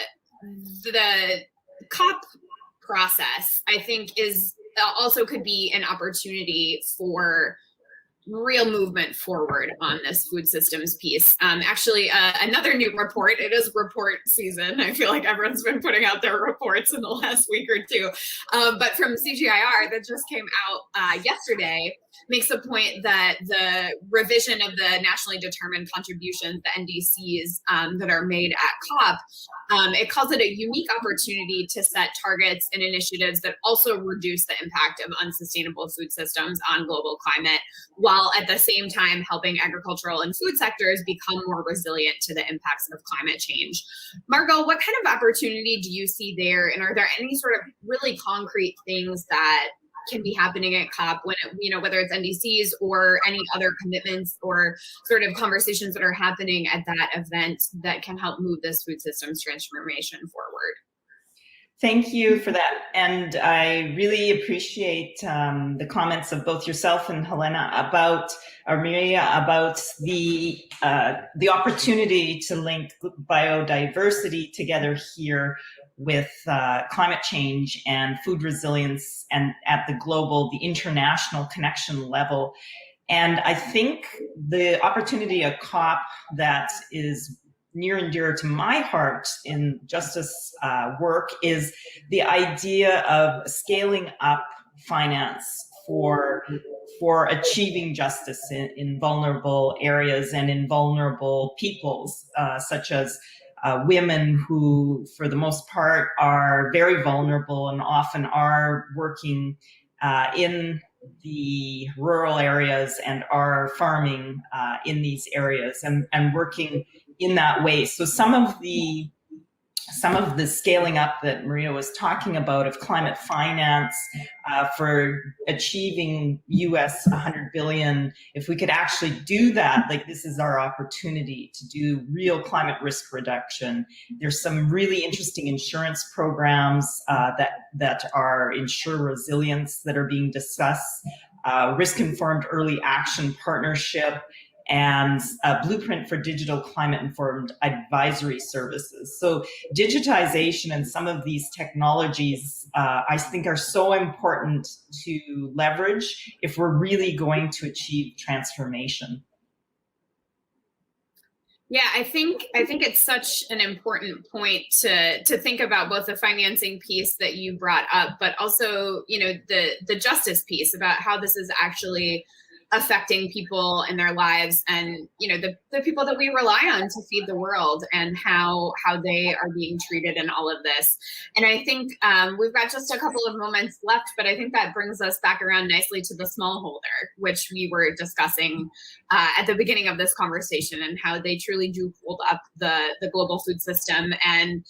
S16: COP process, I think, is also could be an opportunity for real movement forward on this food systems piece. Actually, another new report, it is report season. I feel like everyone's been putting out their reports in the last week or two. But from CGIAR that just came out yesterday, makes a point that the revision of the nationally determined contributions, the NDCs that are made at COP, it calls it a unique opportunity to set targets and initiatives that also reduce the impact of unsustainable food systems on global climate, while at the same time helping agricultural and food sectors become more resilient to the impacts of climate change. Margot, what kind of opportunity do you see there? And are there any sort of really concrete things that can be happening at COP when, whether it's NDCs or any other commitments or sort of conversations that are happening at that event that can help move this food systems transformation forward?
S18: Thank you for that. And I really appreciate the comments of both yourself and Helena Maria, about the opportunity to link biodiversity together here with climate change and food resilience, and at the international connection level. And I think the opportunity at COP that is near and dear to my heart in justice work is the idea of scaling up finance for achieving justice in vulnerable areas and in vulnerable peoples, such as women who, for the most part, are very vulnerable and often are working in the rural areas and are farming in these areas and working in that way. So some of the scaling up that Maria was talking about of climate finance for achieving US $100 billion, if we could actually do that, like, this is our opportunity to do real climate risk reduction. There's some really interesting insurance programs that are insure resilience that are being discussed, risk-informed early action partnership, and a blueprint for digital climate-informed advisory services. So digitization and some of these technologies, I think, are so important to leverage if we're really going to achieve transformation.
S16: Yeah, I think it's such an important point to think about, both the financing piece that you brought up, but also, the justice piece about how this is actually affecting people in their lives, and the people that we rely on to feed the world, and how they are being treated in all of this. And I think we've got just a couple of moments left, but I think that brings us back around nicely to the smallholder, which we were discussing at the beginning of this conversation, and how they truly do hold up the global food system. And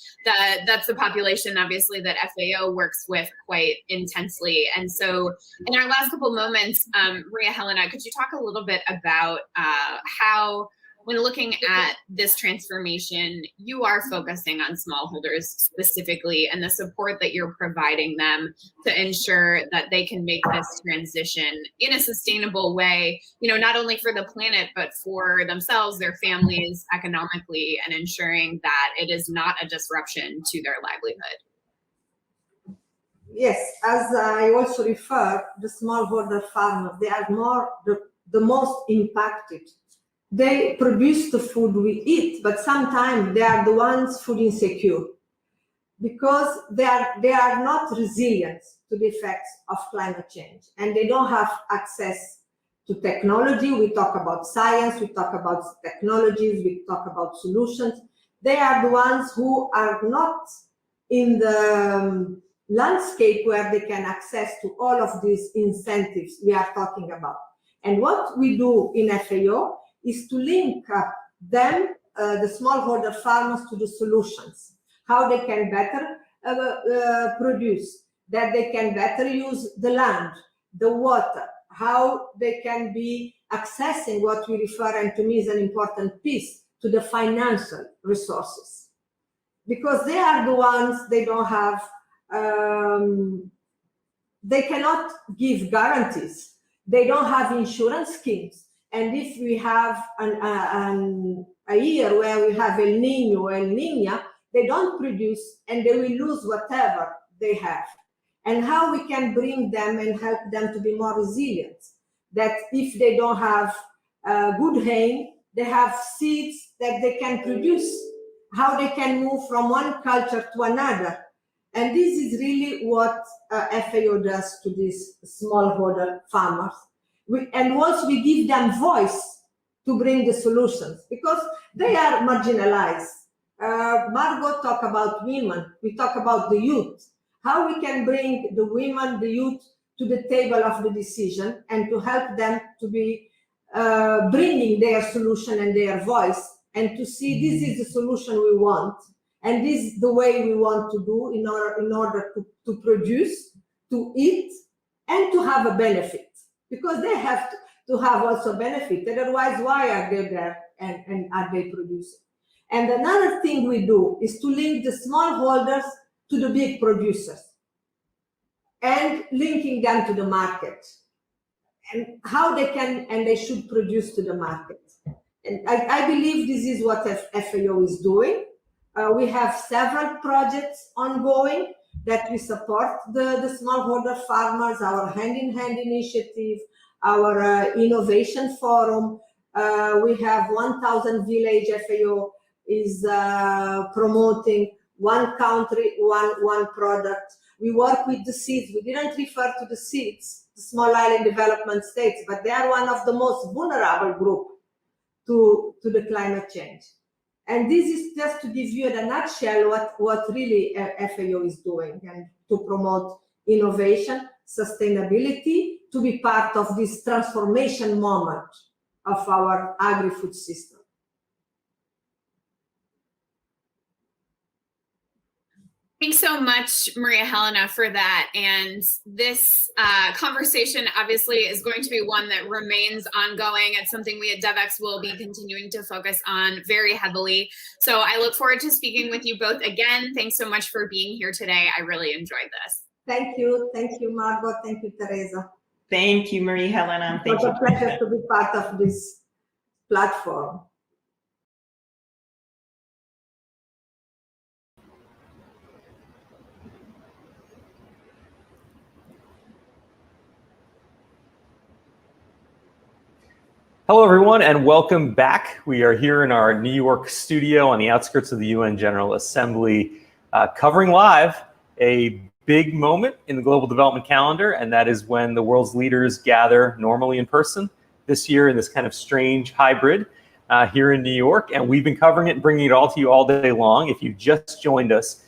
S16: that's the population, obviously, that FAO works with quite intensely. And so in our last couple moments, Maria, Helena, could you talk a little bit about how, when looking at this transformation, you are focusing on smallholders specifically, and the support that you're providing them to ensure that they can make this transition in a sustainable way, not only for the planet, but for themselves, their families, economically, and ensuring that it is not a disruption to their livelihood?
S17: Yes, as I also refer, the smallholder farmers, they are the most impacted. They produce the food we eat, but sometimes they are the ones food insecure, because they are not resilient to the effects of climate change, and they don't have access to technology, we talk about science, we talk about technologies, we talk about solutions. They are the ones who are not in the landscape where they can access to all of these incentives we are talking about. And what we do in FAO is to link them, the smallholder farmers, to the solutions, how they can better produce, that they can better use the land, the water, how they can be accessing what we refer, and to me is an important piece, to the financial resources. Because they are the ones, they don't have, they cannot give guarantees. They don't have insurance schemes. And if we have a year where we have El Niño, El Niña, they don't produce and they will lose whatever they have. And how we can bring them and help them to be more resilient. That if they don't have good rain, they have seeds that they can produce. How they can move from one culture to another. And this is really what FAO does to these smallholder farmers. And once we give them voice to bring the solutions, because they are marginalized. Margot talked about women, we talk about the youth. How we can bring the women, the youth to the table of the decision and to help them to be bringing their solution and their voice, and to see this is the solution we want, and this is the way we want to do in order to produce, to eat, and to have a benefit. Because they have to have also benefit, otherwise why are they there and are they producing? And another thing we do is to link the smallholders to the big producers and linking them to the market and how they can and they should produce to the market. And I believe this is what FAO is doing. We have several projects ongoing that we support the smallholder farmers, our hand-in-hand initiative, our innovation forum. We have 1,000 village. FAO is promoting one country, one product. We work with the seeds. We didn't refer to the seeds, the small island development states, but they are one of the most vulnerable group to the climate change. And this is just to give you in a nutshell what really FAO is doing, and to promote innovation, sustainability, to be part of this transformation moment of our agri-food system.
S16: Thanks so much, Maria Helena, for that. And this conversation obviously is going to be one that remains ongoing. It's something we at Devex will be continuing to focus on very heavily. So I look forward to speaking with you both again. Thanks so much for being here today. I really enjoyed this.
S17: Thank you, Margot. Thank you, Teresa.
S18: Thank you, Maria Helena.
S17: It was a pleasure to be part of this platform.
S1: Hello, everyone, and welcome back. We are here in our New York studio on the outskirts of the UN General Assembly, covering live a big moment in the global development calendar, and that is when the world's leaders gather normally in person, this year in this kind of strange hybrid here in New York. And we've been covering it and bringing it all to you all day long. If you just joined us,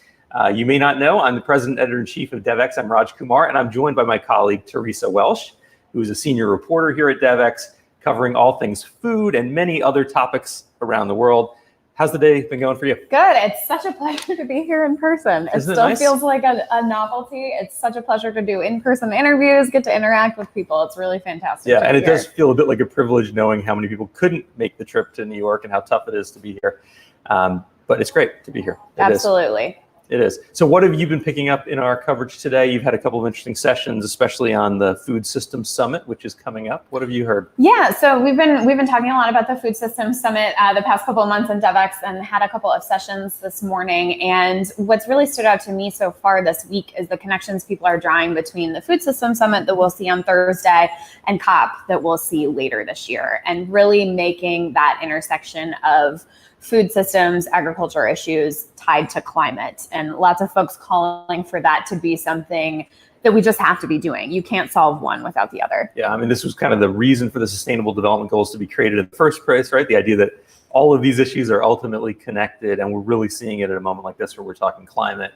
S1: you may not know, I'm the President Editor-in-Chief of Devex. I'm Raj Kumar, and I'm joined by my colleague, Teresa Welsh, who is a senior reporter here at Devex, covering all things food and many other topics around the world. How's the day been going for you?
S12: Good. It's such a pleasure to be here in person. It still
S1: nice?
S12: Feels like a novelty. It's such a pleasure to do in-person interviews, get to interact with people. It's really fantastic.
S1: Yeah, and it does feel a bit like a privilege knowing how many people couldn't make the trip to New York and how tough it is to be here. But it's great to be here.
S12: Absolutely.
S1: It is. So what have you been picking up in our coverage today? You've had a couple of interesting sessions, especially on the Food Systems Summit, which is coming up. What have you heard?
S12: Yeah, so we've been talking a lot about the Food Systems Summit the past couple of months in Devex, and had a couple of sessions this morning. And what's really stood out to me so far this week is the connections people are drawing between the Food Systems Summit that we'll see on Thursday and COP that we'll see later this year, and really making that intersection of food systems, agriculture issues tied to climate, and lots of folks calling for that to be something that we just have to be doing. You can't solve one without the other.
S1: Yeah, I mean, this was kind of the reason for the Sustainable Development Goals to be created in the first place, right? The idea that all of these issues are ultimately connected, and we're really seeing it at a moment like this where we're talking climate,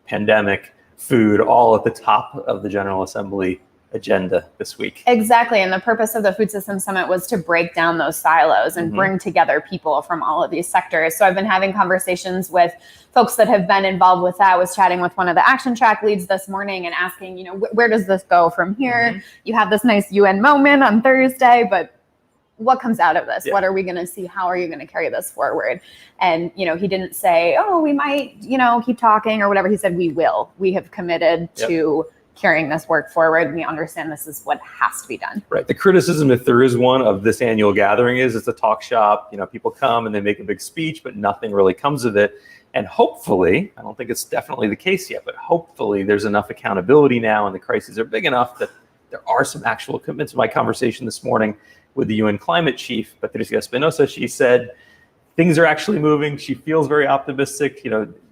S1: pandemic, food, all at the top of the General Assembly agenda this week.
S12: Exactly. And the purpose of the Food Systems Summit was to break down those silos and bring together people from all of these sectors. So I've been having conversations with folks that have been involved with that. I was chatting with one of the action track leads this morning and asking, where does this go from here? You have this nice UN moment on Thursday, but what comes out of this? Yeah. What are we going to see? How are you going to carry this forward? And, he didn't say, oh, we might, keep talking or whatever. He said, we will. We have committed to carrying this work forward. We understand this is what has to be done.
S1: Right. The criticism, if there is one, of this annual gathering is it's a talk shop. People come and they make a big speech, but nothing really comes of it. And hopefully, I don't think it's definitely the case yet, but hopefully there's enough accountability now and the crises are big enough that there are some actual commitments. In my conversation this morning with the UN climate chief, Patricia Espinosa, she said things are actually moving. She feels very optimistic.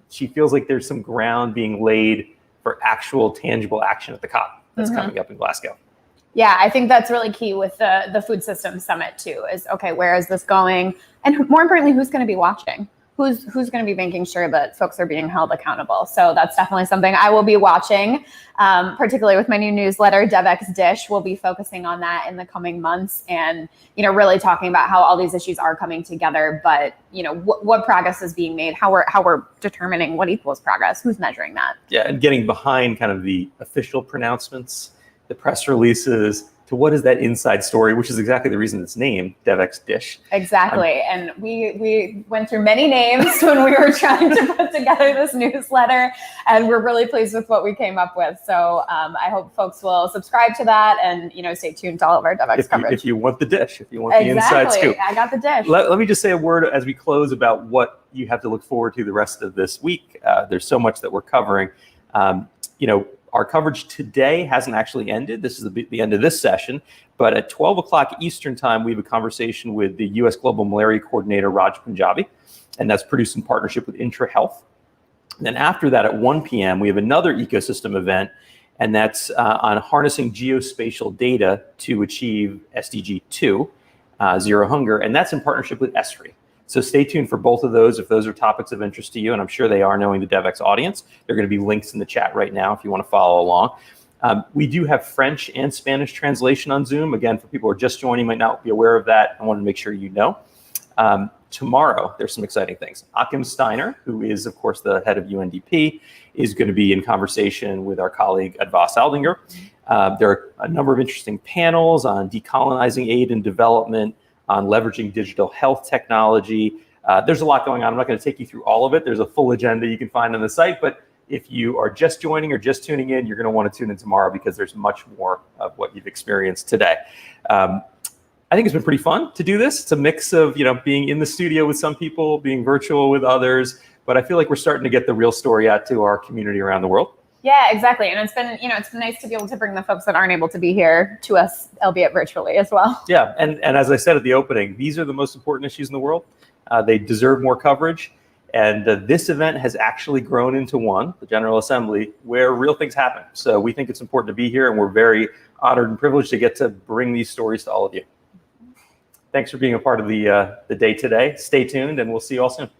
S1: She feels like there's some ground being laid for actual tangible action at the COP that's coming up in Glasgow.
S12: Yeah, I think that's really key with the Food Systems Summit too, is, okay, where is this going? And more importantly, who's going to be watching? Who's going to be making sure that folks are being held accountable? So that's definitely something I will be watching, particularly with my new newsletter, Devex Dish. We'll be focusing on that in the coming months and, really talking about how all these issues are coming together, but, what progress is being made, how we're determining what equals progress, who's measuring that.
S1: Yeah, and getting behind kind of the official pronouncements, the press releases, to what is that inside story, which is exactly the reason it's named Devex Dish.
S12: Exactly. And we went through many names when we were trying to put together this newsletter, and we're really pleased with what we came up with. So I hope folks will subscribe to that and, stay tuned to all of our Devex coverage.
S1: If you want the dish, if you want the inside scoop.
S12: I got the dish.
S1: Let me just say a word as we close about what you have to look forward to the rest of this week. There's so much that we're covering. Our coverage today hasn't actually ended. This is the end of this session. But at 12 o'clock Eastern time, we have a conversation with the U.S. Global Malaria Coordinator, Raj Punjabi, and that's produced in partnership with IntraHealth. And then after that, at 1 p.m., we have another ecosystem event, and that's on harnessing geospatial data to achieve SDG 2, Zero Hunger, and that's in partnership with ESRI. So stay tuned for both of those if those are topics of interest to you, and I'm sure they are, knowing the Devex audience. There are going to be links in the chat right now if you want to follow along. We do have French and Spanish translation on Zoom. Again, for people who are just joining, might not be aware of that. I wanted to make sure you know. Tomorrow, there's some exciting things. Achim Steiner, who is, of course, the head of UNDP, is going to be in conversation with our colleague Advas Aldinger. There are a number of interesting panels on decolonizing aid and development, on leveraging digital health technology. There's a lot going on. I'm not going to take you through all of it. There's a full agenda you can find on the site, but if you are just joining or just tuning in, you're going to want to tune in tomorrow because there's much more of what you've experienced today. I think it's been pretty fun to do this. It's a mix of, being in the studio with some people, being virtual with others, but I feel like we're starting to get the real story out to our community around the world.
S12: Yeah, exactly. And it's been nice to be able to bring the folks that aren't able to be here to us, albeit virtually as well.
S1: Yeah, and as I said at the opening, these are the most important issues in the world. They deserve more coverage. And this event has actually grown into one, the General Assembly, where real things happen. So we think it's important to be here, and we're very honored and privileged to get to bring these stories to all of you. Thanks for being a part of the day today. Stay tuned, and we'll see you all soon.